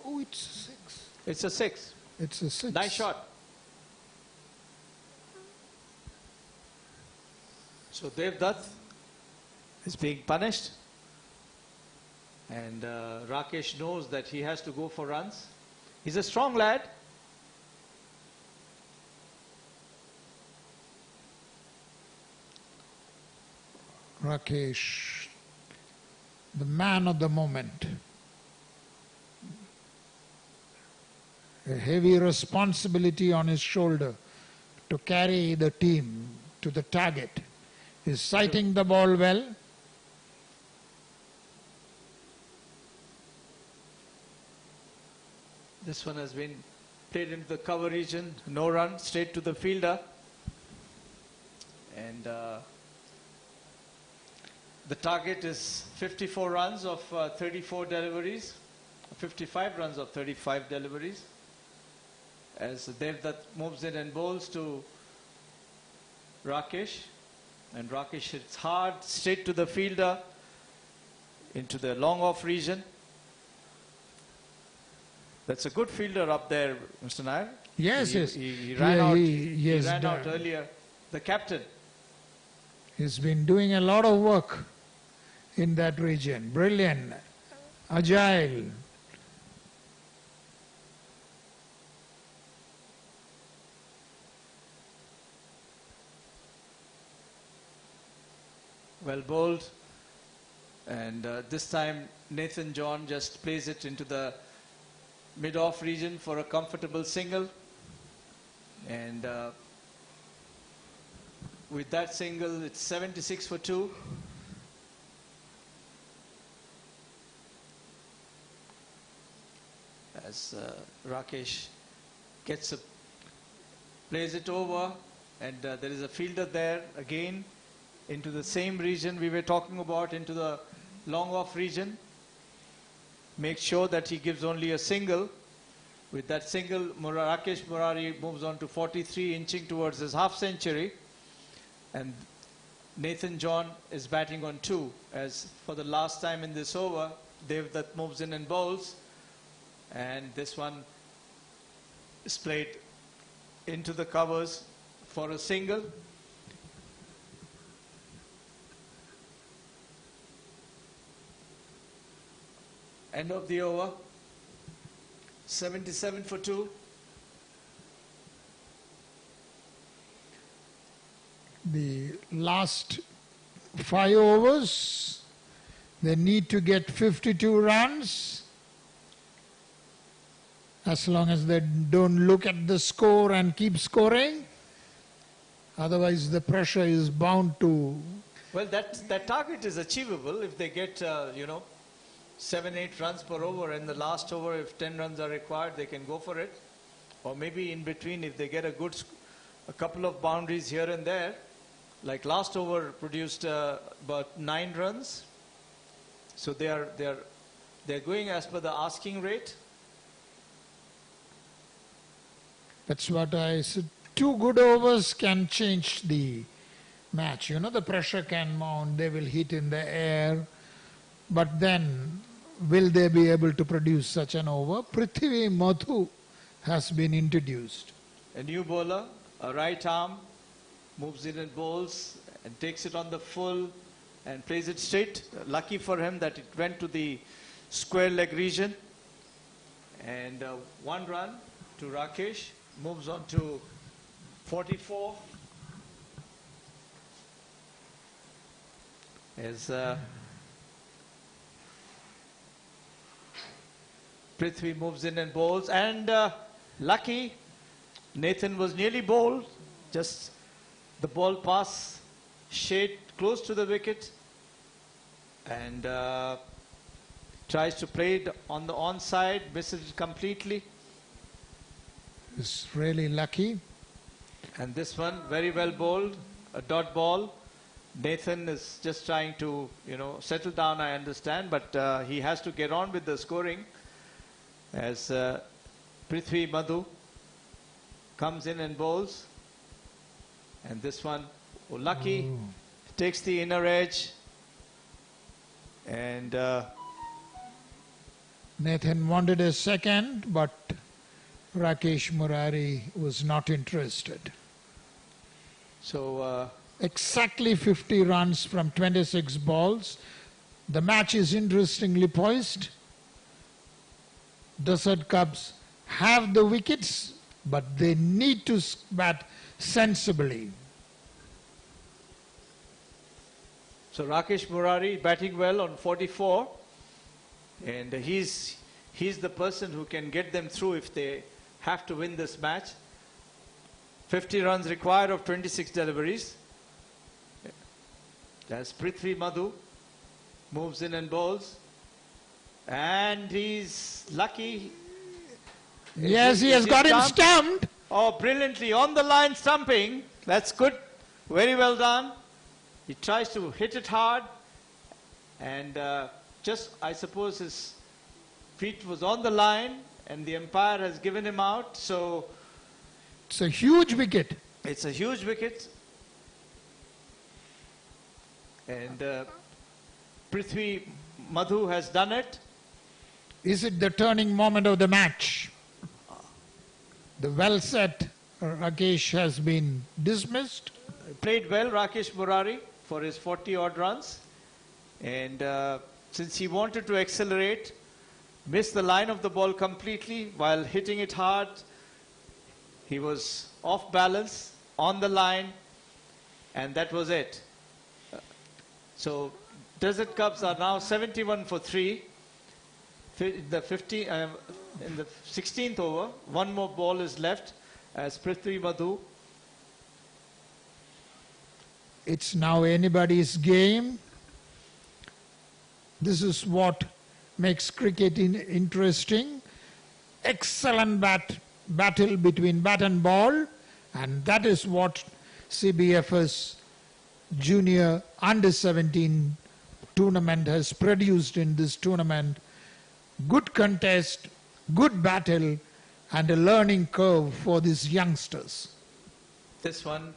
Oh, it's a 6. It's a 6. It's a 6. Nice shot. So Dev Dutt is being punished. And Rakesh knows that he has to go for runs. He's a strong lad. Rakesh, the man of the moment. A heavy responsibility on his shoulder to carry the team to the target. He's sighting the ball well. This one has been played into the cover region. No run, straight to the fielder. And the target is 54 runs of 34 deliveries. 55 runs of 35 deliveries. As Devdutt moves in and bowls to Rakesh. And Rakesh hits hard, straight to the fielder, into the long off region. That's a good fielder up there, Mr. Nair. Yes, yes. He ran Yeah, out. he Ran out earlier. The captain. He's been doing a lot of work in that region. Brilliant, agile. Well bowled. And this time Nathan John just plays it into the mid-off region for a comfortable single. And with that single, it's 76 for 2. As Rakesh plays it over, and there is a fielder there again into the same region we were talking about, into the long off region. Make sure that he gives only a single. With that single, Rakesh Murari moves on to 43, inching towards his half century. And Nathan John is batting on 2. As for the last time in this over, Devdutt moves in and bowls. And this one is played into the covers for a single. End of the over. 77 for 2. The last 5 overs, they need to get 52 runs. As long as they don't look at the score and keep scoring. Otherwise, the pressure is bound to... Well, that target is achievable if they get, 7-8 runs per over, and the last over, if 10 runs are required, they can go for it. Or maybe in between, if they get a couple of boundaries here and there, like last over produced about 9 runs. So they're going as per the asking rate. That's what I said. 2 good overs can change the match. The pressure can mount, they will hit in the air. But then, will they be able to produce such an over? Prithvi Madhu has been introduced. A new bowler, a right arm, moves in and bowls and takes it on the full and plays it straight. Lucky for him that it went to the square leg region. And 1 run to Rakesh, moves on to 44. As Prithvi moves in and bowls, and lucky, Nathan was nearly bowled, just the ball pass shade close to the wicket, and tries to play it on the onside, misses it completely. It's really lucky. And this one very well bowled, a dot ball. Nathan is just trying to settle down, I understand, but he has to get on with the scoring. As Prithvi Madhu comes in and bowls. And this one, lucky, takes the inner edge. And Nathan wanted a second, but Rakesh Murari was not interested. So exactly 50 runs from 26 balls. The match is interestingly poised. Desert Cubs have the wickets, but they need to bat sensibly. So Rakesh Murari batting well on 44, and he's the person who can get them through if they have to win this match. 50 runs required of 26 deliveries. As Prithvi Madhu moves in and bowls, and he's lucky. Yes, he has got him stumped. Oh, brilliantly. On the line stumping. That's good. Very well done. He tries to hit it hard. And I suppose his feet was on the line. And the umpire has given him out. So it's a huge wicket. It's a huge wicket. And Prithvi Madhu has done it. Is it the turning moment of the match? The well set Rakesh has been dismissed. Played well, Rakesh Murari, for his 40 odd runs. And since he wanted to accelerate, missed the line of the ball completely while hitting it hard. He was off balance on the line, and that was it. So Desert Cubs are now 71 for 3. In the 16th over, one more ball is left as Prithvi Madhu. It's now anybody's game. This is what makes cricket interesting. Excellent battle between bat and ball, and that is what CBFS Junior Under 17 tournament has produced in this tournament. Good contest, good battle, and a learning curve for these youngsters. This one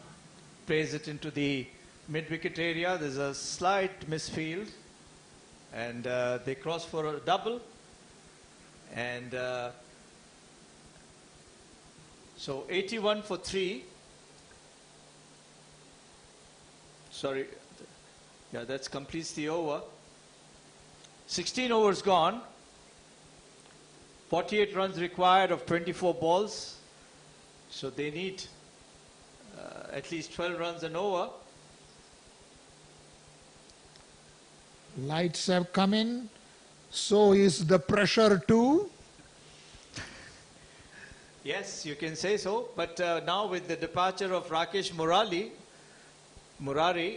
plays it into the mid-wicket area. There's a slight misfield, and they cross for a double. And so 81 for 3. Sorry, yeah, that completes the over. 16 overs gone. 48 runs required of 24 balls. So they need at least 12 runs an over. Lights have come in. So is the pressure too. Yes, you can say so. But now with the departure of Rakesh Murari,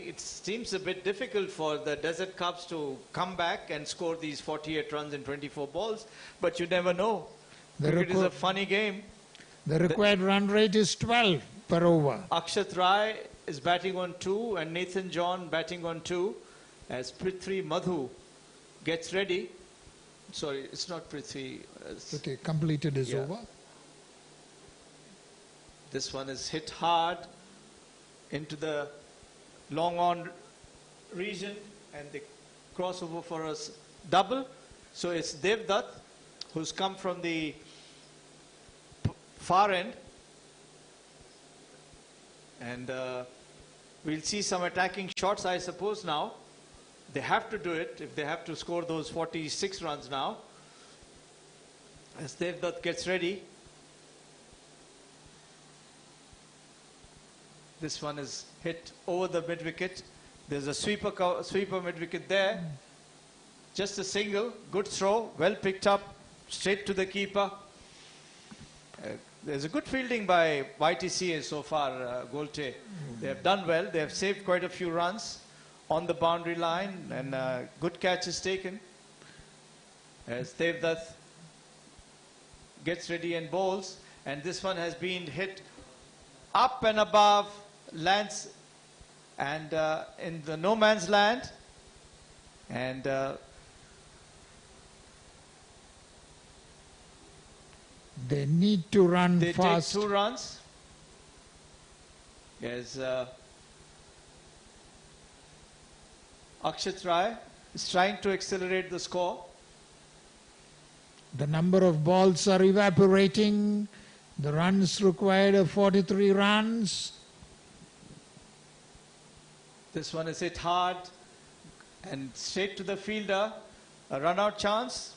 it seems a bit difficult for the Desert Cubs to come back and score these 48 runs in 24 balls. But you never know. Cricket is a funny game. The required run rate is 12 per over. Akshat Rai is batting on 2 and Nathan John batting on 2 as Prithvi Madhu gets ready. Sorry, it's not Prithvi. Okay, completed his over. This one is hit hard into the long on region and they cross over for a double. So it's Devdutt who's come from the far end, and we'll see some attacking shots, I suppose. Now they have to do it if they have to score those 46 runs now as Devdutt gets ready. This one is hit over the mid-wicket. There's a sweeper mid-wicket there. Just a single, good throw, well picked up, straight to the keeper. There's a good fielding by YTCA so far, Goltay. They have done well. They have saved quite a few runs on the boundary line, and good catch is taken as Devdutt gets ready and bowls. And this one has been hit up and above, lands and in the no man's land, and they need to run fast. They take 2 runs. Yes, Akshat Rai is trying to accelerate the score. The number of balls are evaporating. The runs required are 43 runs. This one is hit hard and straight to the fielder. A run out chance.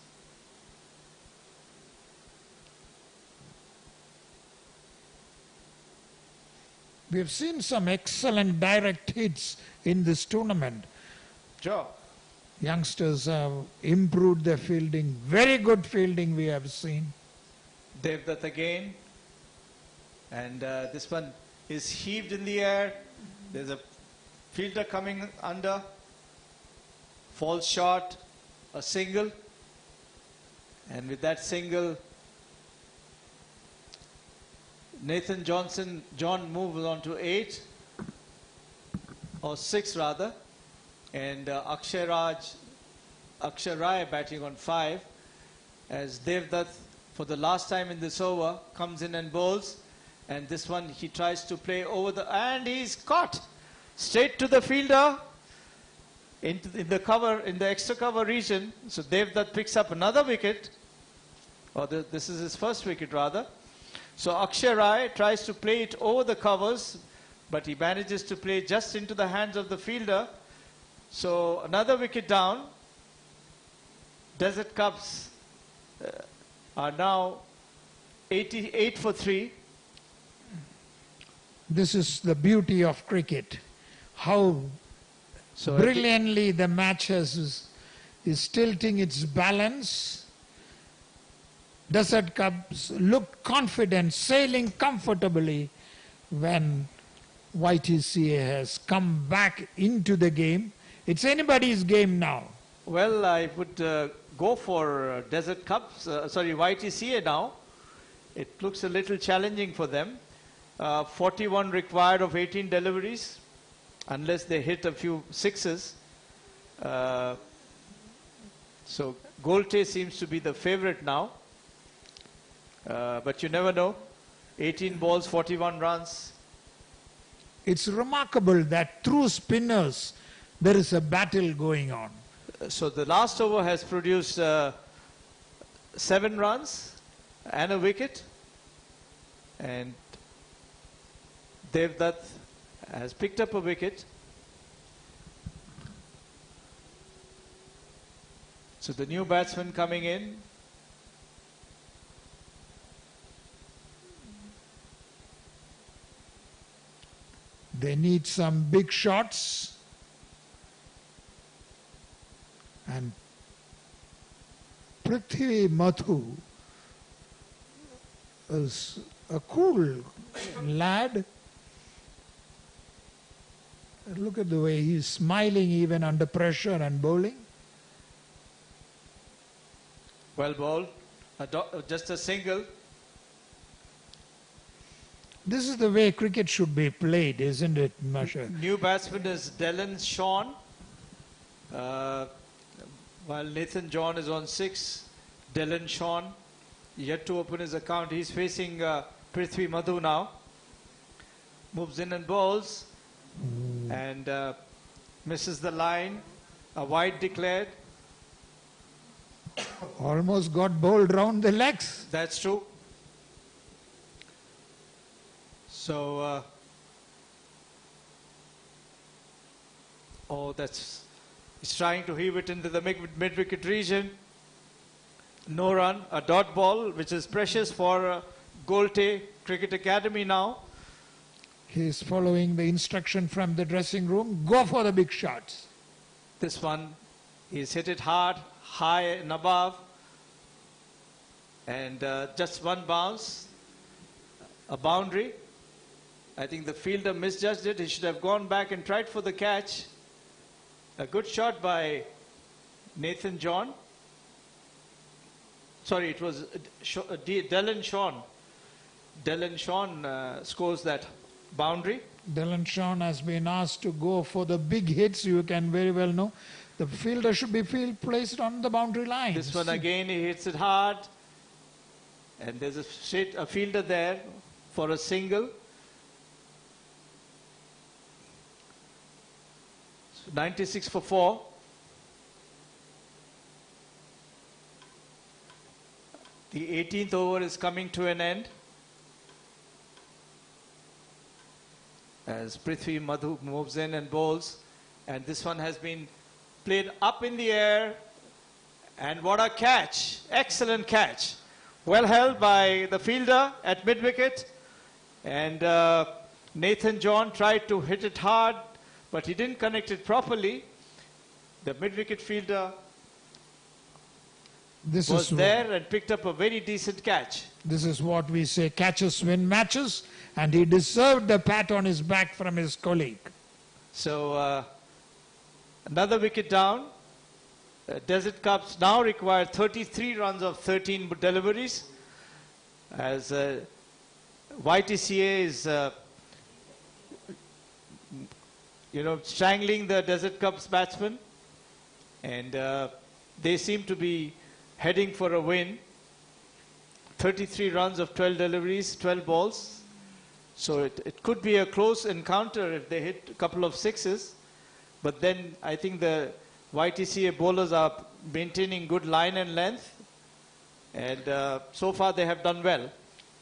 We have seen some excellent direct hits in this tournament. Sure. Youngsters have improved their fielding. Very good fielding we have seen. Devdutt again. And this one is heaved in the air. There's a fielder coming under. Falls short. A single. And with that single, Nathan John moves on to 8, or 6 rather. And Akshay Rai batting on 5. As Devdutt, for the last time in this over, comes in and bowls. And this one he tries to play over and he's caught. Straight to the fielder. In the extra cover region. So Devdutt picks up another wicket. Or this is his first wicket rather. So Akshay Rai tries to play it over the covers, but he manages to play just into the hands of the fielder. So another wicket down. Desert Cubs are now 88 for 3. This is the beauty of cricket. How brilliantly the match is tilting its balance. Desert Cubs looked confident, sailing comfortably when YTCA has come back into the game. It's anybody's game now. Well, I would go for Desert Cubs, YTCA now. It looks a little challenging for them. 41 required of 18 deliveries, unless they hit a few sixes. So Goltay seems to be the favorite now. But you never know. 18 balls, 41 runs. It's remarkable that through spinners, there is a battle going on. So the last over has produced 7 runs and a wicket. And Devdutt has picked up a wicket. So the new batsman coming in. They need some big shots. And Prithvi Mathu is a cool lad. Look at the way he's smiling even under pressure and bowling. Well bowled. Just a single. This is the way cricket should be played, isn't it, Masha? New batsman is Dylan Shawn. While Nathan John is on 6, Dylan Shawn yet to open his account. He's facing Prithvi Madhu now. Moves in and bowls. And misses the line. A wide declared. Almost got bowled round the legs. That's true. So, he's trying to heave it into the mid-wicket region. No run, a dot ball, which is precious for Goltay Cricket Academy now. He's following the instruction from the dressing room. Go for the big shots. This one, he's hit it hard, high and above. And just one bounce, a boundary. I think the fielder misjudged it. He should have gone back and tried for the catch. A good shot by Nathan John. Sorry, it was Dylan Shawn. Dylan Shawn scores that boundary. Dylan Shawn has been asked to go for the big hits. You can very well know the fielder should be placed on the boundary line. This one again, he hits it hard. And there's a fielder there for a single. 96 for 4. The 18th over is coming to an end. As Prithvi Madhu moves in and bowls. And this one has been played up in the air. And what a catch. Excellent catch. Well held by the fielder at mid-wicket. And Nathan John tried to hit it hard, but he didn't connect it properly. The mid-wicket fielder was there and picked up a very decent catch. This is what we say, catches win matches, and he deserved the pat on his back from his colleague. So another wicket down. Desert Cubs now require 33 runs of 13 deliveries. As YTCA is, strangling the Desert Cups batsmen, and they seem to be heading for a win. 33 runs of 12 deliveries, 12 balls. So it could be a close encounter if they hit a couple of sixes. But then I think the YTCA bowlers are maintaining good line and length. And so far they have done well.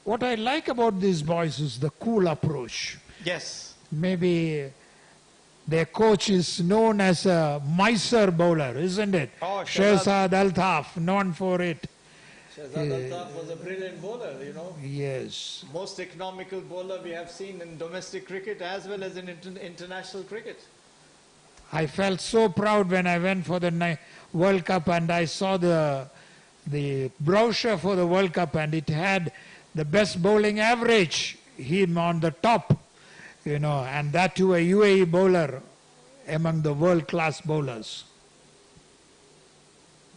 What I like about these boys is the cool approach. Yes. Maybe their coach is known as a Mysore bowler, isn't it? Oh, Shahzad Altaf, known for it. Shahzad Altaf was a brilliant bowler, Yes. Most economical bowler we have seen in domestic cricket as well as in international cricket. I felt so proud when I went for the World Cup and I saw the brochure for the World Cup and it had the best bowling average, him on the top, and that too a UAE bowler among the world-class bowlers.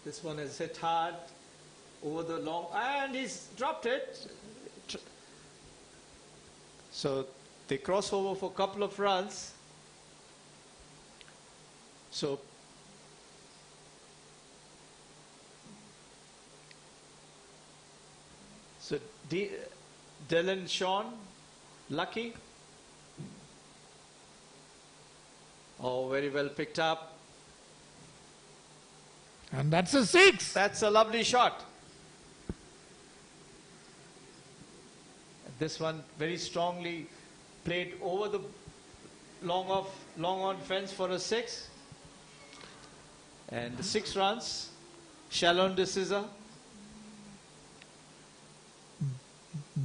This one is hit hard over the long, and he's dropped it. So they cross over for a couple of runs. So Dylan Shawn, lucky. Oh, very well picked up. And that's a six. That's a lovely shot. This one very strongly played over the long on fence for a six. And 6 runs. Shalon D'Souza.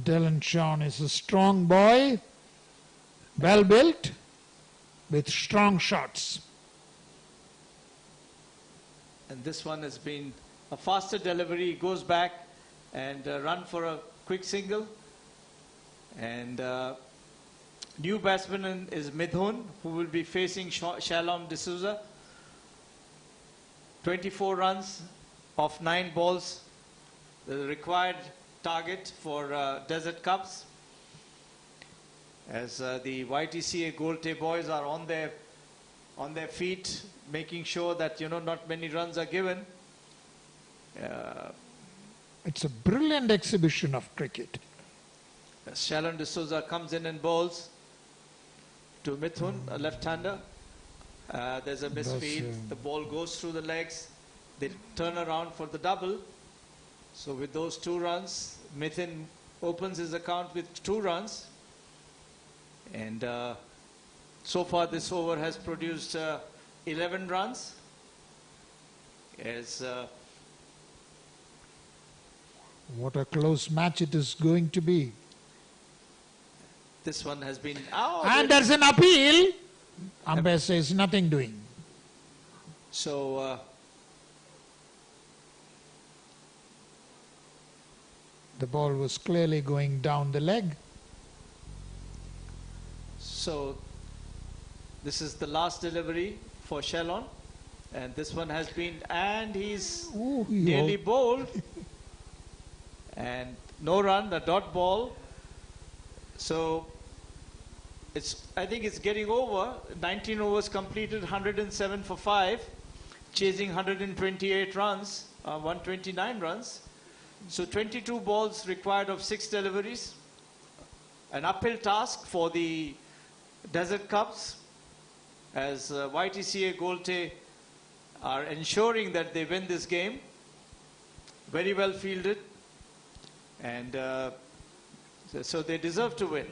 Dylan Shawn is a strong boy, well built, with strong shots. And this one has been a faster delivery. He goes back and run for a quick single. And new batsman is Midhun, who will be facing Shalom D'Souza. 24 runs off 9 balls, the required target for Desert Cups. As the YTCA Goltay boys are on their feet, making sure that not many runs are given. It's a brilliant exhibition of cricket. Shalon D'Souza comes in and bowls to Mithun, a left-hander. There's a misfeed. The ball goes through the legs. They turn around for the double. So with those 2 runs, Mithun opens his account with 2 runs. And so far this over has produced 11 runs. What a close match it is going to be. This one has been... and there's an appeal. Umpire says nothing doing. So... the ball was clearly going down the leg. So this is the last delivery for Shalon. And this one has been... and he's nearly bowled. And no run, a dot ball. So... I think it's getting over. 19 overs completed, 107 for 5, chasing 128 runs, 129 runs. So 22 balls required of 6 deliveries. An uphill task for the Desert Cups, as YTCA Goltay are ensuring that they win this game. Very well fielded, and so they deserve to win.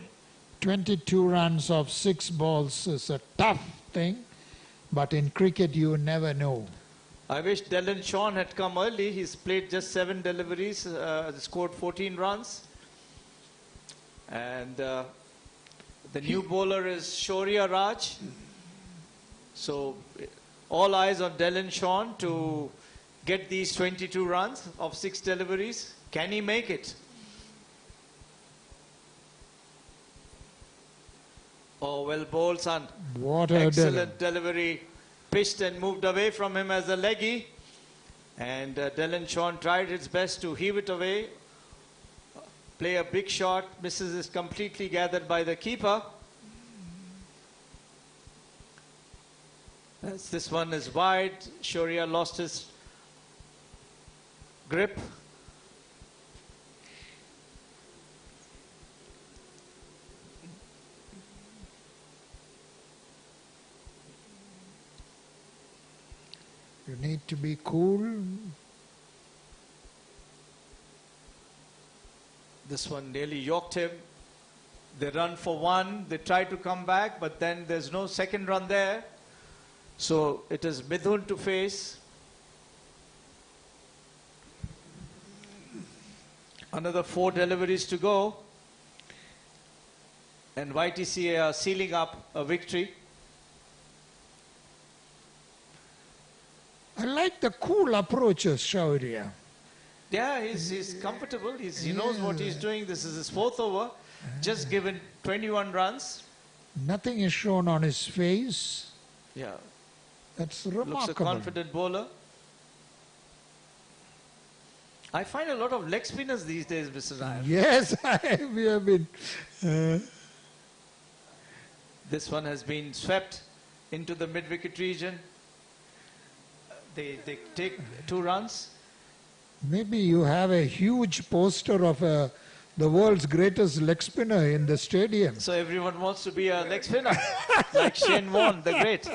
22 runs of 6 balls is a tough thing, but in cricket you never know. I wish Dylan Shawn had come early. He's played just 7 deliveries, scored 14 runs. And the new bowler is Shaurya Raj. So all eyes on Dylan Shawn to get these 22 runs of 6 deliveries. Can he make it? Oh, well bowled, son. What a excellent delivery. Pitched and moved away from him as a leggy. And Dylan Shawn tried his best to heave it away. play a big shot, misses, is completely gathered by the keeper. As this one is wide, Sharjah lost his grip. You need to be cool. This one nearly yoked him. They run for one. They try to come back, but then there's no second run there. So it is Mithun to face. Another 4 deliveries to go. And YTCA are sealing up a victory. I like the cool approaches, Sharjah. Yeah, he's comfortable. He knows what he's doing. This is his 4th over. Just given 21 runs. Nothing is shown on his face. Yeah. That's remarkable. Looks a confident bowler. I find a lot of leg spinners these days, Mr. Nair. Yes, we have been. This one has been swept into the mid-wicket region. They take 2 runs. Maybe you have a huge poster of the world's greatest leg spinner in the stadium. So everyone wants to be a leg spinner, like Shane Warne, the great.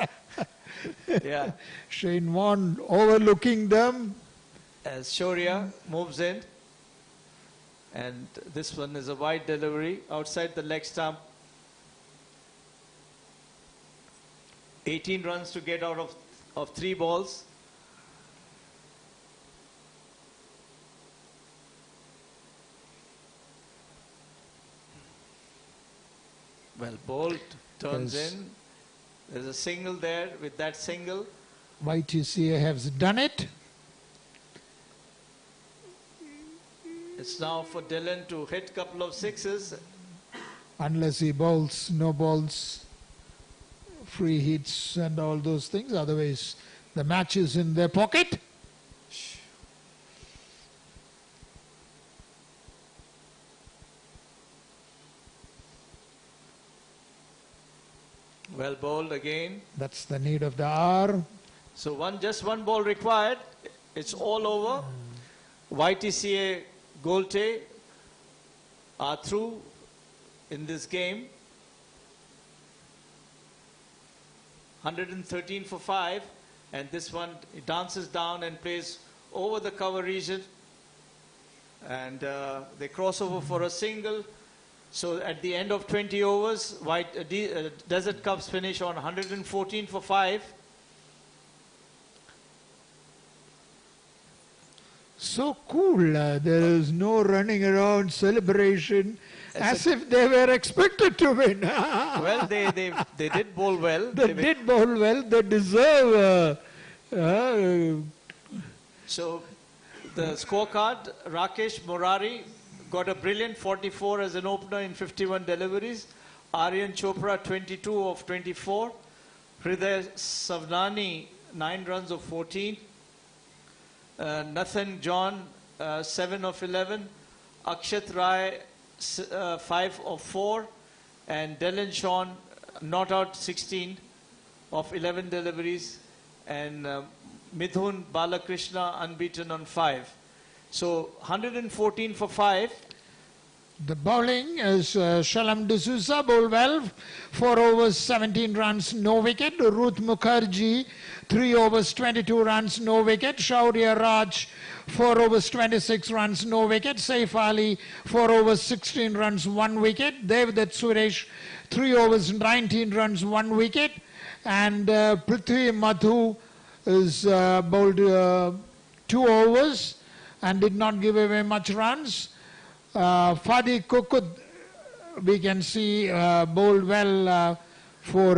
Yeah. Shane Warne overlooking them. As Sharjah moves in. And this one is a wide delivery outside the leg stump. 18 runs to get out of 3 balls. Well, Bolt turns in. There's a single there. With that single, YTCA has done it. it's now for Dylan to hit a couple of 6s. Unless he bowls, no balls, free hits and all those things. Otherwise, the match is in their pocket. Well bowled again. That's the need of the hour. So just one ball required. It's all over. YTCA Goltay are through in this game. 113 for 5. And this one, it dances down and plays over the cover region. And they cross over for a single. So at the end of 20 overs, Desert Cubs finish on 114 for 5. So cool. There is no running around celebration as if they were expected to win. Well, they did bowl well. They did bowl well. They deserve. So the scorecard, Rakesh Murari got a brilliant 44 as an opener in 51 deliveries. Aryan Chopra 22 of 24. Hriday Savnani 9 runs of 14. Nathan John 7 of 11. Akshat Rai 5 of 4. And Dylan Shawn not out 16 of 11 deliveries. And Mithun Balakrishna unbeaten on 5. So 114 for 5. The bowling is Shalom D'Souza bowled well, 4 overs 17 runs, no wicket. Ruth Mukherjee 3 overs 22 runs, no wicket. Shaurya Raj 4 overs 26 runs, no wicket. Saif Ali 4 overs 16 runs, 1 wicket. Devdutt Suresh 3 overs 19 runs, 1 wicket. And Prithvi Madhu is bowled 2 overs and did not give away much runs. Fadi Kukud, we can see, bowled well for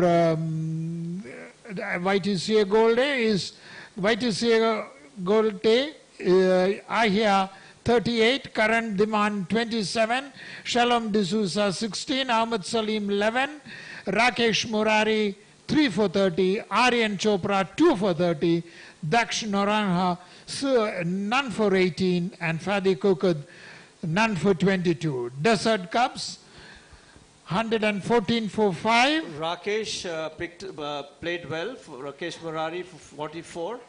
YTCA Goltay. Ahia 38, Karan Diman 27, Shalom D'Souza 16, Ahmad Salim 11, Rakesh Murari 3 for 30, Aryan Chopra 2 for 30, Daksh Noranha none for 18, and Fadi Kukud none for 22. Desert Cups, 114 for 5. Rakesh played well. Rakesh Murari for 44.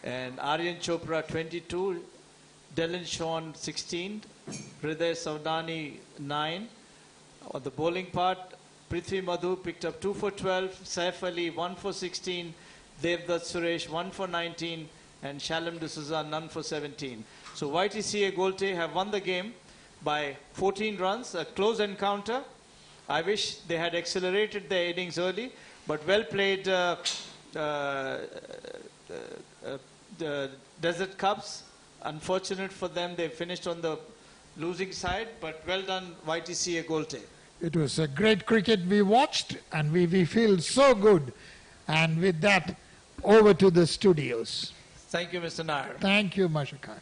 And Aryan Chopra 22. Dylan Shawn 16. Hriday Savdani 9. On the bowling part, Prithvi Madhu picked up 2 for 12. Saif Ali 1 for 16. Devdutt Suresh 1 for 19. And Shalom D'Souza none for 17. So YTCA Goltay have won the game by 14 runs, a close encounter. I wish they had accelerated their innings early, but well played Desert Cups. Unfortunate for them, they finished on the losing side, but well done YTCA Goltay. It was a great cricket we watched, and we feel so good. And with that, over to the studios. Thank you, Mr. Nair. Thank you, Mashakar.